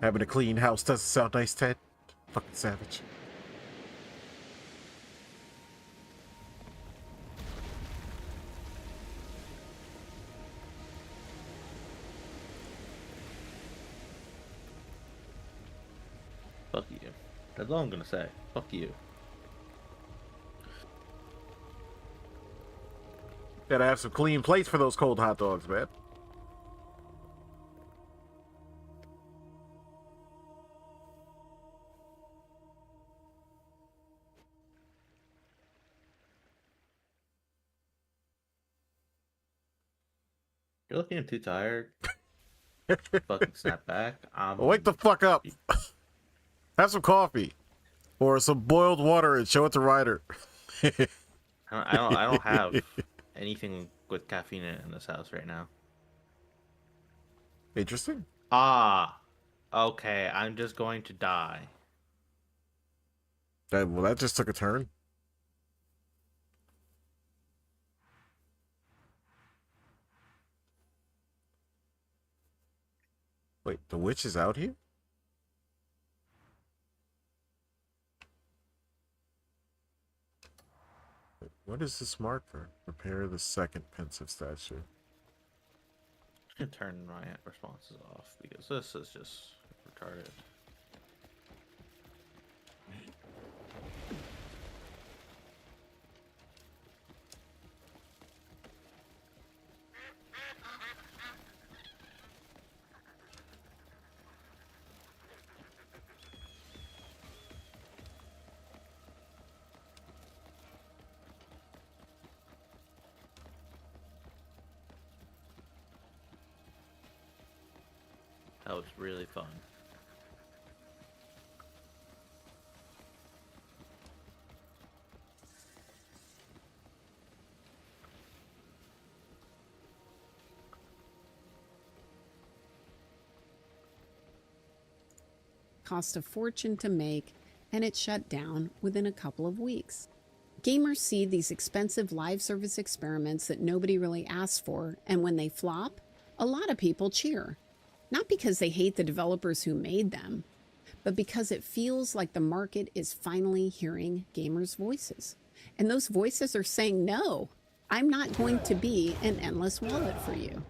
Having a clean house doesn't sound nice, Ted. Fucking savage. Fuck you. That's all I'm gonna say. Fuck you. Gotta have some clean plates for those cold hot dogs, man. You're looking too tired. Fucking snap back. Wake the fuck up. Have some coffee. Or some boiled water and show it to Ryder. I don't have anything with caffeine in this house right now. Interesting. Ah, okay. I'm just going to die. Well, that just took a turn. Wait, the witch is out here? Wait, what is this marker? Prepare the second pensive statue. I'm gonna turn my responses off because this is just retarded. That was really fun. Cost a fortune to make, and it shut down within a couple of weeks. Gamers see these expensive live service experiments that nobody really asks for, and when they flop, a lot of people cheer. Not because they hate the developers who made them, but because it feels like the market is finally hearing gamers' voices. And those voices are saying, no, I'm not going to be an endless wallet for you.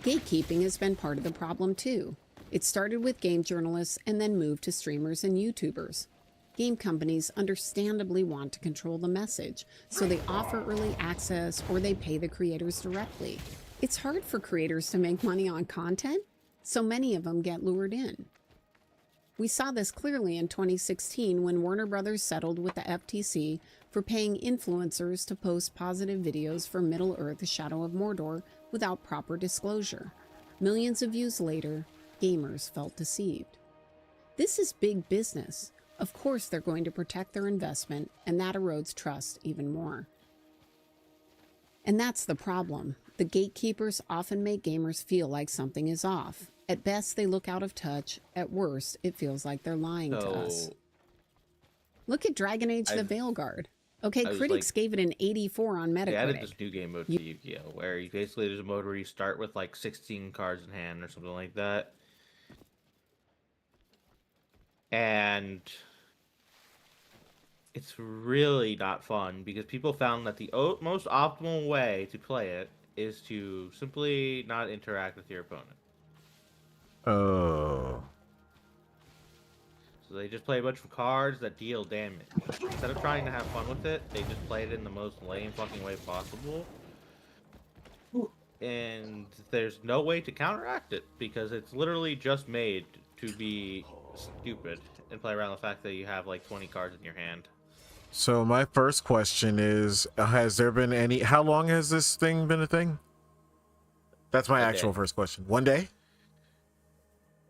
Gatekeeping has been part of the problem too. It started with game journalists and then moved to streamers and YouTubers. Game companies understandably want to control the message, so they offer early access or they pay the creators directly. It's hard for creators to make money on content, so many of them get lured in. We saw this clearly in 2016 when Warner Brothers settled with the FTC for paying influencers to post positive videos for Middle-earth: Shadow of Mordor without proper disclosure. Millions of views later, gamers felt deceived. This is big business. Of course they're going to protect their investment, and that erodes trust even more. And that's the problem. The gatekeepers often make gamers feel like something is off. At best, they look out of touch. At worst, it feels like they're lying to us. Look at Dragon Age the Veilguard. Okay, critics gave it an 84 on Metacritic. They added this new game mode to Yu-Gi-Oh! Where you basically there's a mode where you start with like 16 cards in hand or something like that. And it's really not fun because people found that the most optimal way to play it is to simply not interact with your opponent. Oh. So they just play a bunch of cards that deal damage. Instead of trying to have fun with it, they just play it in the most lame fucking way possible. And there's no way to counteract it because it's literally just made to be stupid and play around the fact that you have like 20 cards in your hand. So my first question is, has there been any... How long has this thing been a thing? That's my actual first question. 1 day?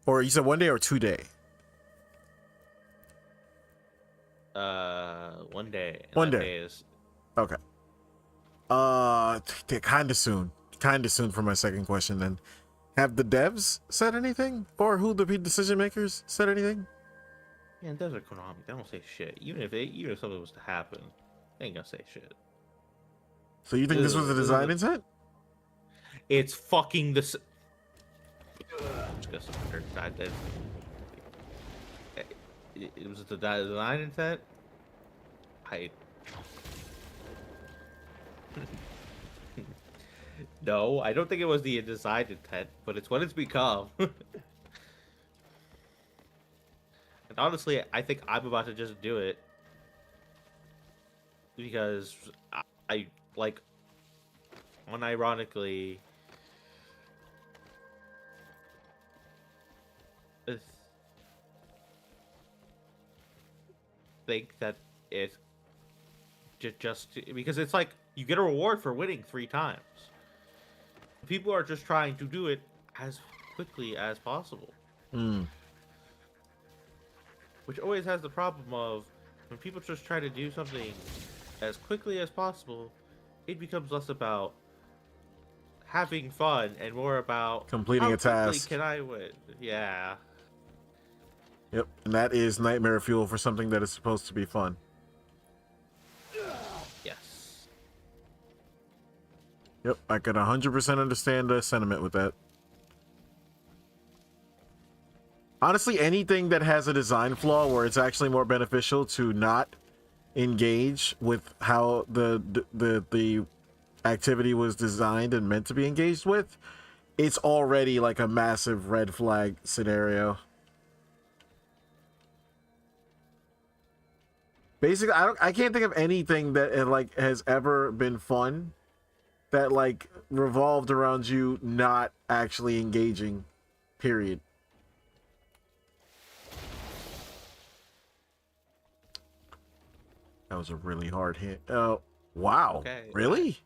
Or you said 1 day or 2 day? 1 day. And 1 that day. is... Okay. Kind of soon. Kind of soon for my second question then. Have the devs said anything? Or who the decision makers said anything? Yeah, devs are Konami. They don't say shit. Even if something was to happen, they ain't gonna say shit. So you think this was a design intent? It's fucking the... It was the design intent? No, I don't think it was the design intent, but it's what it's become. And honestly, I think I'm about to just do it. Because I like, unironically, think that it just because it's like you get a reward for winning 3 times. People are just trying to do it as quickly as possible. Which always has the problem of when people just try to do something as quickly as possible, it becomes less about having fun and more about completing a task. Can I win? Yeah. Yep, and that is nightmare fuel for something that is supposed to be fun. Yes. Yep, I could 100% understand the sentiment with that. Honestly, anything that has a design flaw where it's actually more beneficial to not engage with how the activity was designed and meant to be engaged with, it's already like a massive red flag scenario. Basically, I can't think of anything that like has ever been fun that like revolved around you not actually engaging. Period. That was a really hard hit. Oh, wow. Okay. Really?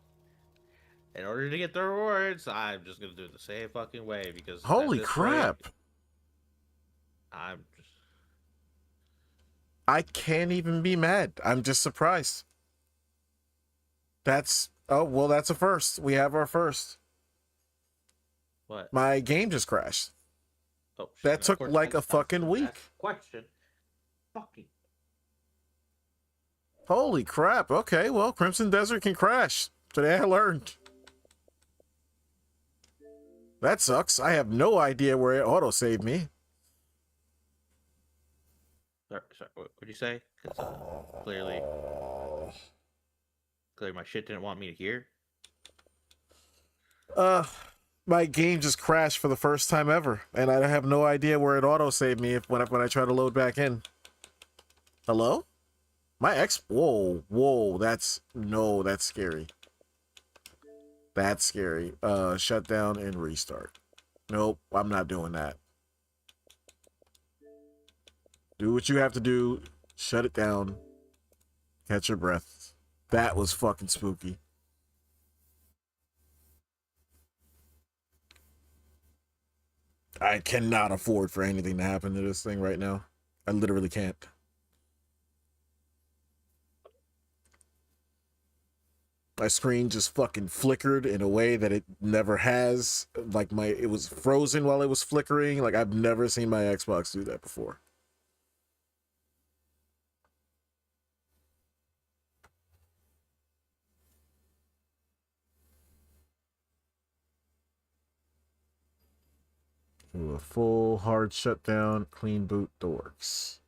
In order to get the rewards, I'm just gonna do it the same fucking way because Holy at this crap. point, I'm just I can't even be mad. I'm just surprised. That's, oh, well, that's a first. We have our first. what? My game just crashed. Oh, shit, That of took course like I a fucking asked week. that question. Fucking. Holy crap. Okay, well, Crimson Desert can crash. Today I learned. That sucks. I have no idea where it auto-saved me. Sorry, what'd you say? Because clearly my shit didn't want me to hear. My game just crashed for the first time ever, and I have no idea where it auto-saved me when I try to load back in. Hello? Whoa, that's scary. That's scary. Shut down and restart. Nope, I'm not doing that. Do what you have to do. Shut it down. Catch your breath. That was fucking spooky. I cannot afford for anything to happen to this thing right now. I literally can't. My screen just fucking flickered in a way that it never has. Like it was frozen while it was flickering. Like I've never seen my Xbox do that before. Do a full hard shutdown, clean boot the works.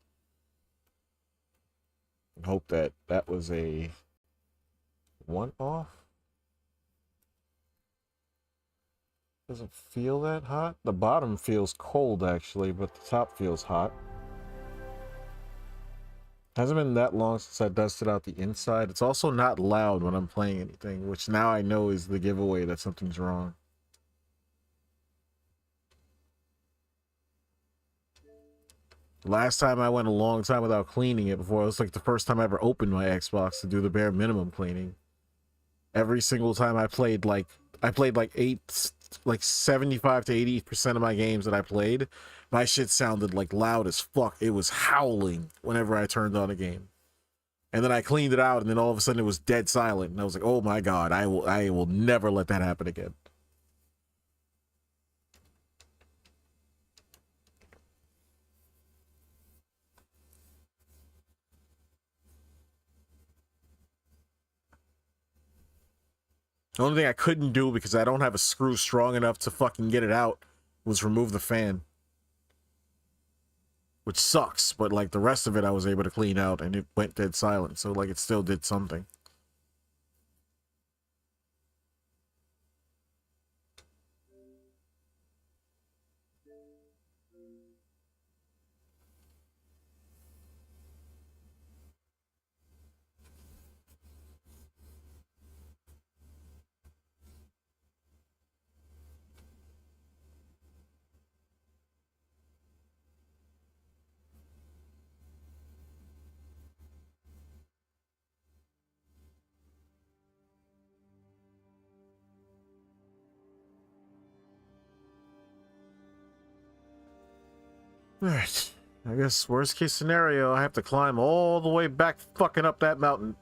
And hope that was a one-off. Doesn't feel that hot. The bottom feels cold actually, but the top feels hot. Hasn't been that long since I dusted out the inside. It's also not loud when I'm playing anything, which now I know is the giveaway that something's wrong. Last time I went a long time without cleaning it before. It was like the first time I ever opened my Xbox to do the bare minimum cleaning. Every single time I played like 75 to 80% of my games that I played, my shit sounded like loud as fuck. It was howling whenever I turned on a game. And then I cleaned it out and then all of a sudden it was dead silent. And I was like, oh my God, I will never let that happen again. The only thing I couldn't do because I don't have a screw strong enough to fucking get it out was remove the fan. Which sucks, but like the rest of it I was able to clean out and it went dead silent, so like it still did something. Alright, I guess worst case scenario, I have to climb all the way back fucking up that mountain.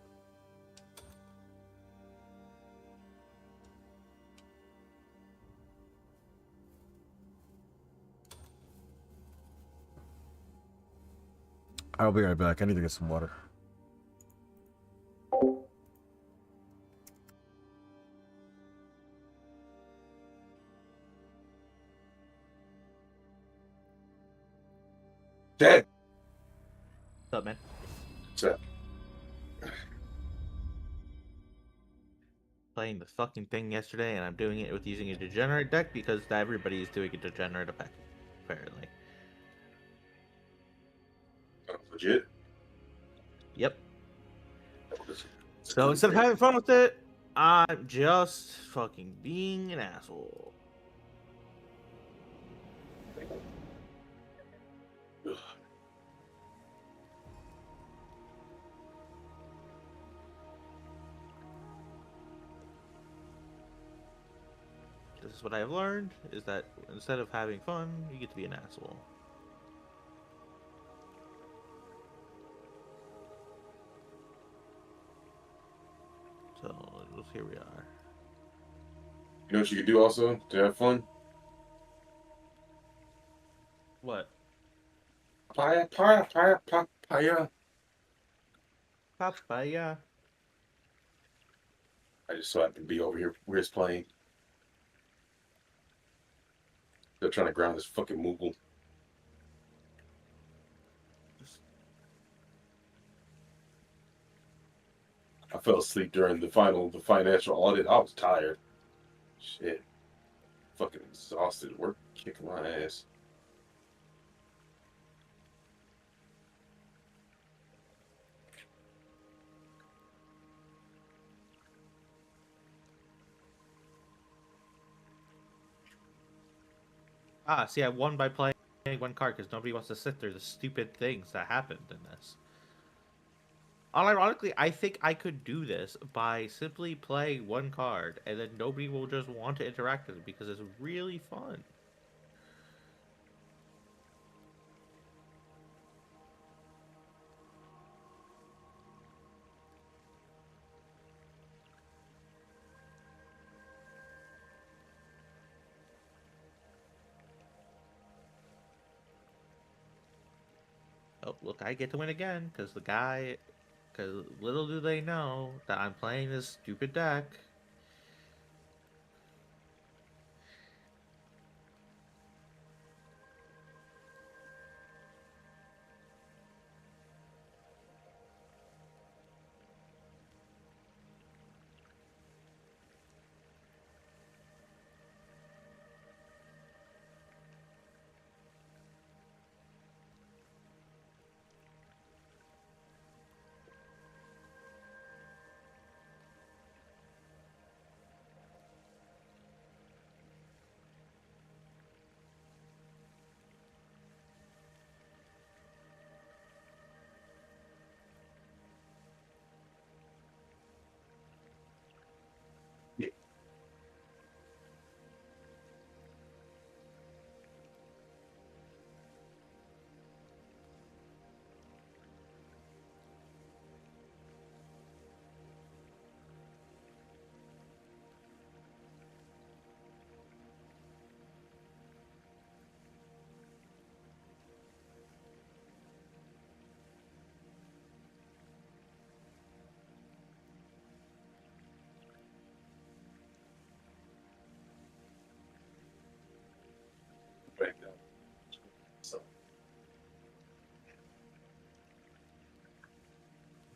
I'll be right back. I need to get some water. Dead. What's up, man? What's up? Playing the fucking thing yesterday, and I'm doing it with using a degenerate deck because everybody is doing a degenerate effect, apparently. Legit? Yep. So instead of having fun with it, I'm just fucking being an asshole. Ugh. This is what I've learned, is that instead of having fun, you get to be an asshole. So, here we are. You know what you could do also to have fun? What? Papaya. Papaya. I just so happen to be over here where it's playing. They're trying to ground this fucking Moogle. I fell asleep during the financial audit. I was tired. Shit. Fucking exhausted. Work kicking my ass. Ah, see, I won by playing one card because nobody wants to sit through the stupid things that happened in this. Unironically, I think I could do this by simply playing one card, and then nobody will just want to interact with it because it's really fun. Oh, look, I get to win again, because because little do they know that I'm playing this stupid deck.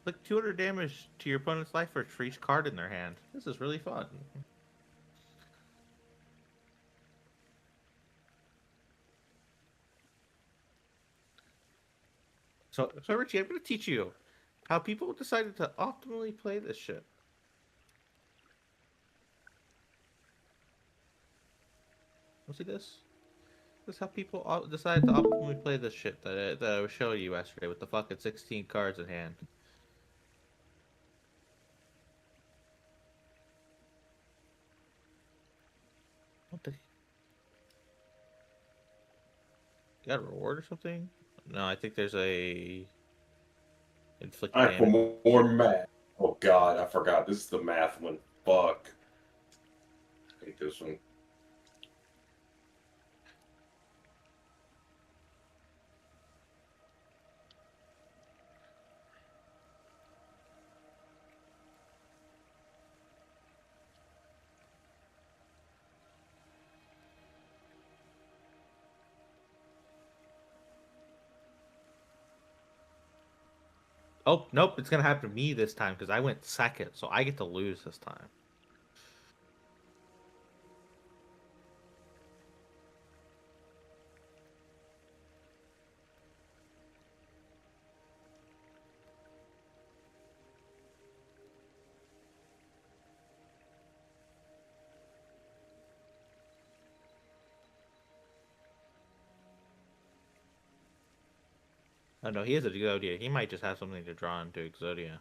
Like 200 damage to your opponent's life for each card in their hand. This is really fun. So Richie, I'm going to teach you how people decided to optimally play this shit. See this? This is how people decide to optimally play this shit that I was showing you yesterday with the fucking 16 cards in hand. What the? You got a reward or something? No, I think there's a inflict I'm damage. for more math. Oh god, I forgot. This is the math one. Fuck. I hate this one. Oh, nope, it's gonna happen to me this time because I went second, so I get to lose this time. Oh no, he has a Exodia. He might just have something to draw into Exodia.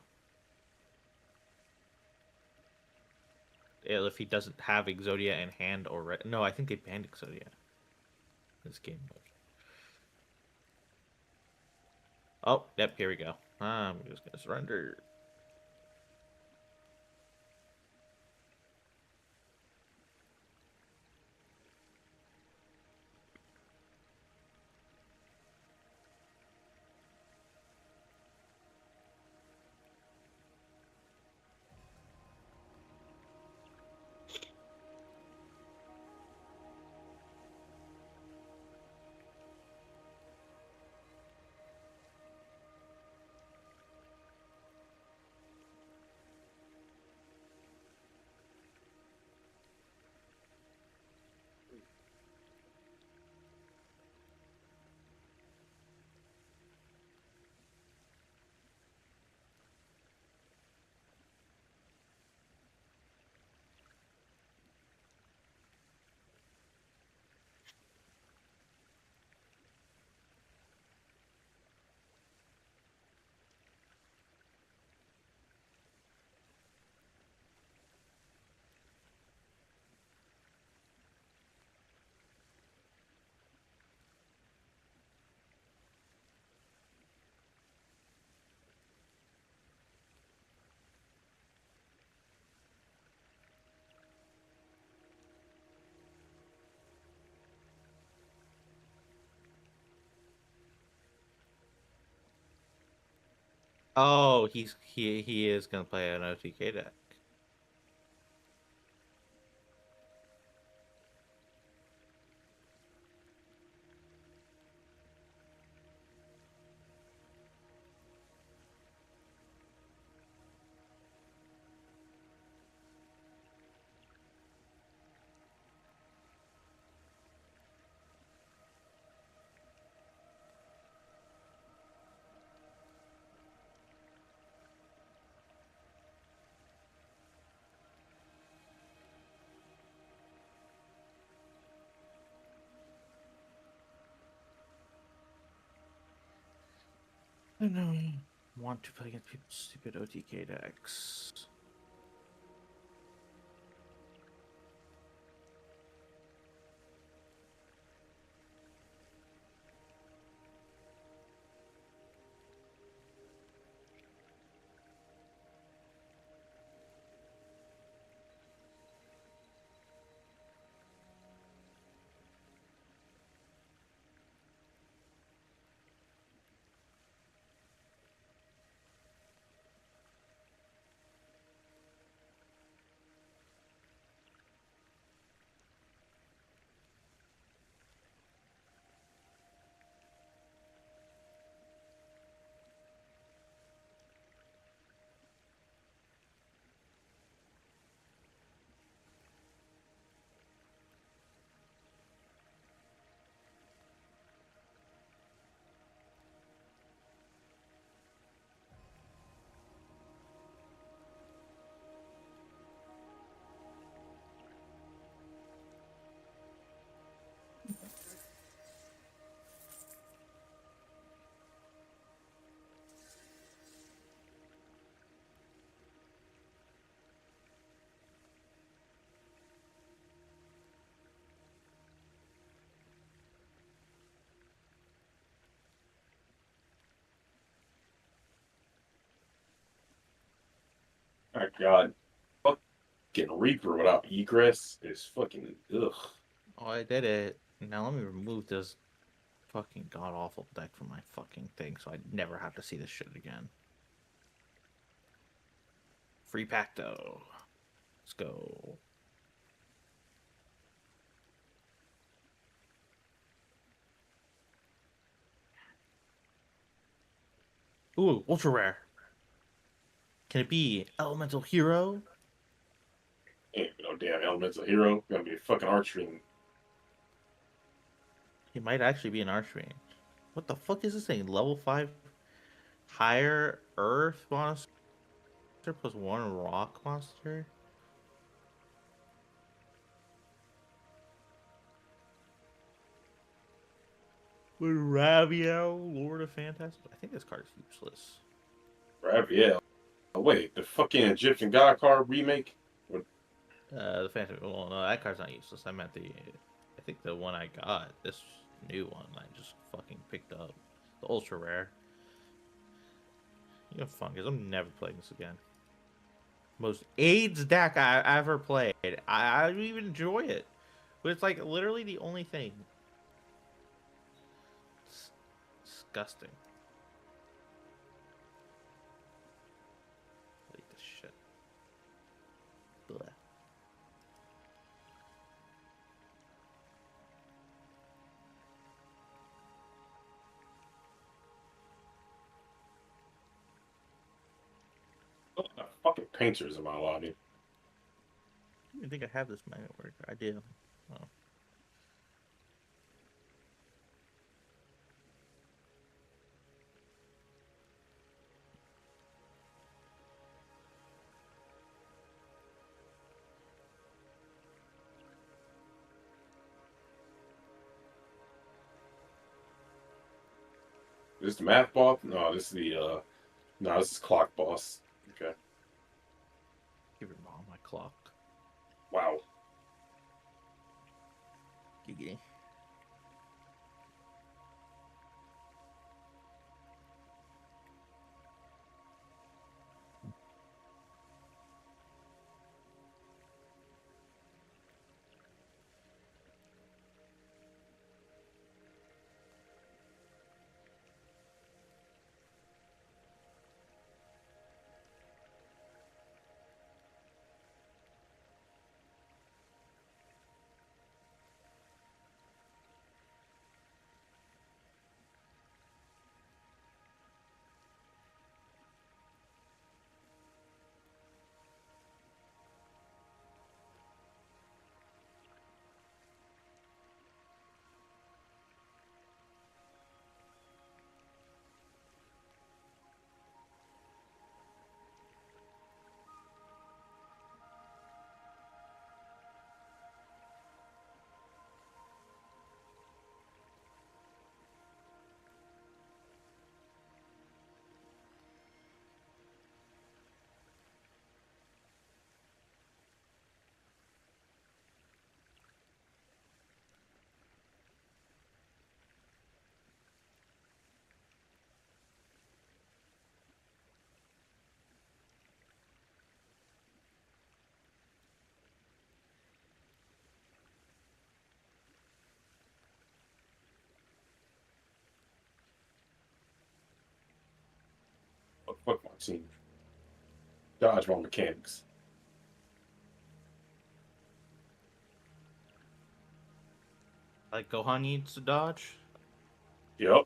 If he doesn't have Exodia in hand already. No, I think they banned Exodia. This game mode. Oh, yep, here we go. I'm just gonna surrender. Oh, he is gonna play an OTK deck. I don't want to play against people's stupid OTK decks. My God. Fucking Reaper without egress is fucking ugh. Oh, I did it. Now let me remove this fucking god awful deck from my fucking thing so I never have to see this shit again. Free Pacto. Let's go. Ooh, ultra rare. Can it be Elemental Hero? Ain't no damn elemental hero. Gonna be a fucking archery. It might actually be an Archmage. What the fuck is this thing? Level 5 higher Earth monster plus 1 rock monster? With Raviel, Lord of Phantasm. I think this card is useless. Raviel. Oh, wait, the fucking Egyptian God card remake? The Phantom. Well, no, that card's not useless. I meant I think the one I got, this new one, I just fucking picked up. The ultra rare. You know, Fungus. I'm never playing this again. Most AIDS deck I ever played. I don't even enjoy it, but it's like literally the only thing. It's disgusting. Delete this shit. Blech. Oh, the fucking painters in my lobby. I don't think I have this magnet worker. I do. Oh. This is the math boss? No, this is the no, this is clock boss. Okay. Give your mom my clock. Wow. Giggity. Oh, fuck my team. Dodgeball mechanics. Like Gohan needs to dodge. Yep.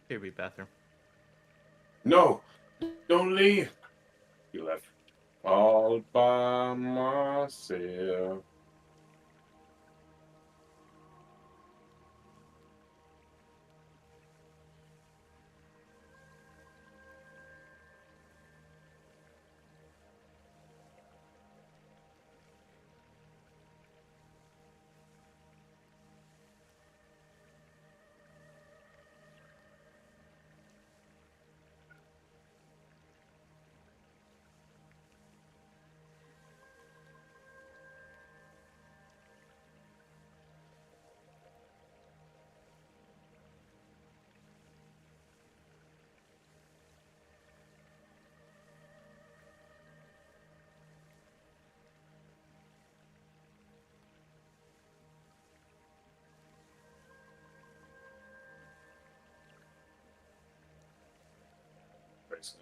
Here be bathroom. No, don't leave. He left all by myself. race.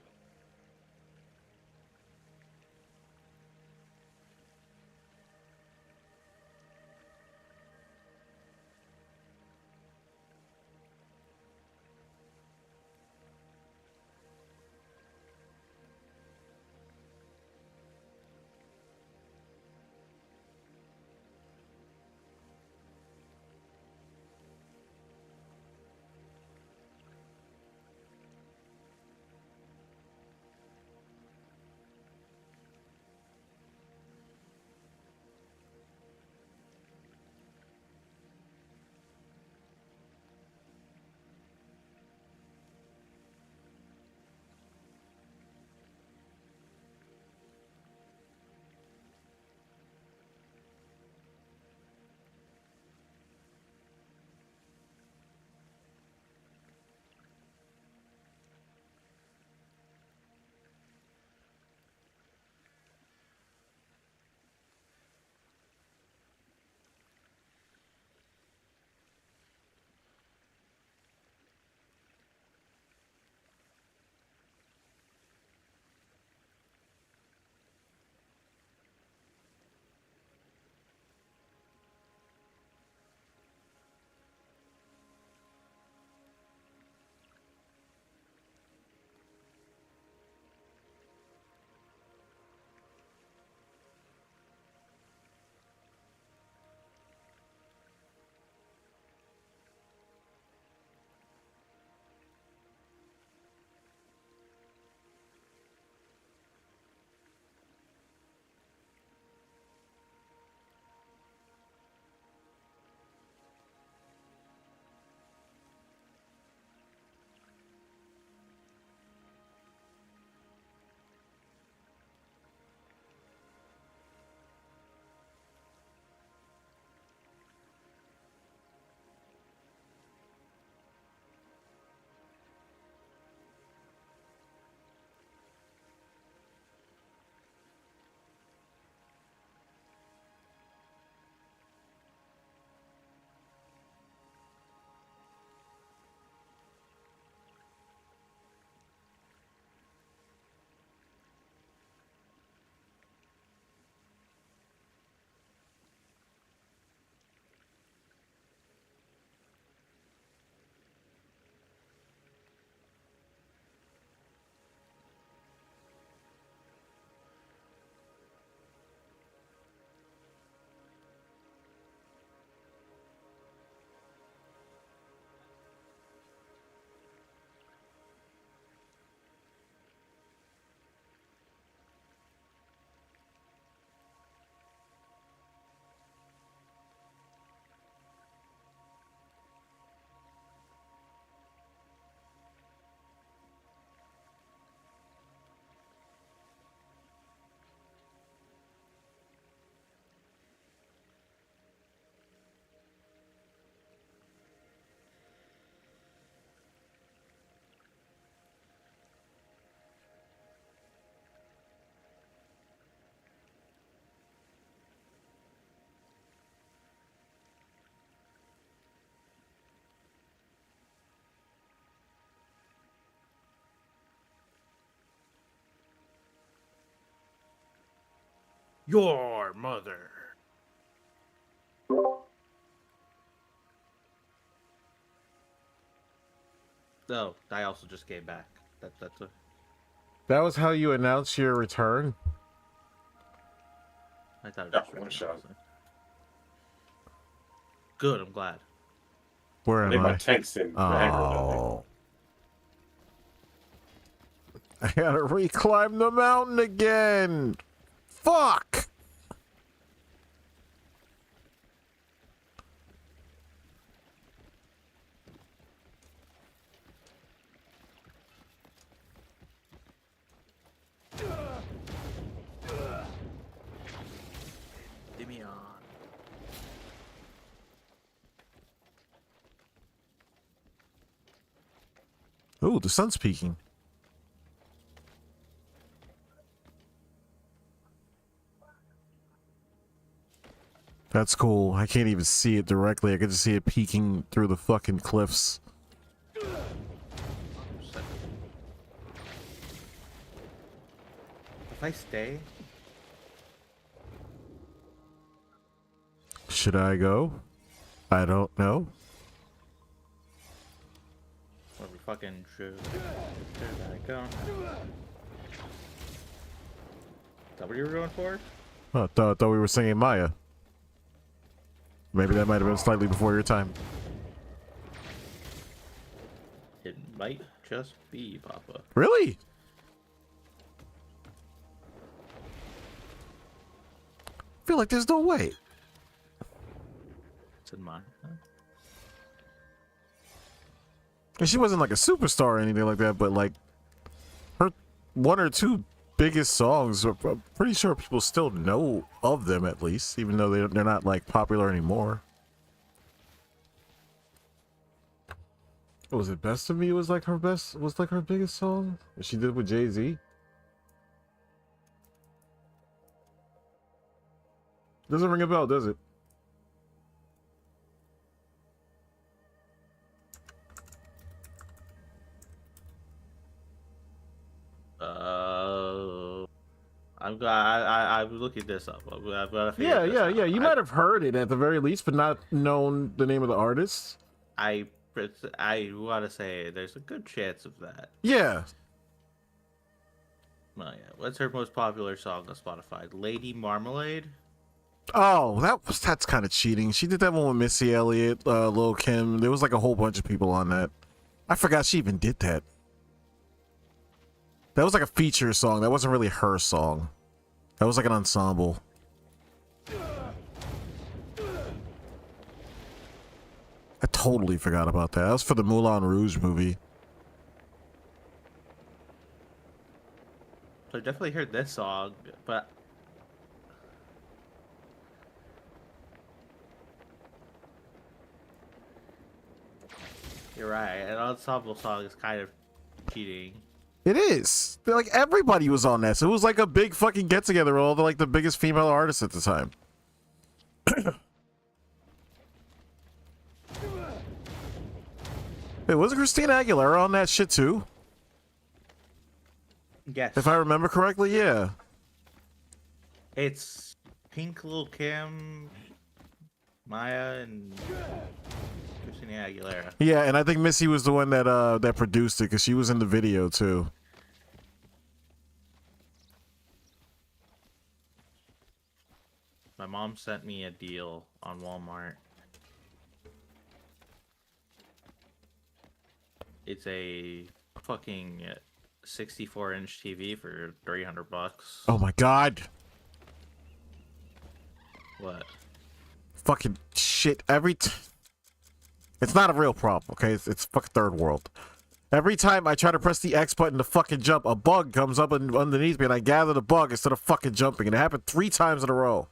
Your mother. No, I also just came back. That's a... That was how you announce your return? I thought it was one shot. Good, I'm glad. Where am Made my I? tanks in Oh. I gotta reclimb the mountain again. Fuck. Ooh, the sun's peeking. That's cool. I can't even see it directly. I can just see it peeking through the fucking cliffs. If I stay, Should I go? I don't know. or we fucking should. There I go. Is that what you were going for? Oh, thought we were singing Maya. Maybe that might have been slightly before your time. It might just be, Papa. Really? I feel like there's no way. It's in mine. Huh? And she wasn't like a superstar or anything like that, but like her one or two biggest songs, I'm pretty sure people still know of them at least, even though they're not like popular anymore. Was it Best of Me? Was like her biggest song that she did with Jay-Z? Doesn't ring a bell, does it? I'm looking this up. I've got to figure this out. Yeah. You might have heard it at the very least, but not known the name of the artist. I want to say there's a good chance of that. Yeah. Oh yeah. What's her most popular song on Spotify? Lady Marmalade. Oh, that's kind of cheating. She did that one with Missy Elliott, Lil Kim. There was like a whole bunch of people on that. I forgot she even did that. That was like a feature song. That wasn't really her song. That was like an ensemble. I totally forgot about that. That was for the Moulin Rouge movie. So I definitely heard this song, but you're right. An ensemble song is kind of cheating. It is. Like everybody was on that. So it was like a big fucking get together. All the biggest female artists at the time. Hey, wasn't Christina Aguilera on that shit too? Yes. If I remember correctly, yeah. It's Pink, Lil Kim, Maya, and Christina Aguilera. Yeah, and I think Missy was the one that produced it because she was in the video too. My mom sent me a deal on Walmart. It's a fucking 64-inch TV for $300. Oh my god. What? Fucking shit. It's not a real problem, okay? It's fucking third world. Every time I try to press the X button to fucking jump, a bug comes up underneath me and I gather the bug instead of fucking jumping. And it happened 3 times in a row.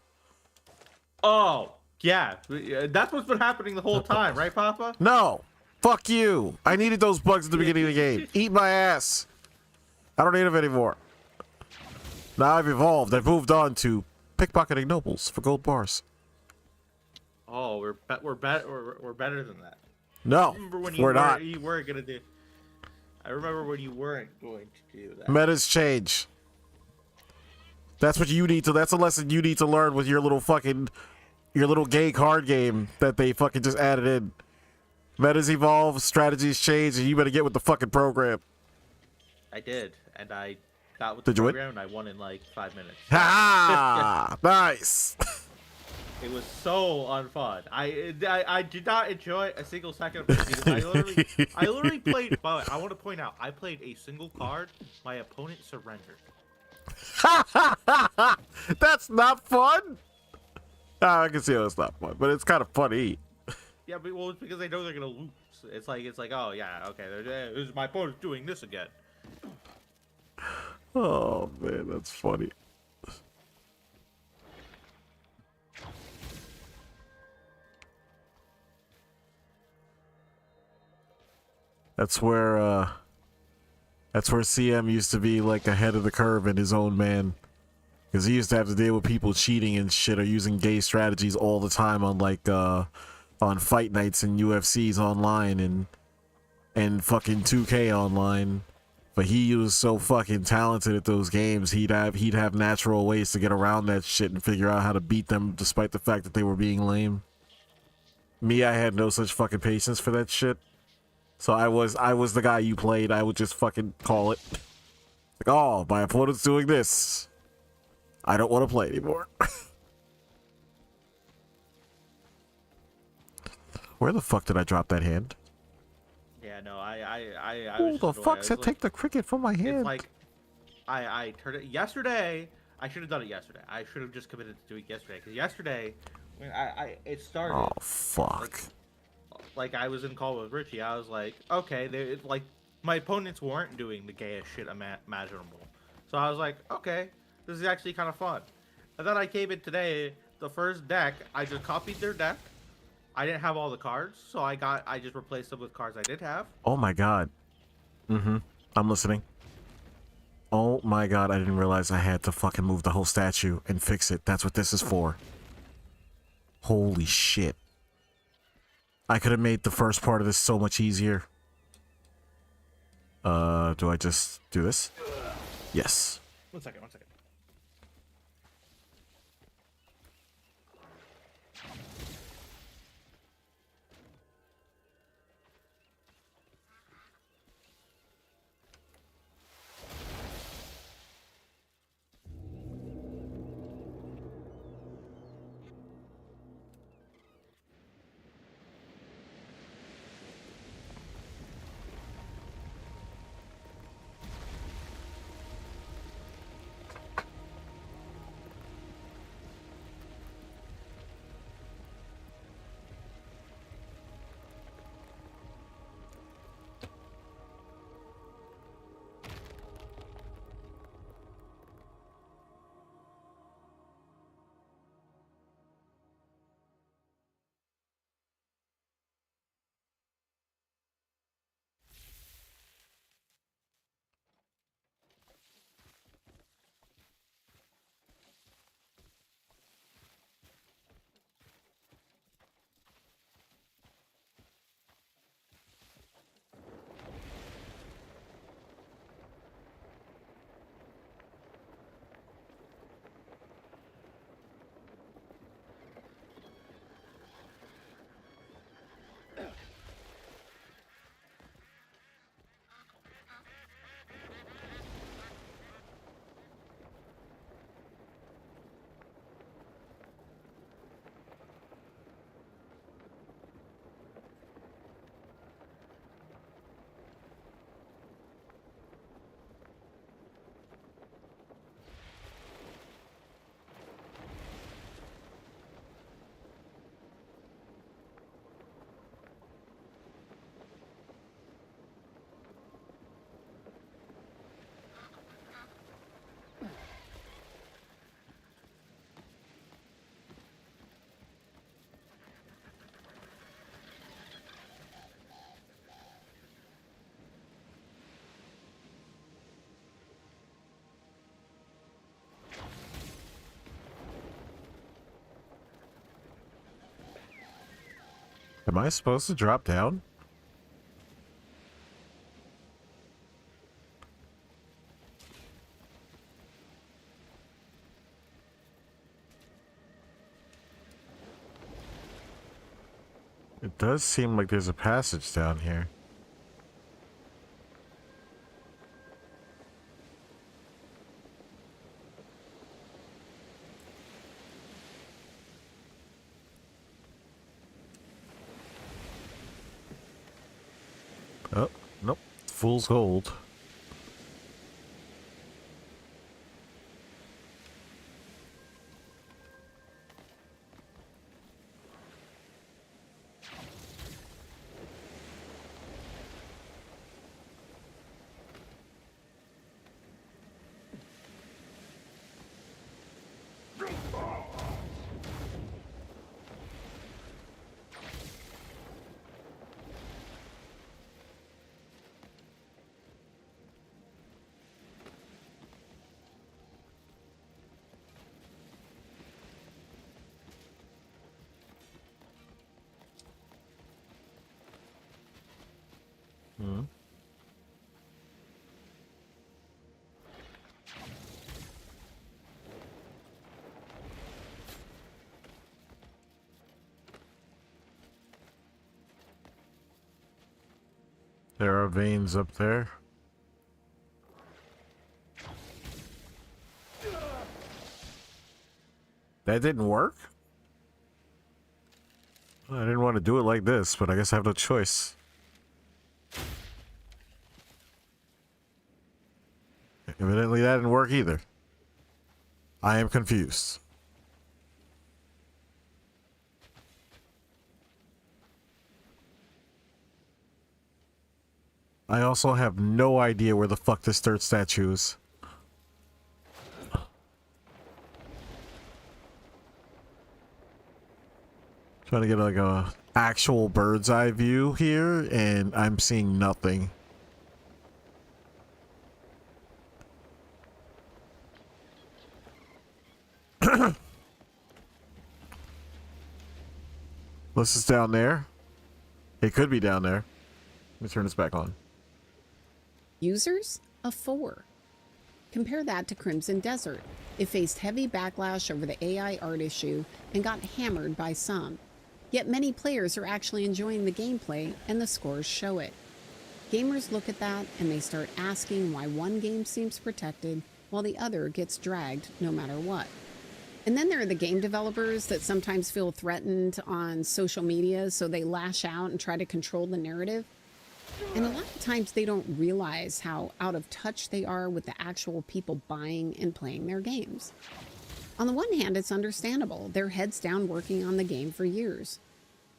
Oh, yeah. That's what's been happening the whole time, right, Papa? No. Fuck you. I needed those bugs at the beginning of the game. Eat my ass. I don't need them anymore. Now I've evolved. I've moved on to pickpocketing nobles for gold bars. Oh, we're better than that. No, I remember when we're not. You weren't gonna do. I remember when you weren't going to do that. Metas change. That's what you need to. That's a lesson you need to learn with your little gay card game that they fucking just added in. Metas evolve, strategies change, and you better get with the fucking program. I did, and I got with Did the you win? program, and I won in like 5 minutes. Ha! Nice. It was so unfun. I did not enjoy a single second of it because I literally played. But I want to point out, I played a single card. My opponent surrendered. That's not fun. I can see how it's not fun, but it's kind of funny. Yeah, but well, it's because they know they're gonna lose. It's like, oh yeah, okay, this is my opponent's doing this again. Oh man, that's funny. That's where CM used to be like ahead of the curve in his own man. Because he used to have to deal with people cheating and shit or using gay strategies all the time on like on fight nights and UFCs online and fucking 2K online. But he was so fucking talented at those games. He'd have natural ways to get around that shit and figure out how to beat them, despite the fact that they were being lame. Me, I had no such fucking patience for that shit. So I was the guy you played. I would just fucking call it. Like, oh, my opponent's doing this. I don't want to play anymore. Where the fuck did I drop that hand? Yeah, no, I Who was the just fuck annoyed. said take the cricket from my hand? It's like, I turned it yesterday. I should have done it yesterday. I should have just committed to doing it yesterday. Because yesterday, when it started. Oh fuck. Like I was in call with Richie. I was like, okay, like my opponents weren't doing the gayest shit imaginable. So I was like, okay, this is actually kind of fun. And then I came in today. The first deck, I just copied their deck. I didn't have all the cards, so I just replaced them with cards I did have. Oh my god. Mm-hmm. I'm listening. Oh my god, I didn't realize I had to fucking move the whole statue and fix it. That's what this is for. Holy shit. I could have made the first part of this so much easier. Do I just do this? Yes. 1 second. Am I supposed to drop down? It does seem like there's a passage down here. Oh, nope. Fool's gold. There are veins up there. That didn't work? I didn't want to do it like this, but I guess I have no choice. Evidently that didn't work either. I am confused. I also have no idea where the fuck this third statue is. Trying to get like a actual bird's eye view here, and I'm seeing nothing. This is down there. It could be down there. Let me turn this back on. Users, a 4. Compare that to Crimson Desert. It faced heavy backlash over the AI art issue and got hammered by some. Yet many players are actually enjoying the gameplay, and the scores show it. Gamers look at that and they start asking why one game seems protected while the other gets dragged no matter what. And then there are the game developers that sometimes feel threatened on social media, so they lash out and try to control the narrative. And a lot of times they don't realize how out of touch they are with the actual people buying and playing their games. On the one hand, it's understandable. They're heads down working on the game for years.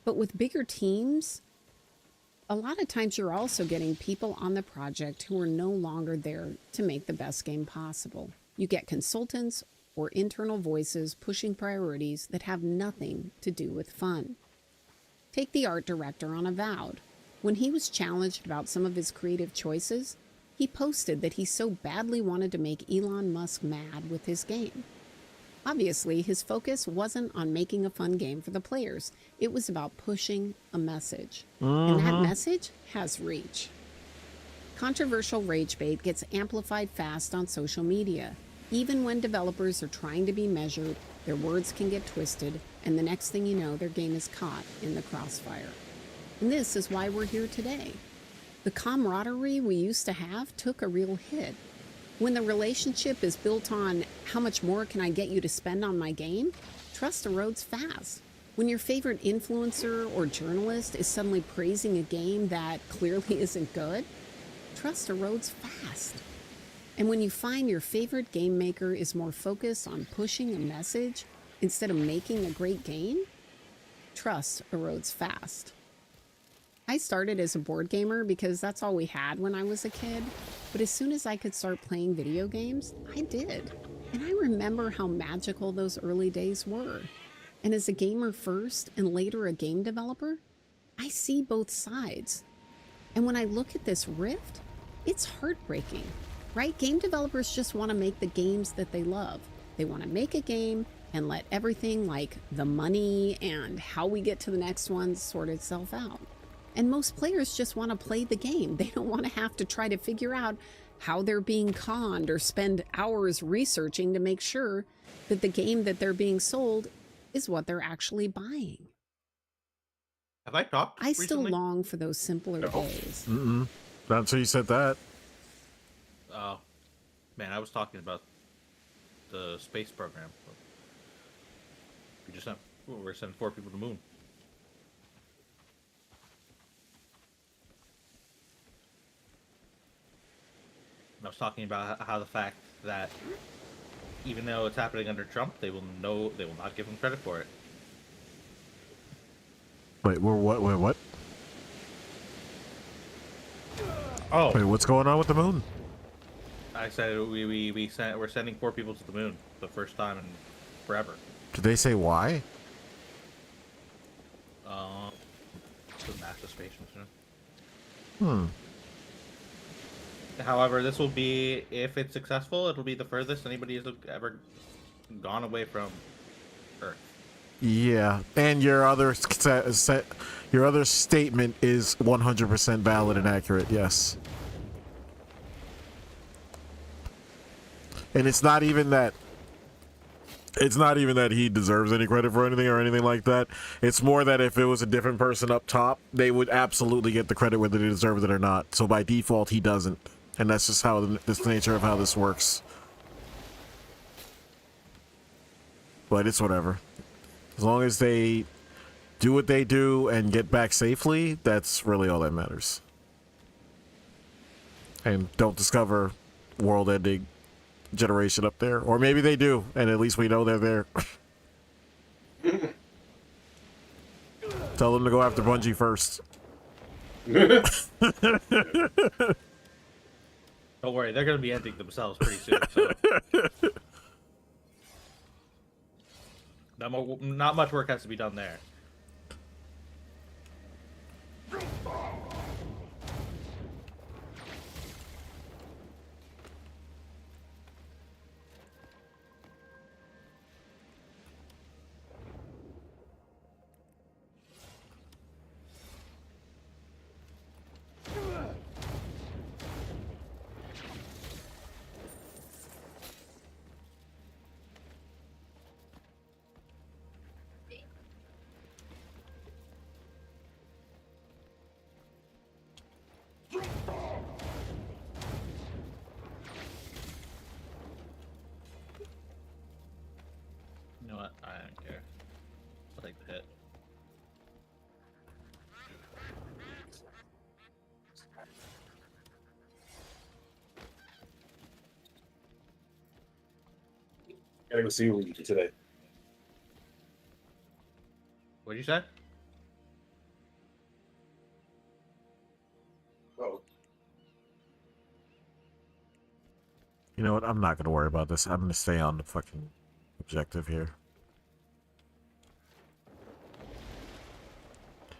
But with bigger teams, a lot of times you're also getting people on the project who are no longer there to make the best game possible. You get consultants or internal voices pushing priorities that have nothing to do with fun. Take the art director on Avowed. When he was challenged about some of his creative choices, he posted that he so badly wanted to make Elon Musk mad with his game. Obviously, his focus wasn't on making a fun game for the players. It was about pushing a message. And that message has reach. Controversial rage bait gets amplified fast on social media. Even when developers are trying to be measured, their words can get twisted, and the next thing you know, their game is caught in the crossfire. And this is why we're here today. The camaraderie we used to have took a real hit. When the relationship is built on how much more can I get you to spend on my game, trust erodes fast. When your favorite influencer or journalist is suddenly praising a game that clearly isn't good, trust erodes fast. And when you find your favorite game maker is more focused on pushing a message instead of making a great game, trust erodes fast. I started as a board gamer because that's all we had when I was a kid, but as soon as I could start playing video games, I did. And I remember how magical those early days were. And as a gamer first and later a game developer, I see both sides. And when I look at this rift, it's heartbreaking. Right? Game developers just want to make the games that they love. They want to make a game and let everything like the money and how we get to the next one sort itself out. And most players just want to play the game. They don't want to have to try to figure out how they're being conned or spend hours researching to make sure that the game that they're being sold is what they're actually buying. Have I talked I still recently? long for those simpler days. Not until you said that. Oh, man, I was talking about the space program. We just sent, we're sending 4 people to the moon. I was talking about how the fact that even though it's happening under Trump, they will not give him credit for it. Wait, what? Wait, what? Oh, Wait, what's going on with the moon? I said we're sending 4 people to the moon the first time in forever. Did they say why? The massive space mission. Hmm. However, this will be, if it's successful, it'll be the furthest anybody has ever gone away from Earth. Yeah, and your other statement is 100% valid and accurate. Yes. And it's not even that It's not even that he deserves any credit for anything or anything like that. It's more that if it was a different person up top, they would absolutely get the credit whether they deserve it or not. So by default, he doesn't. And that's just how this the nature of how this works. But it's whatever. As long as they do what they do and get back safely, that's really all that matters. And don't discover world-ending generation up there. Or maybe they do, and at least we know they're there. Tell them to go after Bungie first. Don't worry, they're gonna be ending themselves pretty soon. So. Not much work has to be done there. You know what? I don't care. I'll take the hit. Gotta go see what we do today. What'd you say? Oh. You know what? I'm not going to worry about this. I'm going to stay on the fucking objective here.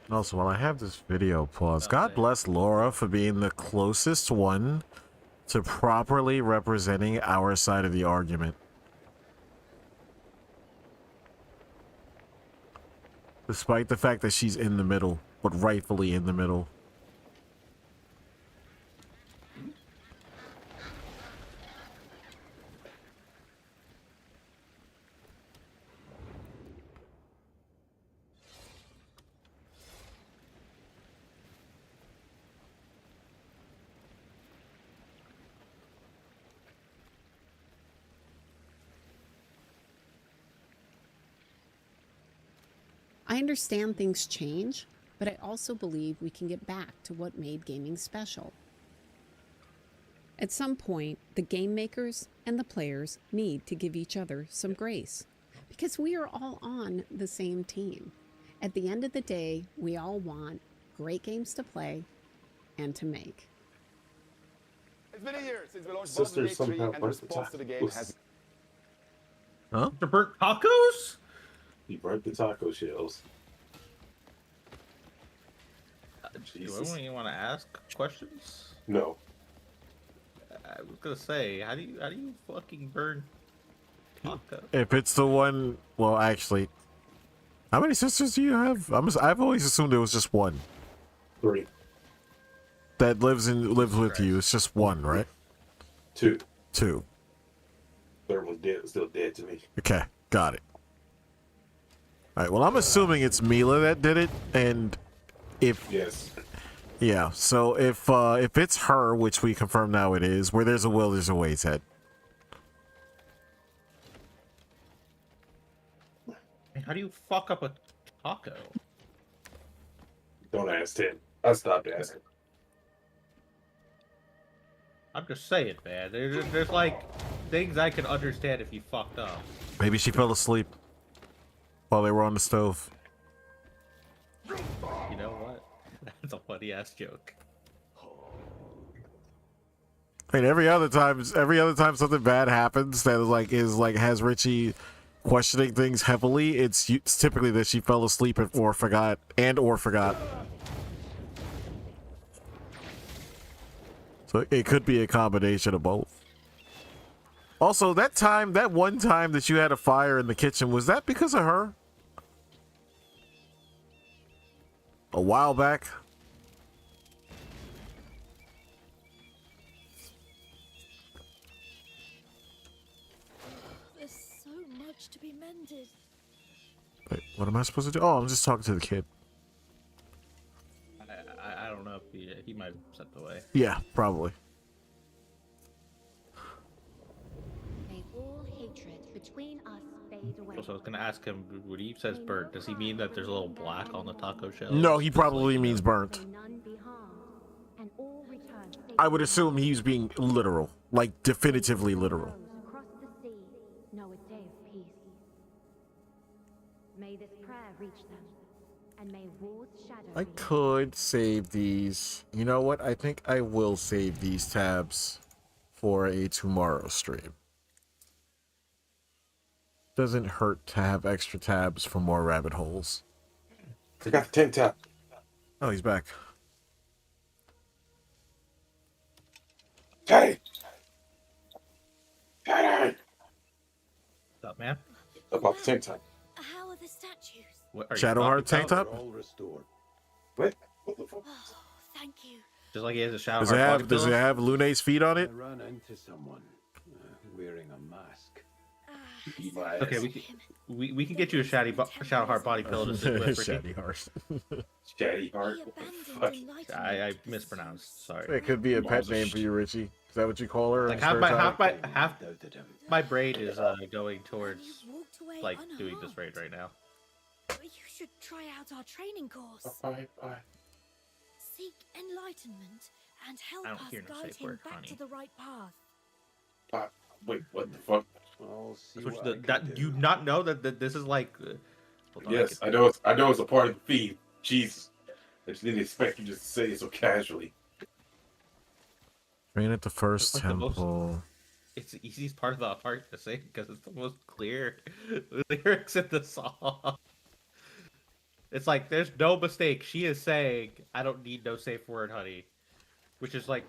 And also, while I have this video paused, God bless Laura for being the closest one to properly representing our side of the argument. Despite the fact that she's in the middle, but rightfully in the middle. I understand things change, but I also believe we can get back to what made gaming special. At some point, the game makers and the players need to give each other some grace, because we are all on the same team. At the end of the day, we all want great games to play and to make. It's been a year since we launched Sisters Baldur's Gate 3, somehow and the response to the game has Huh? The burnt tacos? He burnt the taco shells. Do you want to ask questions? No. I was gonna say, how do you fucking burn taco? If it's the one, well, actually, how many sisters do you have? I've always assumed it was just one. 3. That lives with you. It's just one, right? 2. 2. Third one's dead, still dead to me. Okay, got it. All right. Well, I'm assuming it's Mila that did it, and if yeah, so if it's her, which we confirm now it is, where there's a will, there's a way, Ted. How do you fuck up a taco? Don't ask Ted. I stopped asking. I'm just saying, man. There's like things I can understand if you fucked up. Maybe she fell asleep while they were on the stove. You know what? That's a funny ass joke. I mean, every other time something bad happens that is has Richie questioning things heavily, it's typically that she fell asleep or forgot. So it could be a combination of both. Also, that one time that you had a fire in the kitchen, was that because of her? A while back? There's so much much to be mended. Wait, what am I supposed to do? Oh, I'm just talking to the kid. I don't know if he might have stepped away. Yeah, probably. May all hatred between us fade away. So I was gonna ask him, when he says burnt, does he mean that there's a little black on the taco shell? No, he probably means burnt. None be harmed, and all return I would assume he's being literal, like definitively literal. across the sea know a day of peace. May this prayer reach them, and may war's shadow. I could save these. You know what? I think I will save these tabs for a tomorrow stream. Doesn't hurt to have extra tabs for more rabbit holes. They got the tank top. Oh, he's back. Hey! Hey! What's up, man? About the tank top. How are the statues? What are you Shadowheart talking tank about? top? All restored. What? What the fuck? Oh, thank you. Just like he has a Shadowheart. Does it have body does it pillow? have Lune's feet on it? I ran into someone wearing a mask. Okay, we can get you a Shadowheart body pillow to sit with. Ricky. Shady heart. Shady heart. Fuck. I mispronounced. Sorry. It could be a pet name for you, Richie. Is that what you call her? Like in half spare time? my brain is going towards Walked away like unharmed. doing this raid right now. You should try out our training course. Bye, bye. Seek enlightenment and help I don't us hear no guide safe him word, back honey. to the right path. Bye. Wait, what the fuck? I'll see Which what I can that do. you not know that this is like. Hold on, Yes, I know. I know it's a part of the feed. Jesus, I just didn't expect you just to say it so casually. Train at the first Like the most- temple. It's the easiest part of the part to say because it's the most clear lyrics in the song. It's like there's no mistake. She is saying, "I don't need no safe word, honey," which is like.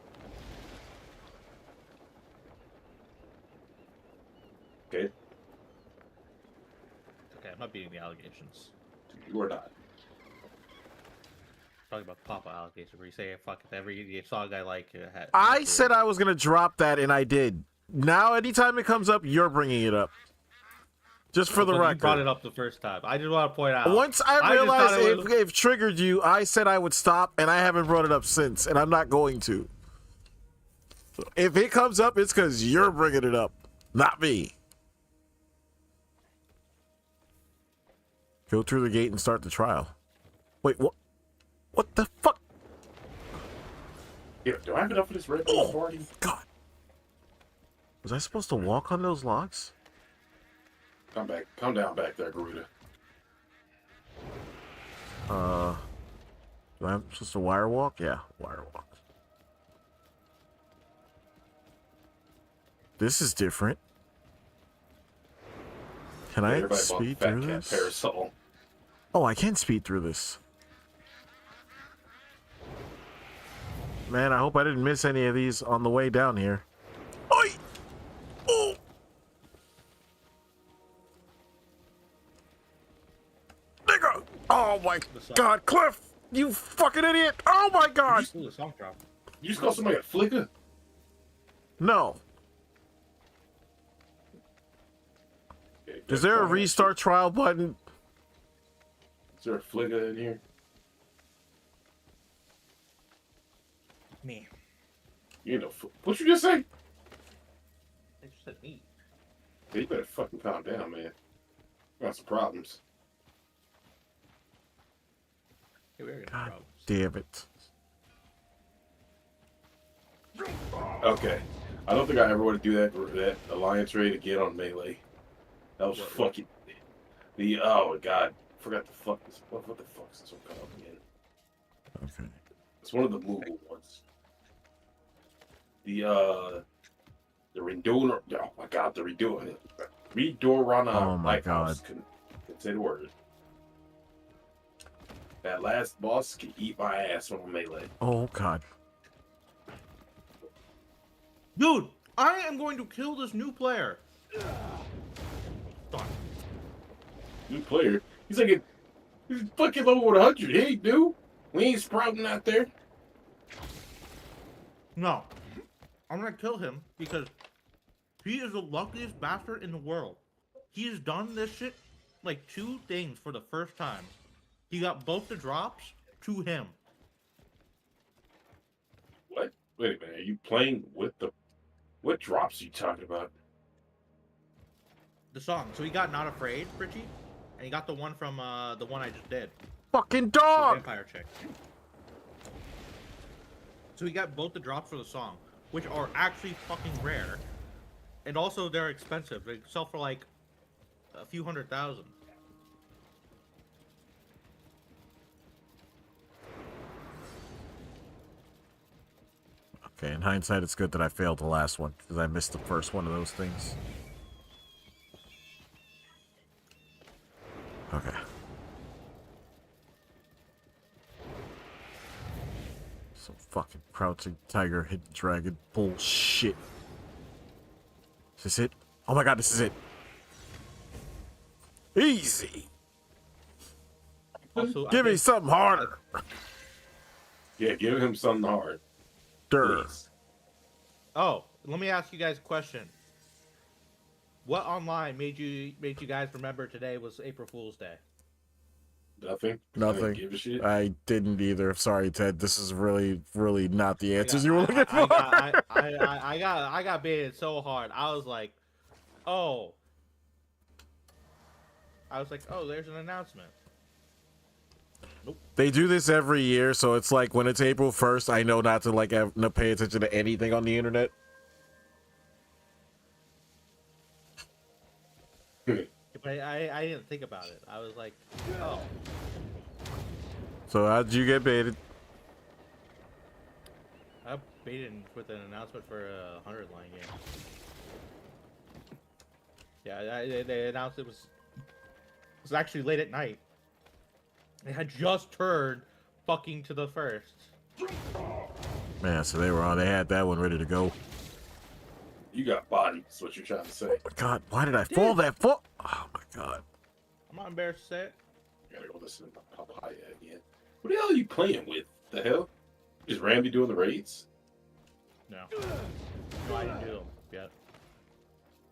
Okay. Okay, I'm not beating the allegations. You are not. Talking about the Papa allegation where you say, "Fuck it, every song I like." Had, I said I was gonna drop that, and I did. Now, anytime it comes up, you're bringing it up. Just for the Well, record. you brought it up the first time. I just want to point out. Once I just realized thought it was- it triggered you, I said I would stop, and I haven't brought it up since, and I'm not going to. So if it comes up, it's because you're bringing it up, not me. Go through the gate and start the trial. Wait, what? What the fuck? Yeah, do I have enough of this Red Bull party? God. Was I supposed to walk on those logs? Come back. Come down back there, Garuda. Do I supposed to wire walk? Yeah, wire walk. This is different. Can I Everybody bought speed Fat through Cat this? Parasol. Oh, I can speed through this. Man, I hope I didn't miss any of these on the way down here. Oi! Oh! Nigga! Oh my god, Cliff! You fucking idiot! Oh my god! The song drop. You just call somebody a flicker? No. Is there a restart trial button? Is there a flicker in here? Me. You know, what you just say? They just said me. Yeah, you better fucking calm down, man. Got some problems. Hey, we're gonna have God problems. damn it. Okay. I don't think I ever want to do that alliance raid again on Melee. That was fucking oh my god. Forgot the fuck this. What the fuck is this one called again? Okay. It's one of the Moogle ones. The Redoor. Oh my god, the Redoor. Redorana Oh my Lighthouse. God. Couldn't say the word. That last boss can eat my ass on Melee. Oh god. Dude, I am going to kill this new player. Darn. New player. He's like he's fucking level 100. Hey, dude. We ain't sprouting out there. No. I'm gonna kill him because he is the luckiest bastard in the world. He's done this shit like 2 things for the first time. He got both the drops to him. What? Wait a minute. Are you playing with the? What drops are you talking about? The song. So he got Not Afraid, Richie, and he got the one from the one I just did. Fucking The dog! vampire chick. So he got both the drops for the song, which are actually fucking rare, and also they're expensive. They sell for like a few $100,000. Okay, in hindsight, it's good that I failed the last one because I missed the first one of those things. Okay. Some fucking crouching tiger, hidden dragon bullshit. Is this it? Oh my god, this is it. Easy. Also, Give me something harder. Yeah, give him something hard. Please. Oh, let me ask you guys a question. What online made you guys remember today was April Fool's Day? Nothing. Nothing. I didn't give a shit. I didn't either. Sorry, Ted. This is really not the answers you were looking for. I got baited so hard. I was like, oh. There's an announcement. They do this every year, so it's like when it's April 1st, I know not to like not pay attention to anything on the internet. But I didn't think about it. I was like, oh. So how'd you get baited? I got baited with an announcement for a 100-line game. Yeah, they announced it was actually late at night. It had just turned fucking to the 1st. Man, so they were on. They had that one ready to go. You got bodied. That's what you're trying to say. God, why did I fall that far? Oh my god. I'm not embarrassed to say it. Gotta go listen to Papaya again. What the hell are you playing with? The hell? Is Ramby doing the raids? No. No, I didn't do them yet.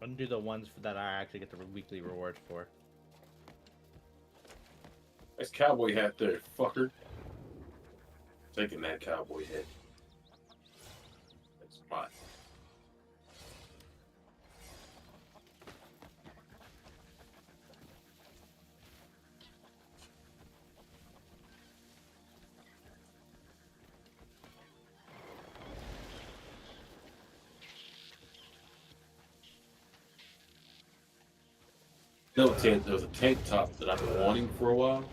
I didn't do the ones that I actually get the weekly rewards for. Nice cowboy hat there, fucker. Taking that cowboy hat. That's mine. No, there was a tank top that I've been wanting for a while.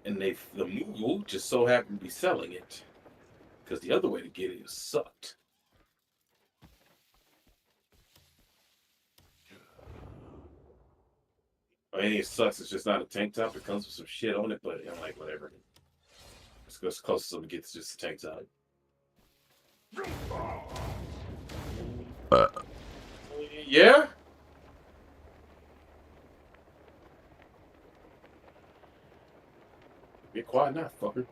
And the Moogle just so happened to be selling it. Because the other way to get it sucked. I mean, it sucks. It's just not a tank top. It comes with some shit on it, but I'm like, whatever. Let's go as close as we get to just a tank top. Yeah? Get quiet now, fucker.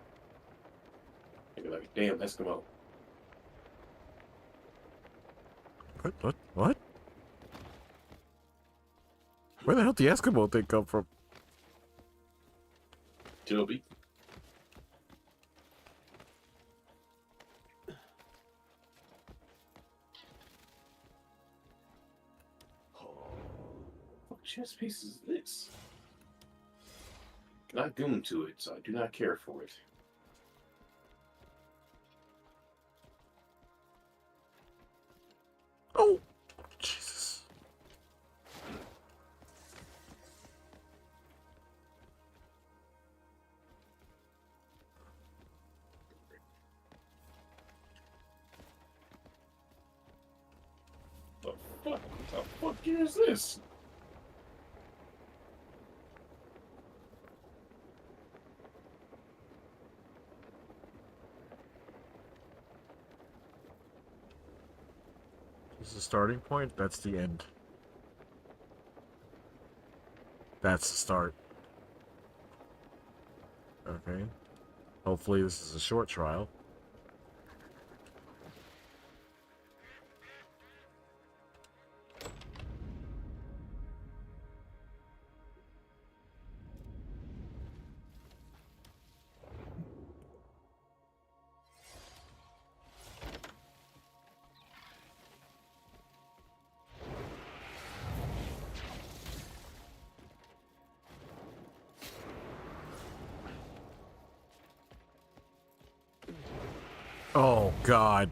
You're like a damn Eskimo. What? Where the hell did the Eskimo thing come from? Toby. What chess piece is this? Cannot goon to it, so I do not care for it. Oh, Jesus. The fuck? What the fuck year is this? This is the starting point. That's the end. That's the start. Okay. Hopefully this is a short trial. Oh, God.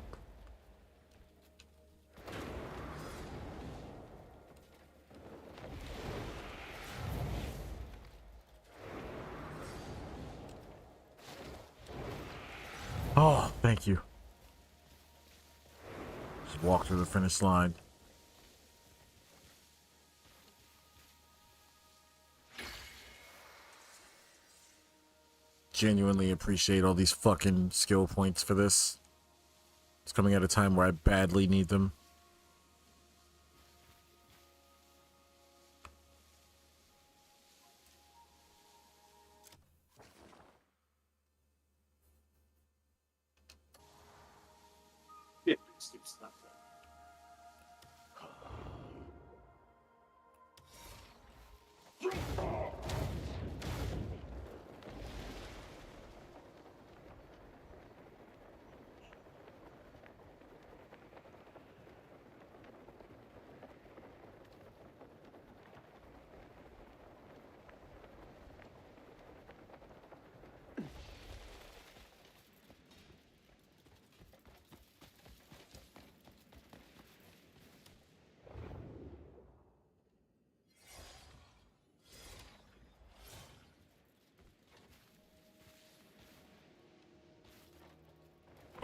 Oh, thank you. Just walk through the finish line. Genuinely appreciate all these fucking skill points for this. It's coming at a time where I badly need them. Yeah.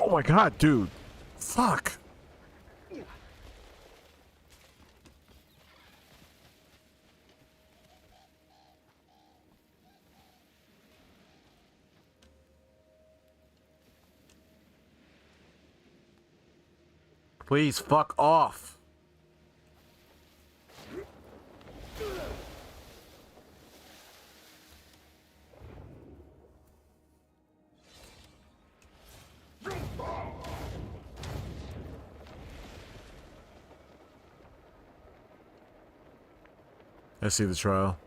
Oh my God, dude. Fuck. Please fuck off. I see the trial.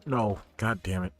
No, god damn it.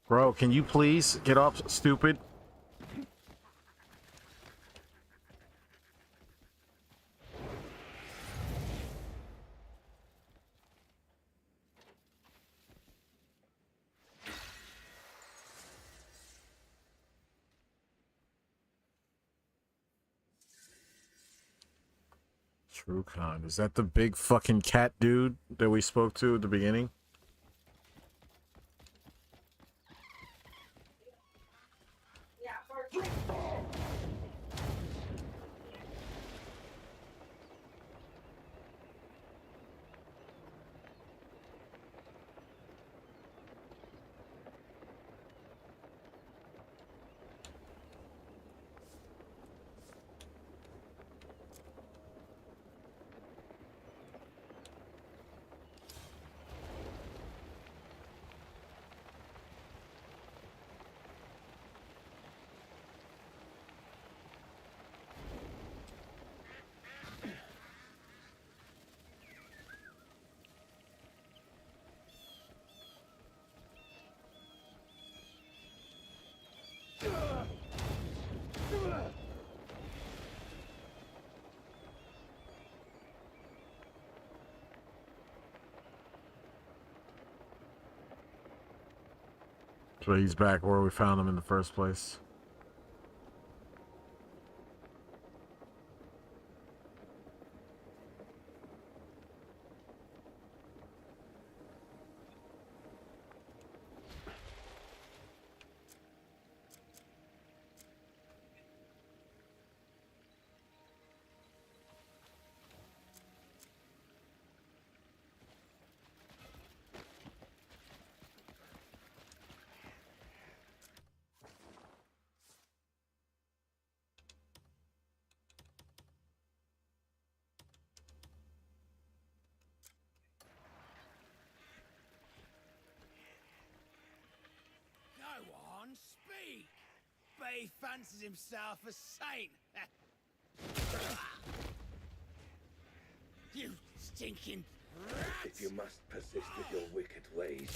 Bro, can you please get off, stupid? TrueCon. Is that the big fucking cat dude that we spoke to at the beginning? So he's back where we found him in the first place. Go on, speak. But he fancies himself a saint. You stinking rat! If you must persist with your wicked ways,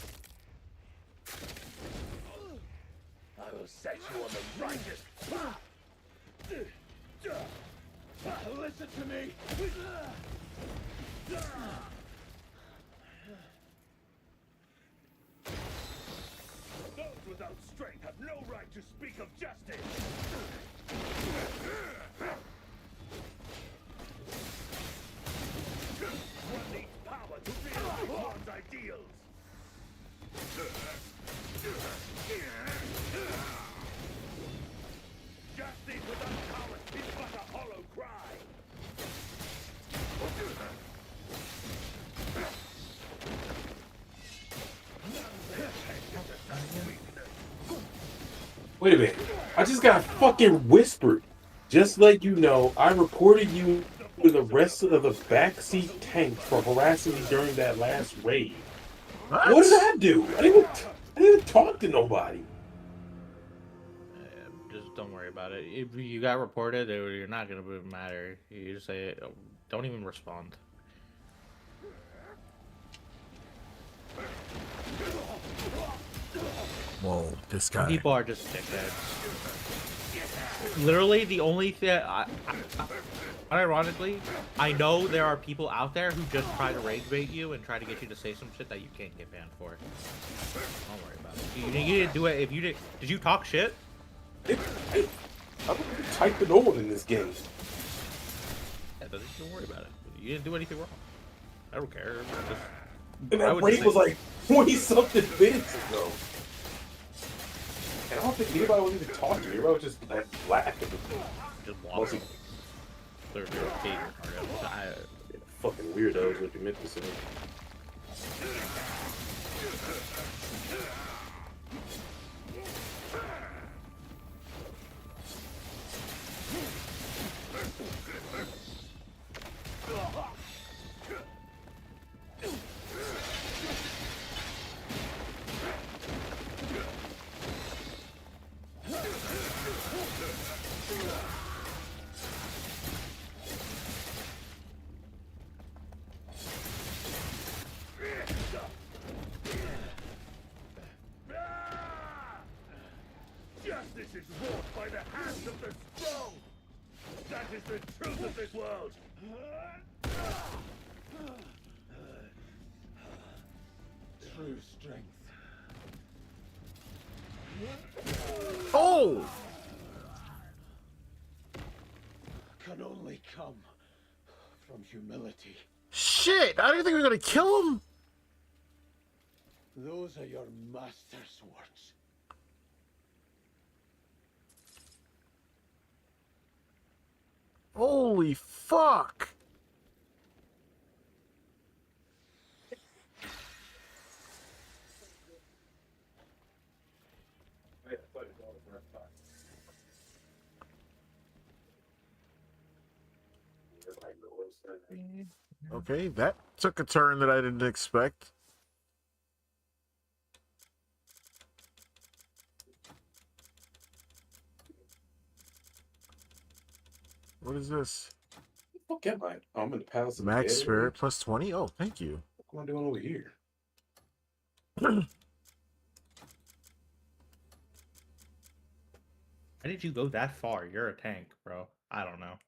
I will set you on the righteous path. Listen to me. Those without strength have no right to speak of justice. One needs power to realize one's ideals. Justice without power is but a hollow cry. Wait a minute. I just got fucking whispered. Just let you know, I reported you to the rest of the backseat tank for harassing me during that last raid. What did I do? I didn't even talk to nobody. Just don't worry about it. If you got reported, you're not gonna matter. You just say, don't even respond. Whoa, this guy. People are just dickheads. Literally, the only thing. Ironically, I know there are people out there who just try to rage bait you and try to get you to say some shit that you can't get banned for. Don't worry about it. You didn't do it. If you did you talk shit? I'm typing on in this game. Yeah, don't worry about it. You didn't do anything wrong. I don't care. Just, And that raid was like 20-something minutes ago. And I don't think anybody was even talking to me. Everybody was just laughing. Just walking. They're paid. Fucking weirdos, what you meant to say. Justice is wrought by the hands of the strong. That is the truth of this world. True strength. Oh! Can only come from humility. Shit! I didn't think we were gonna kill him! Those are your master swords. Holy fuck! Okay, that took a turn that I didn't expect. What is this? What the fuck am I? Oh, I'm in the Palace of Max Dead. Spirit plus 20? Oh, thank you. What am I doing over here? Why did you go that far? You're a tank, bro. I don't know.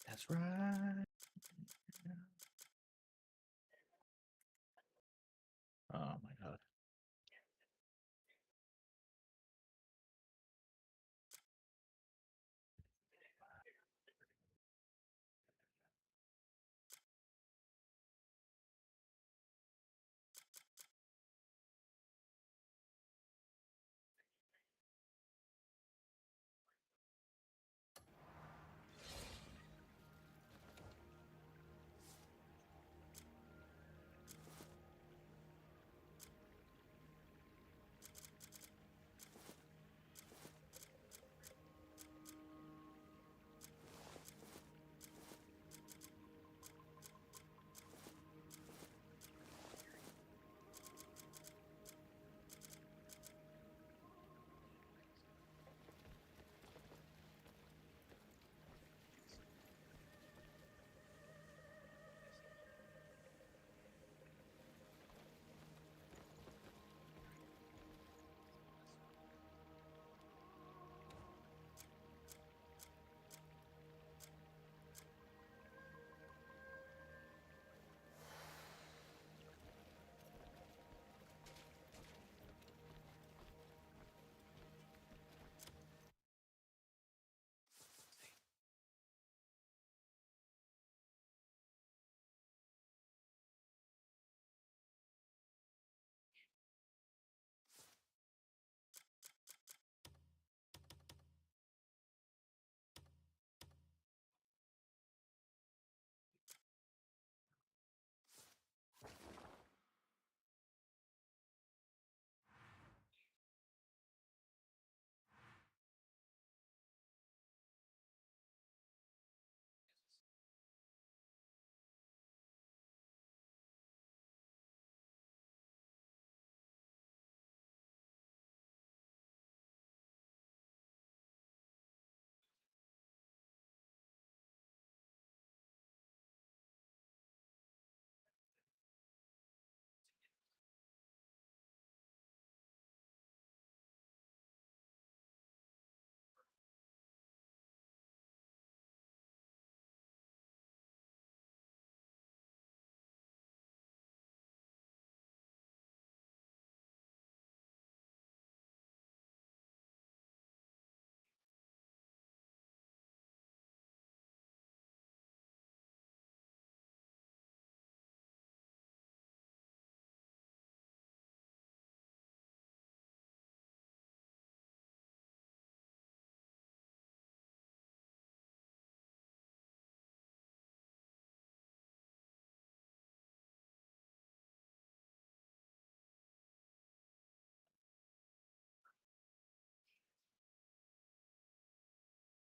That's right. Oh my god.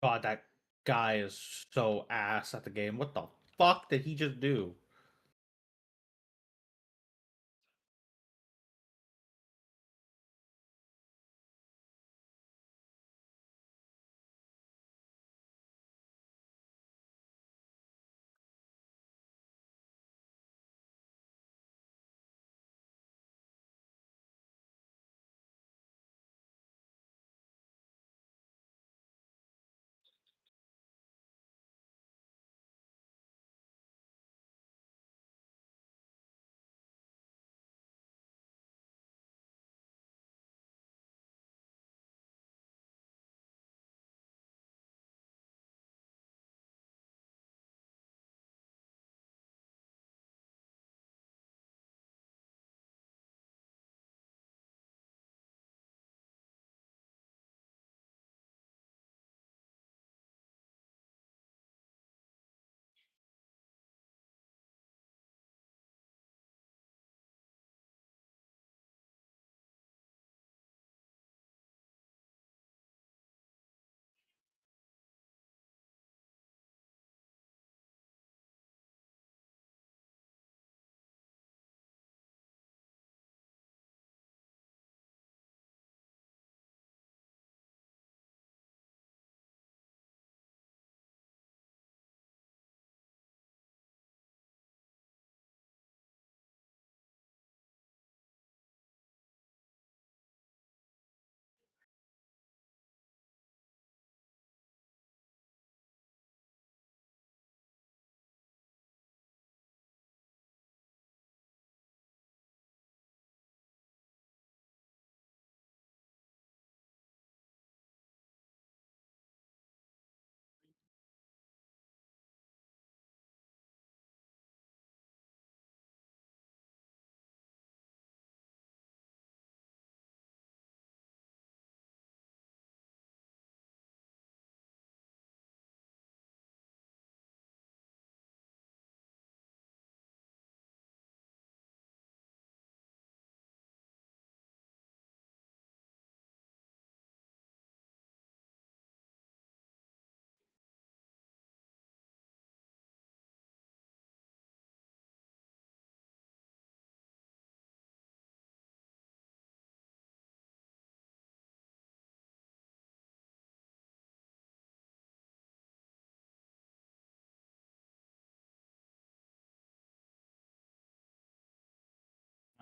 God, that guy is so ass at the game. What the fuck did he just do?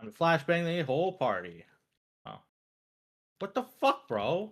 I'm flashbang the whole party. Oh. What the fuck, bro?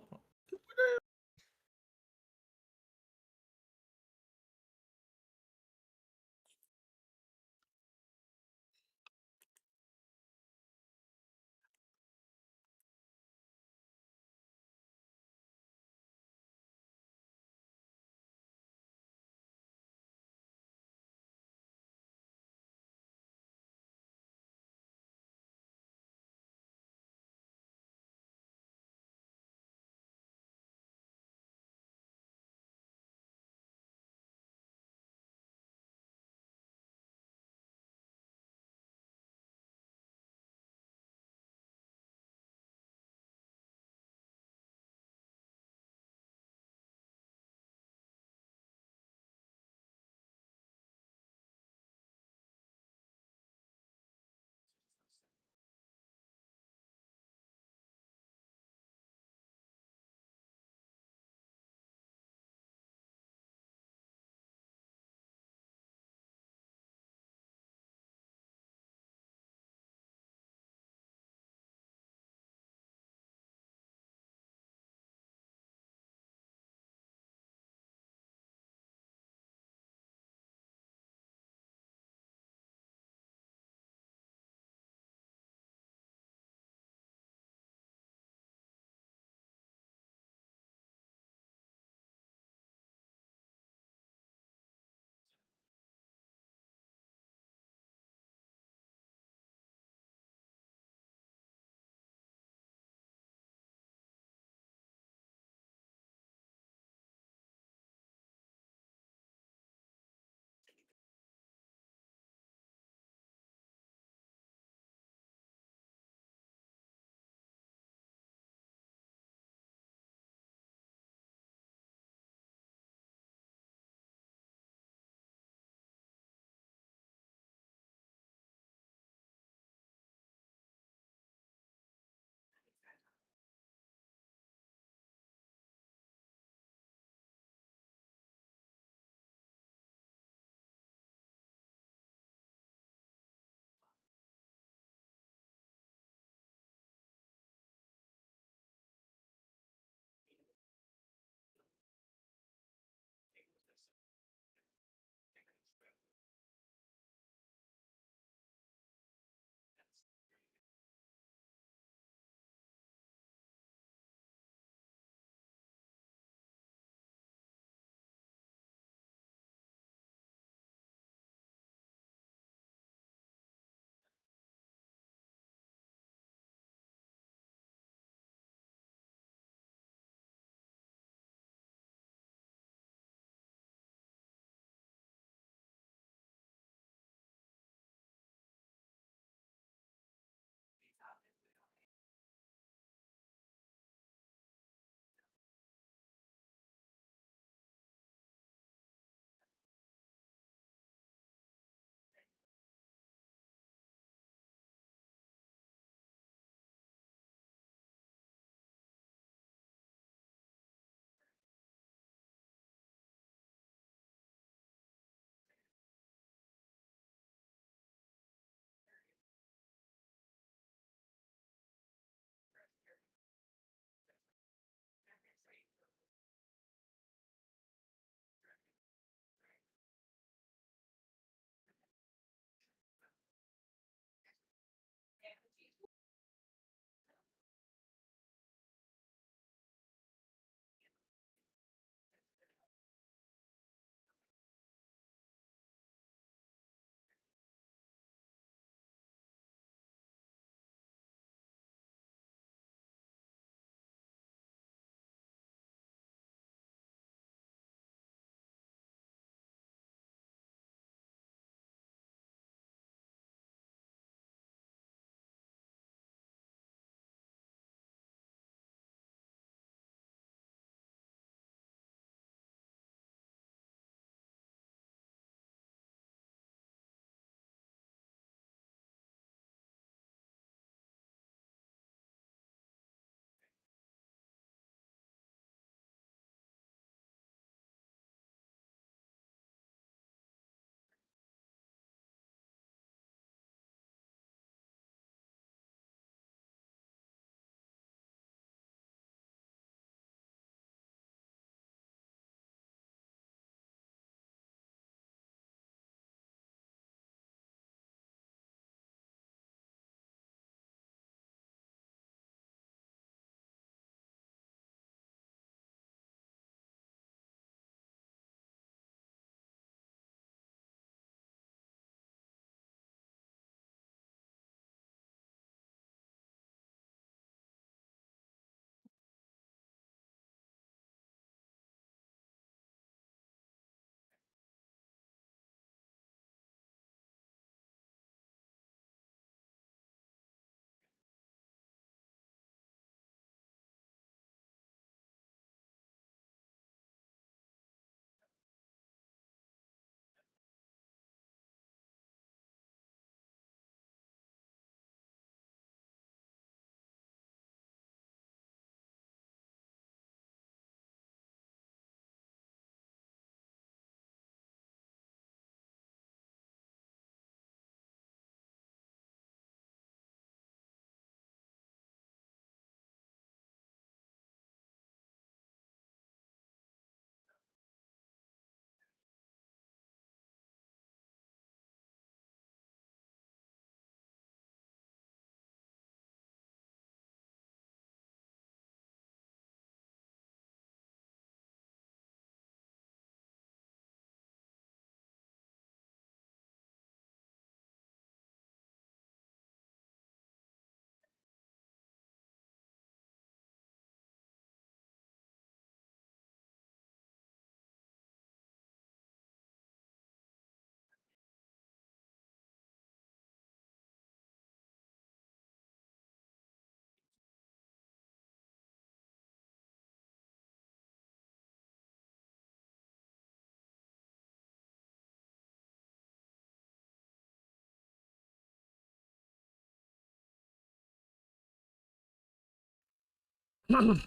Okay,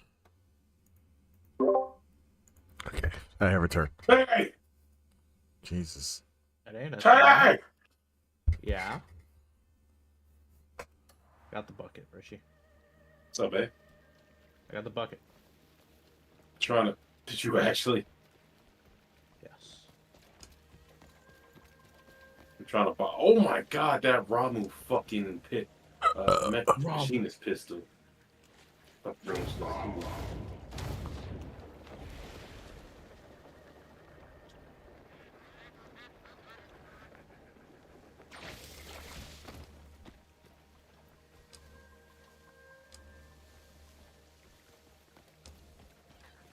I have a turn. Hey! Jesus. That ain't a Hey! Yeah. Got the bucket, Richie. What's up, man? I got the bucket. Trying to. Did you actually? Yes. I'm trying to buy. Oh my god, that Ramu fucking pit. Machinist pistol. Fuck, range like, ooh.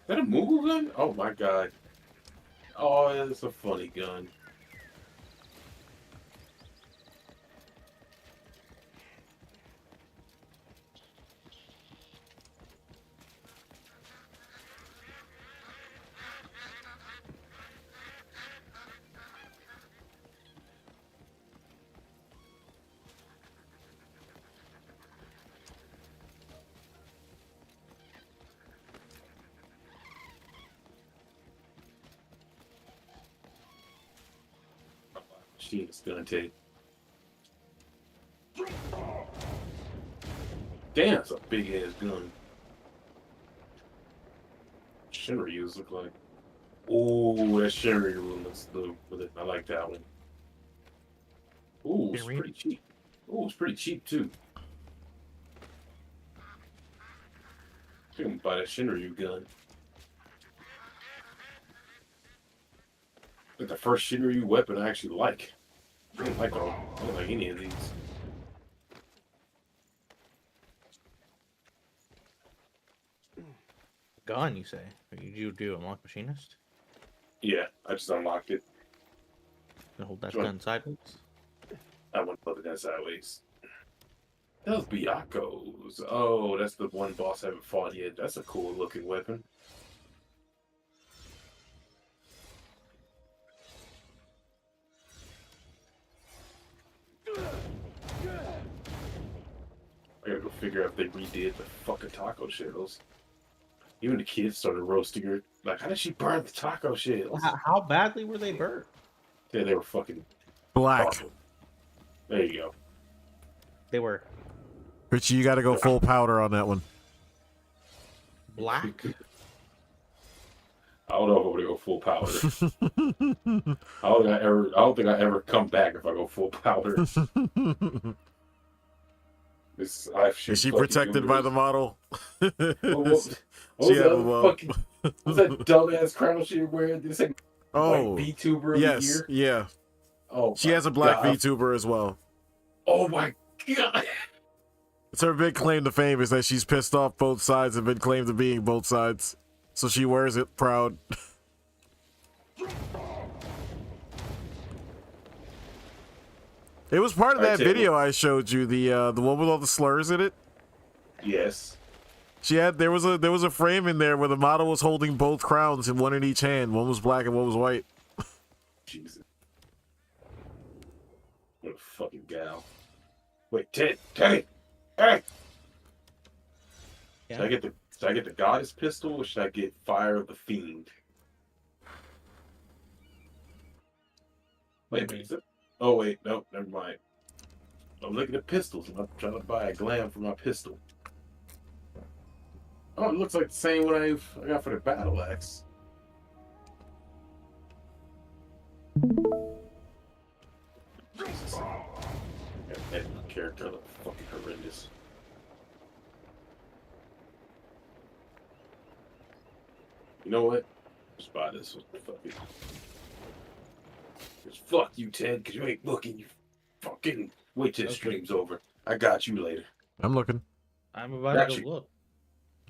Is that a Moogle gun? Oh my god. Oh, it's a funny gun. Machinist gun take. Damn, that's a big ass gun. Shinryu's look like. Oh, that Shinryu one looks good with it. I like that one. Ooh, it's pretty cheap. Ooh, it's pretty cheap too. You can buy that Shinryu gun. Like the first Shinryu weapon I actually like. I don't like any of these. Gun, you say? You do unlock machinist? Yeah, I just unlocked it. You hold that Sure. gun sideways? I want to put the gun sideways. Those Byakos. Oh, that's the one boss I haven't fought yet. That's a cool looking weapon. I gotta go figure out if they redid the fucking taco shells. Even the kids started roasting her. Like, how did she burn the taco shells? How badly were they burnt? Yeah, they were fucking Black. awful. There you go. They were Richie, you got to go full powder on that one. black? I don't know if I'm gonna go full powder. I don't think I ever come back if I go full powder. Is she protected by the model? What was She had that a well. fucking? What's that dumbass crown she wearing? This like Oh, VTuber of the yes, year? yeah. Oh, She has a black God. VTuber as well. Oh my god! It's her big claim to fame is that she's pissed off both sides and been claimed to being both sides. So she wears it proud. It was part of Alright, that Taylor. video I showed you, the one with all the slurs in it. Yes. There was a frame in there where the model was holding both crowns in one in each hand. One was black and one was white. Jesus. What a fucking gal. Wait, Teddy! Hey! Yeah. Should I get the goddess pistol or should I get Fire of the Fiend? Wait a minute. Is it? Oh wait, no, never mind. I'm looking at pistols and I'm trying to buy a glam for my pistol. Oh, it looks like the same one I got for the battle axe. Jesus. That character look fucking horrendous. You know what? Just buy this one. Fuck it. Just fuck you, Ted, because you ain't looking. You fucking wait till the stream's over. I got you later. I'm looking. I'm about Got to you. go look.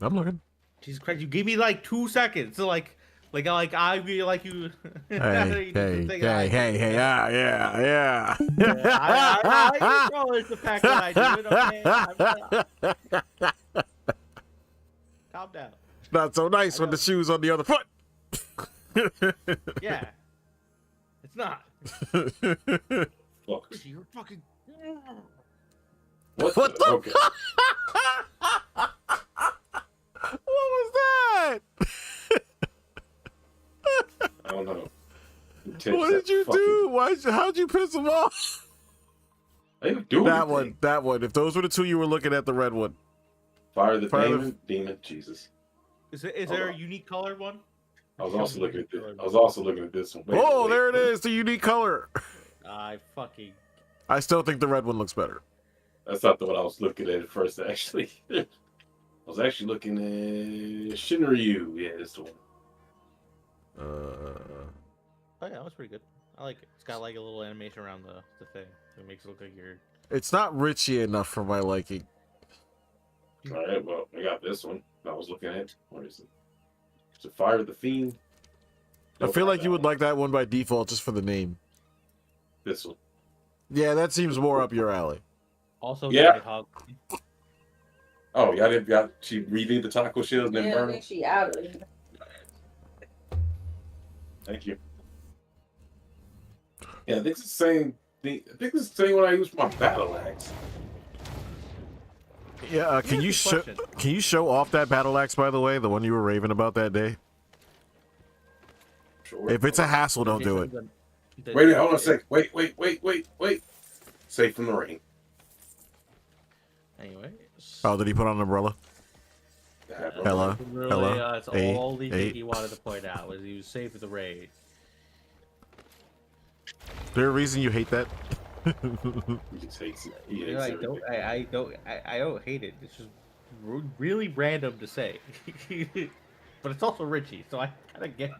I'm looking. Jesus Christ, you gave me like 2 seconds to like I feel like you. Hey, yeah. I know it's the fact that I do it. Okay? Calm down. Not so nice when the shoe's on the other foot. Yeah. It's not. Fuck. You're fucking. What the? Okay. Ted What did you do? How'd you piss him off? I didn't do That anything. one. That one. If those were the two you were looking at, the red one. Fire the Fire the- demon. Jesus. Is there a unique colored one? I was also looking at this. I was also looking at this one. Wait, Oh, wait, there it wait. is. The unique color. I fucking. I still think the red one looks better. That's not the one I was looking at first, actually. I was actually looking at Shinryu. Yeah, that's the one. Oh yeah, that was pretty good. I like it. It's got like a little animation around the thing. It makes it look like you're. It's not Richie enough for my liking. All right, well, I got this one. I was looking at. What is it? Is it Fire the Fiend? I feel like you would like that one by default just for the name. This one. Yeah, that seems more up your alley. Also, Yeah. Nighthawk. Oh, y'all didn't got she reading the taco shells and then Yeah, I burn think them? she out of it. Thank you. Yeah, I think it's the same thing. I think it's the same one I use for my battle axe. Yeah, can you good question. can you show off that battle axe, by the way, the one you were raving about that day? Sure. If it's a hassle, don't do it. Wait, hold on a sec. Wait. Safe from the rain. Anyway. Oh, did he put on an umbrella? Hello. Really, Hello. that's Hey, all the hey. thing he wanted to point out was he was safe with the raid. Is there a reason you hate that? He just hates it. He hates I everything. don't hate it. It's just really random to say, but it's also Richie, so I kind of get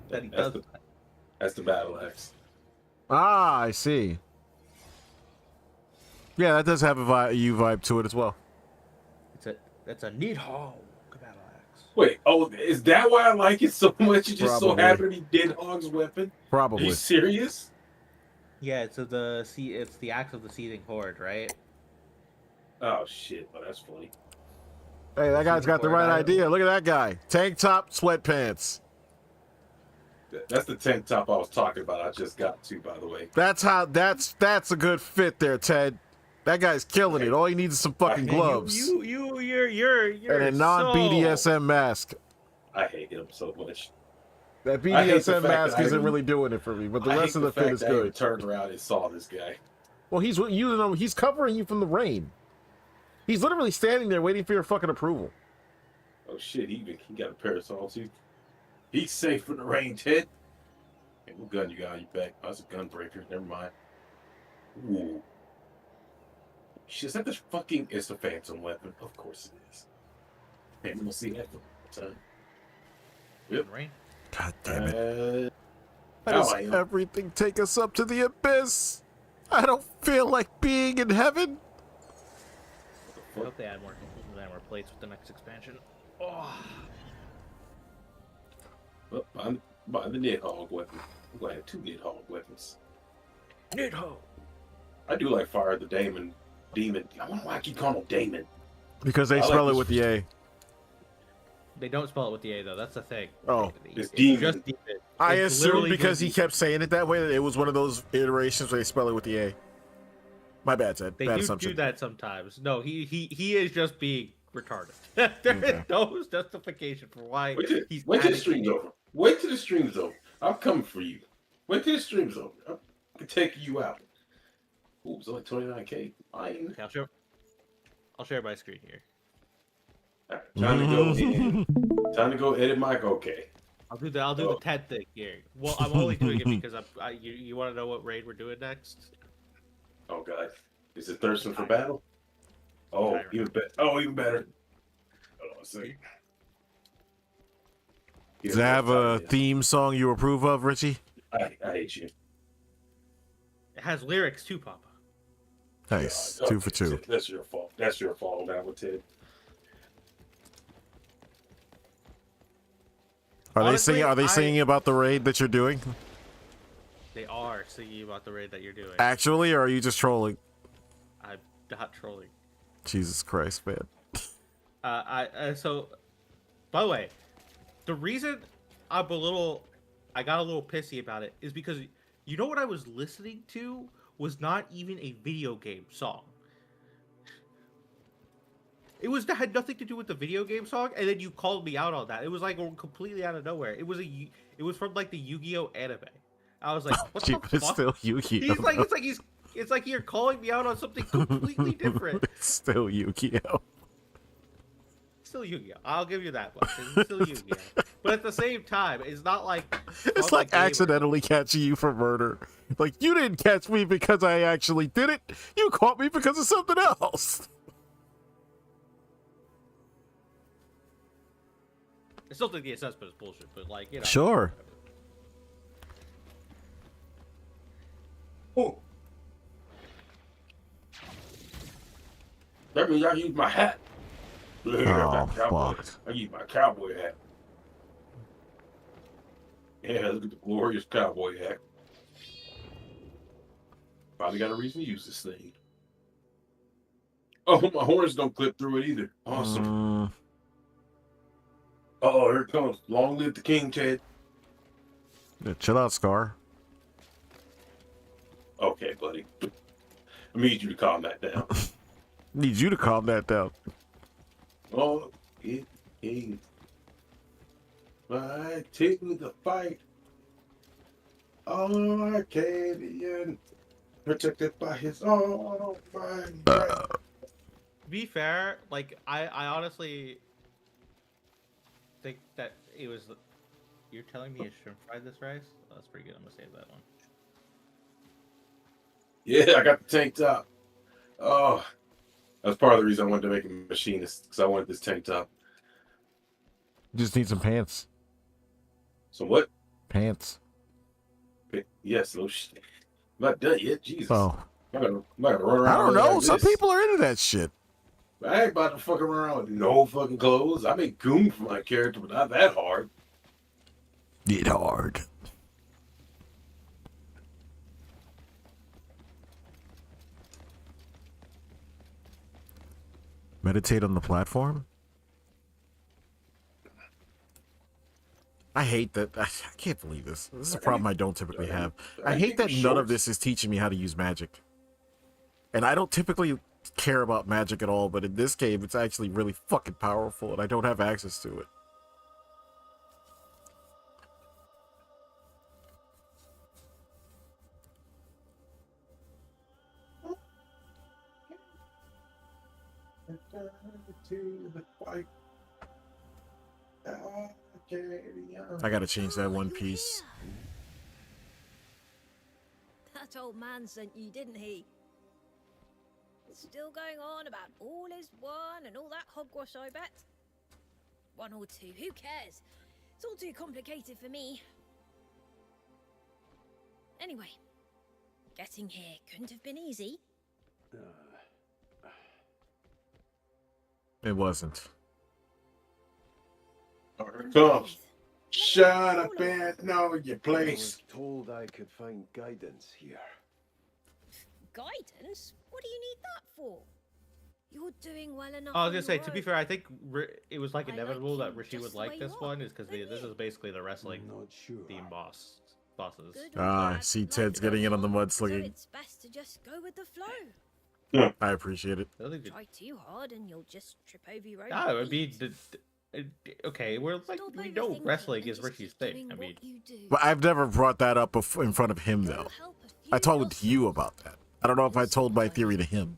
that he does. That's the battle axe. Ah, I see. Yeah, that does have a vibe to it as well. That's a neat haul. Battle axe. Wait, is that why I like it so much? It just so Probably. happened to be Dead Hog's weapon? Are Probably. you serious? Yeah, it's the axe of the seething horde, right? Oh shit! Oh, that's funny. Hey, that guy's got the right idea. Look at that guy. Tank top, sweatpants. That's the tank top I was talking about. I just got to, by the way. That's a good fit there, Ted. That guy's killing it. All he needs is some fucking gloves You're and a non-BDSM mask. I hate him so much. That I hate the BDSM fact mask that I isn't even- really doing it for me, but the I rest hate of the fit fact is that I even good. turned around and saw this guy. Well, he's using them. He's covering you from the rain. He's literally standing there waiting for your fucking approval. Oh shit! He got a parasol too. He's safe from the rain, Ted. Hey, what gun you got on your back? Oh, that's a gunbreaker. Never mind. Ooh. Shit, is that the fucking? It's a phantom weapon. Of course it is. Hey, we'll see that time. Yep. Rain. God damn it. How Why does I am. everything take us up to the abyss? I don't feel like being in heaven. I hope they add more plates with the next expansion. Oh. Well, I'm buying the Nidhogg weapon. I'm going to have two Nidhogg weapons. Nidhogg. I do like Fire the Demon. I wonder why I keep calling him Damon. Because they I like spell it this- with the A. They don't spell it with the A though. That's the thing. Oh. It's Demon. Just demon. I It's assumed literally because just he kept saying it that way that it was one of those iterations where they spell it with the A. My bad, Ted. They Bad do assumption. do that sometimes. No, he is just being retarded. There is no justification for why he's Wait till the adding stream's it. over. Wait till the stream's over. I'm coming for you. Wait till the stream's over. I can take you out. Ooh, it's only 29K. Fine. Okay, I'll share my screen here. Time to go in. Time to go edit Mike. Okay. I'll do the TED thing here. Well, I'm only doing it because you want to know what raid we're doing next? Oh god. Is it Thirsting for Battle? Oh, even better. Oh, even better. Hold on a second. Does it have a theme song you approve of, Richie? I hate you. It has lyrics too, Papa. Nice. Okay, 2 for 2. That's your fault. That's your fault on that one, Ted. Honestly, Are they I- singing about the raid that you're doing? They are singing about the raid that you're doing. Actually, or are you just trolling? I'm not trolling. Jesus Christ, man. So, by the way, the reason I got a little pissy about it is because you know what I was listening to was not even a video game song. It had nothing to do with the video game song, and then you called me out on that. It was like completely out of nowhere. It was from like the Yu-Gi-Oh anime. I was like, what Gee, the but it's fuck? still Yu-Gi-Oh. It's like you're calling me out on something completely different. It's still Yu-Gi-Oh. Still Yu-Gi-Oh. I'll give you that much. It's still Yu-Gi-Oh. But at the same time, it's not like It's like accidentally catching you for murder. Like, you didn't catch me because I actually did it. You caught me because of something else. I still think the assessment is bullshit, but like, you know. Sure. Oh. That means I use my hat. Oh, fuck. I use my cowboy hat. Yeah, look at the glorious cowboy hat. Finally got a reason to use this thing. Oh, my horns don't clip through it either. Awesome. Oh, here it comes. Long live the king, Ted. Yeah, chill out, Scar. Okay, buddy. I need you to calm that down. Need you to calm that down. Oh, it is fight to the fight. Arcadian, protected by his own mind. To be fair, like I honestly think that it was. You're telling me you shrimp fried this rice? Oh, that's pretty good. I'm gonna save that one. Yeah, I got the tank top. Oh, that's part of the reason I wanted to make a machinist, because I wanted this tank top. You just need some pants. So what? Pants. Yes, no shit. I'm not done yet. Jesus. Oh. I'm not gonna run around. I don't know. like Some this. people are into that shit. I ain't about to fuck around with no fucking clothes. I make goon for my character, but not that hard. Get hard. Meditate on the platform? I hate that. I can't believe this. This is a problem I don't typically have. I hate that none of this is teaching me how to use magic. And I don't typically care about magic at all, but in this game, it's actually really fucking powerful, and I don't have access to it. To the fight. I gotta change that one piece. That old man sent you, didn't he? Still going on about all is one and all that hogwash, I bet. One or two, who cares? It's all too complicated for me. Anyway, getting here couldn't have been easy. It wasn't. Here it comes. Shut up and know your place. I was told I could find guidance here. Guidance? What do you need that for? You're doing well enough. I was on gonna say, your to be own. fair, I think it was like I inevitable like that you Rishi just would the like way this you one, are, is because this is basically the wrestling theme bosses. Ah, I see Ted's getting in on the mudslinging. It's best to just go with the flow. I appreciate it. Try too hard and you'll just trip over your own. Yeah, it would be feet. okay. We're like we know wrestling is Rishi's thing. I mean, But I've never brought that up in front of him, though. I told you about that. I don't know if I told my theory to him.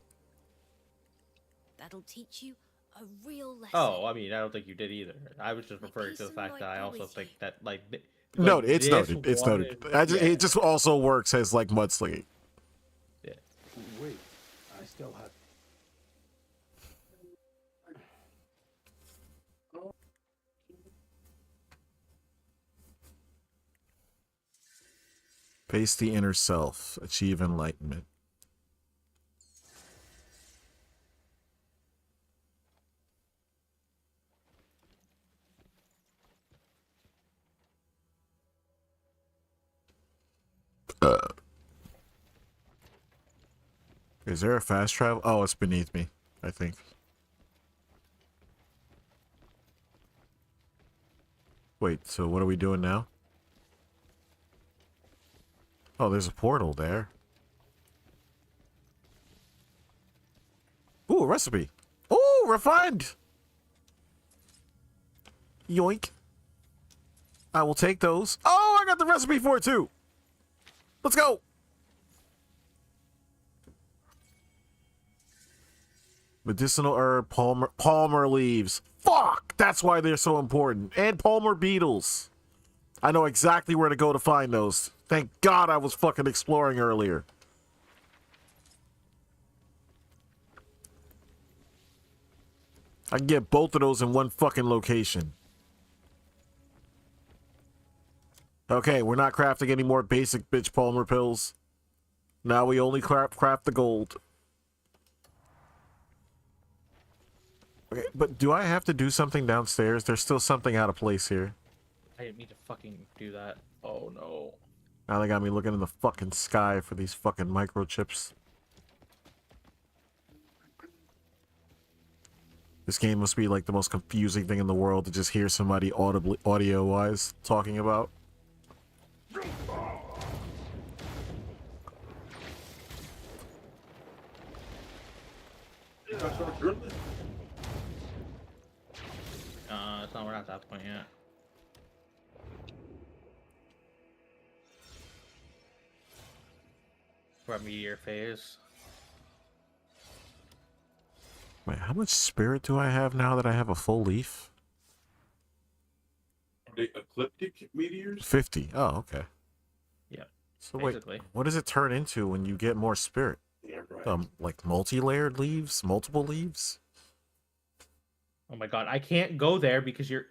That'll teach you a real lesson. oh, I mean, I don't think you did either. I was just referring to the fact that I also think that like. No, it's this noted. It's one noted. is- yeah. It just also works as like mudslinging. Yeah. Wait, I still have. Face the inner self. Achieve enlightenment. Is there a fast travel? Oh, it's beneath me, I think. Wait, so what are we doing now? Oh, there's a portal there. Ooh, a recipe. Ooh, refined. Yoink. I will take those. Oh, I got the recipe for it too. Let's go. Medicinal herb, Palmer leaves. Fuck! That's why they're so important. And Palmer beetles. I know exactly where to go to find those. Thank God I was fucking exploring earlier. I can get both of those in one fucking location. Okay, we're not crafting any more basic bitch Palmer pills. Now we only craft the gold. Okay, but do I have to do something downstairs? There's still something out of place here. I didn't mean to fucking do that. Oh no. Now they got me looking in the fucking sky for these fucking microchips. This game must be like the most confusing thing in the world to just hear somebody audibly, audio-wise, talking about. It's not, we're not at that point yet. We're at meteor phase. Wait, how much spirit do I have now that I have a full leaf? Are they ecliptic meteors? 50. Oh, okay. Yeah. So wait, basically. what does it turn into when you get more spirit? Yeah, right. Like multi-layered leaves? Multiple leaves? Oh my god, I can't go there because you're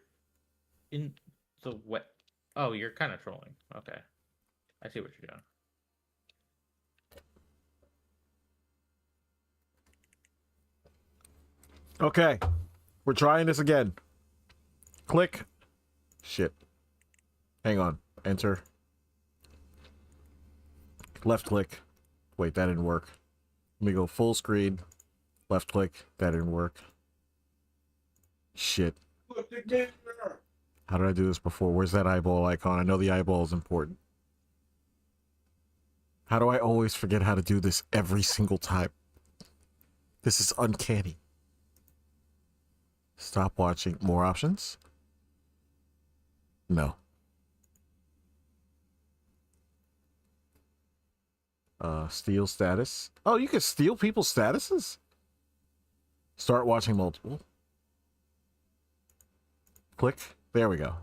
in the wet. Oh, you're kind of trolling. Okay. I see what you're doing. Okay. We're trying this again. Click. Shit. Hang on. Enter. Left click. Wait, that didn't work. Let me go full screen. Left click. That didn't work. Shit. How did I do this before? Where's that eyeball icon? I know the eyeball is important. How do I always forget how to do this every single time? This is uncanny. Stop watching. More options? No. Steal status. Oh, you can steal people's statuses? Start watching multiple. Click. There we go.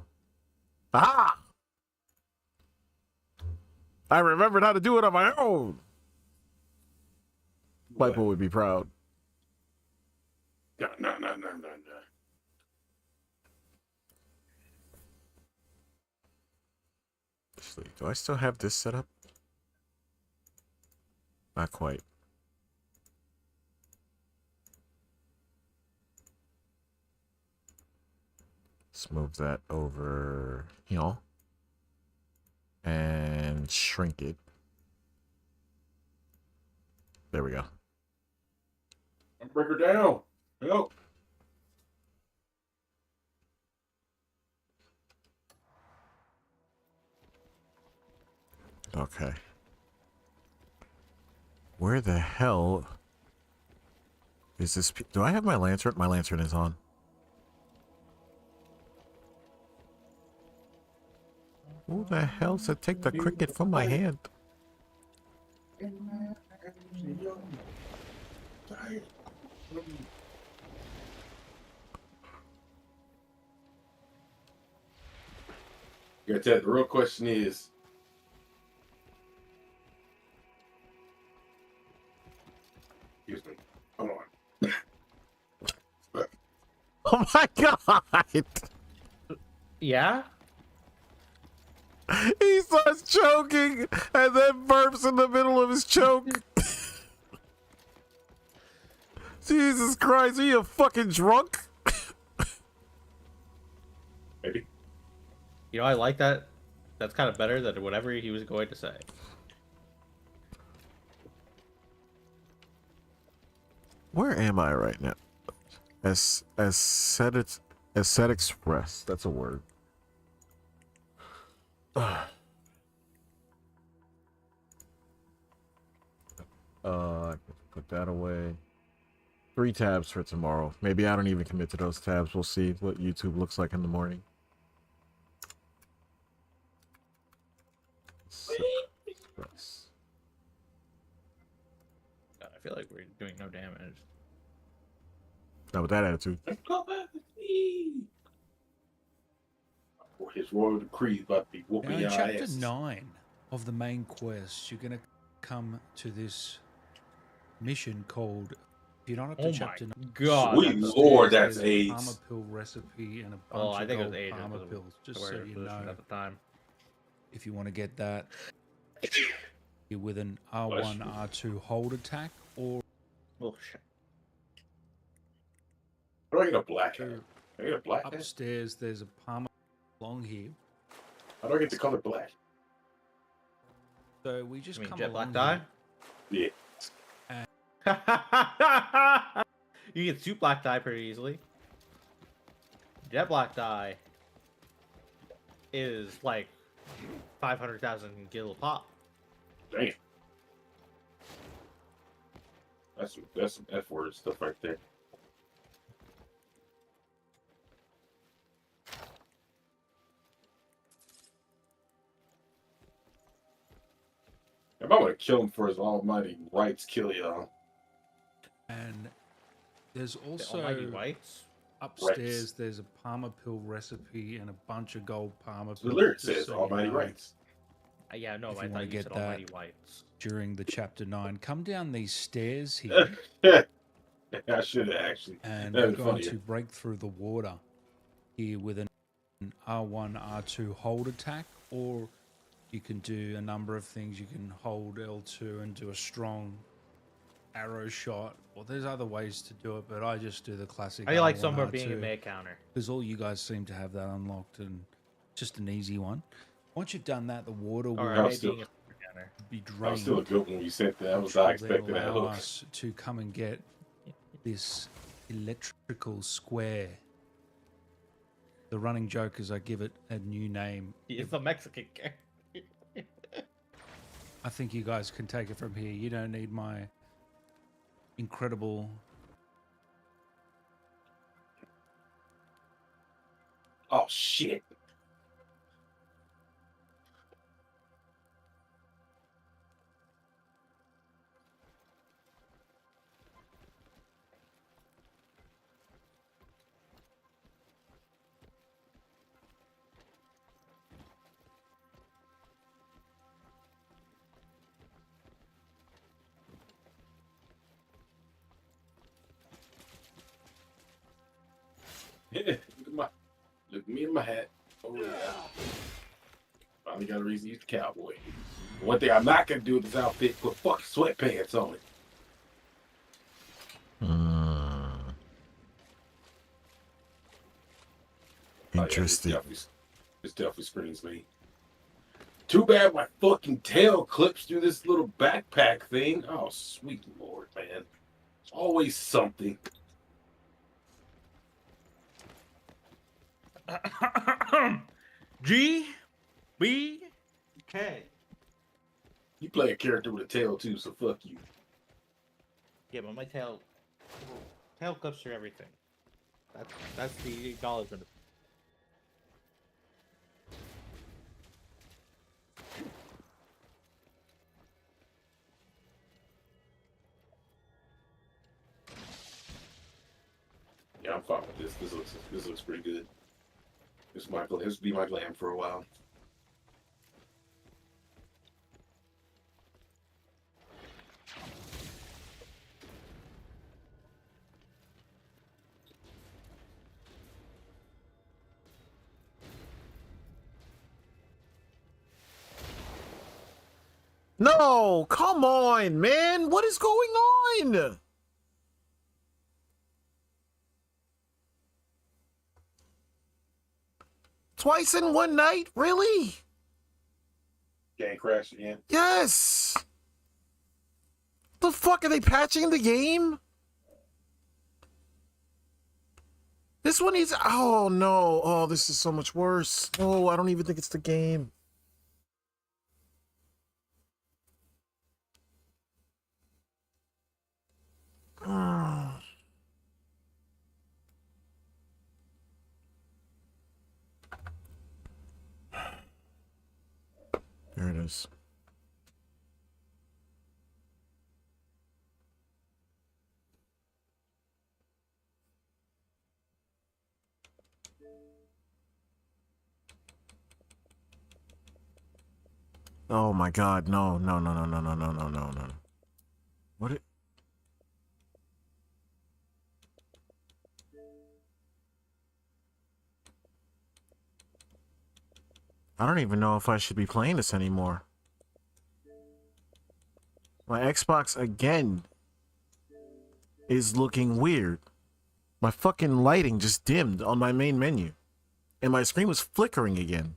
Ah! I remembered how to do it on my own. Michael would be proud. No. Actually, do I still have this set up? Not quite. Let's move that over here. And shrink it. There we go. Break her down. Help. Okay. Where the hell is this? Do I have my lantern? My lantern is on. Who the hell said take the cricket from my hand? Yeah, Ted, the real question is, excuse me, hold on. Oh my god! Yeah? He starts choking and then burps in the middle of his choke. Jesus Christ, are you fucking drunk? Maybe. You know, I like that. That's kind of better than whatever he was going to say. Where am I right now? Ascetic Express. That's a word. I can put that away. 3 tabs for tomorrow. Maybe I don't even commit to those tabs. We'll see what YouTube looks like in the morning. Express. doing no damage. Not with that attitude. His royal decree is about to be Now, whooping in your chapter ass. 9 of the main quest, you're going to come to this mission called. If you're not up to Oh my chapter 9, God, Sweet that's Lord, there's that's a AIDS. Palmer pill recipe and a bunch Oh, I of think it was gold AIDS. Palmer pills. Just so you know, at the time. if you want to get that, you're with an R1, R2 hold attack, or Oh shit. How do I get a black hat? I get a black hat? upstairs there's a Palmer along here. How do I get the color black? So we just You mean come jet along black Yeah. You can suit black dye pretty easily. Jet black dye is like 500,000 gil a pop. Damn. That's some F word stuff right there. If I want to kill him for his almighty rights, kill y'all. And there's The also almighty whites. upstairs Rights. there's a Palmer pill recipe and a bunch of gold Palmer The pills. lyric just says so you almighty know. rights. Yeah, no, If I you thought wanna you get said that- almighty whites. During the chapter 9, come down these stairs here, I should have actually. and That we're was going funnier. to break through the water here with an R1, R2 hold attack, or you can do a number of things. You can hold L2 and do a strong arrow shot, or there's other ways to do it, but I just do the classic. I like R1, somewhere being a R2, melee counter. because all you guys seem to have that unlocked, and just an easy one. Once you've done that, the water will Or I'm maybe still- being a super counter. be That drained. was still a good one when you said that. I was which will not then expecting that allow look. us to come and get this electrical square. The running joke is I give it a new name. It's a Mexican character. I think you guys can take it from here. You don't need my incredible. Oh shit! Yeah, look at me in my hat. Oh yeah. Finally got a reason to use the cowboy. One thing I'm not gonna do with this outfit, put fucking sweatpants on it. Interesting. Oh, yeah, this definitely screams me. Too bad my fucking tail clips through this little backpack thing. Oh, sweet lord, man. It's always something. G B K. You play a character with a tail too, so fuck you. Yeah, but my tail clips through everything. That's the acknowledgement. Yeah, I'm fine with this. This looks pretty good. This will be my glam for a while. No, come on, man. What is going on? Twice in one night? Really? Game crash again. Yes. The fuck are they patching the game? This one needs. Oh no. Oh, this is so much worse. No, I don't even think it's the game. There it is. Oh my god, no, no, no, no, no, no, no, no, no, no. What it... I don't even know if I should be playing this anymore. My Xbox again is looking weird. My fucking lighting just dimmed on my main menu. And my screen was flickering again.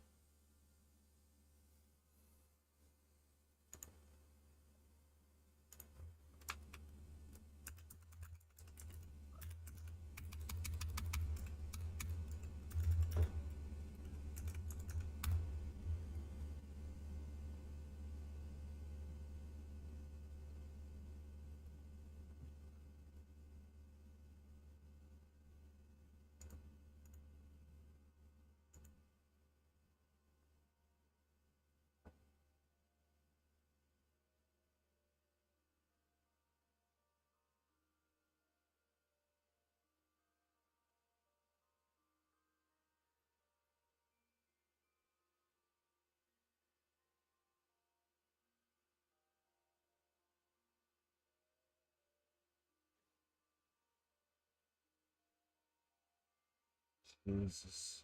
Jesus.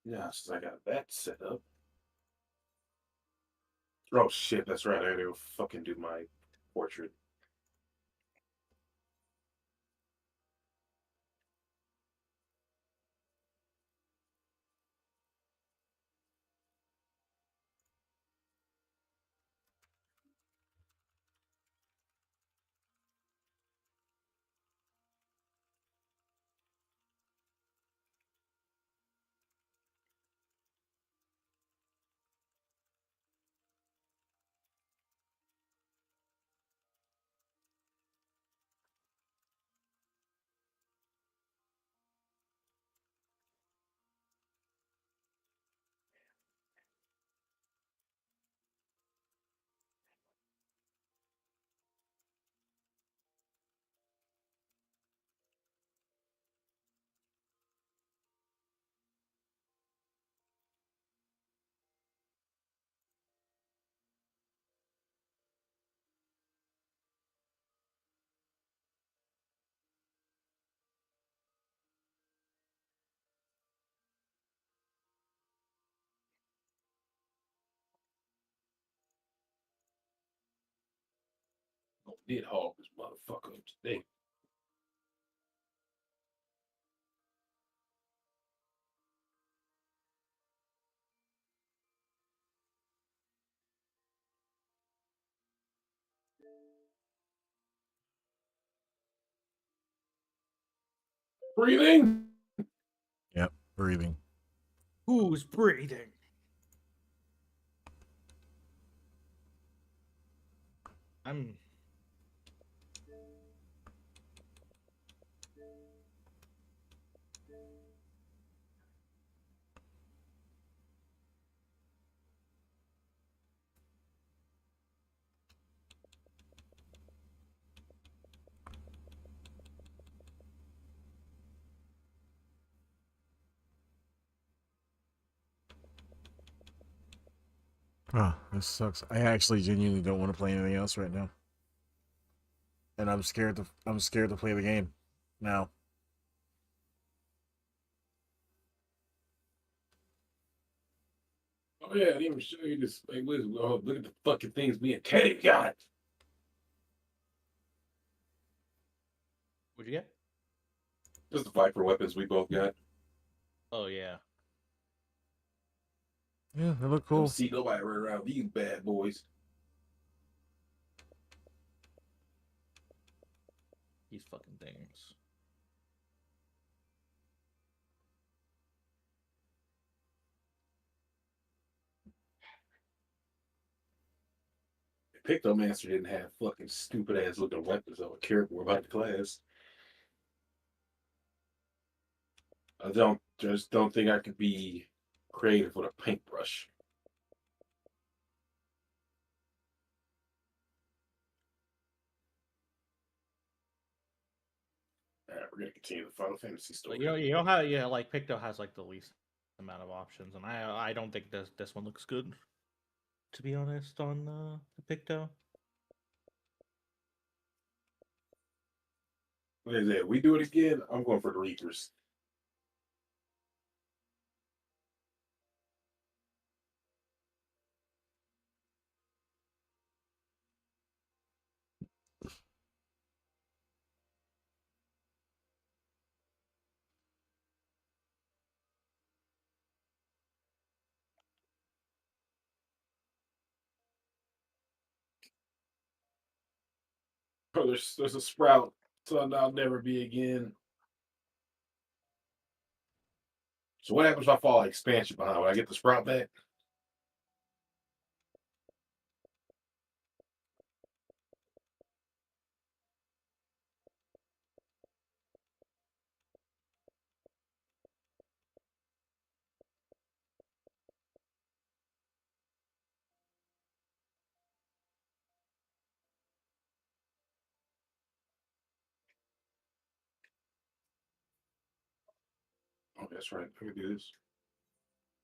Yeah, since I got that set up. Oh shit, that's right. I gotta go fucking do my portrait. Did hog this motherfucker up today. Breathing. Yep, breathing. Who's breathing? I'm. Oh, this sucks. I actually genuinely don't want to play anything else right now. And I'm scared to play the game now. Oh yeah, I didn't even show you this. Like, look at the fucking things me and Teddy got. What'd you get? Just the Viper weapons we both got. Oh yeah. Yeah, they look Don't cool. see nobody right around these bad boys. These fucking things. Picto Master didn't have fucking stupid ass looking weapons that would carry more about the class. I don't think I could be creative with a paintbrush. Alright, we're gonna continue the Final Fantasy story. But you know how like Picto has like the least amount of options, and I don't think this one looks good. To be honest, on the Picto. What is it? We do it again. I'm going for the Reapers. Oh, there's a sprout. Son I'll never be again. So what happens if I fall expansion behind? Will I get the sprout back? Oh, that's right. Let me do this.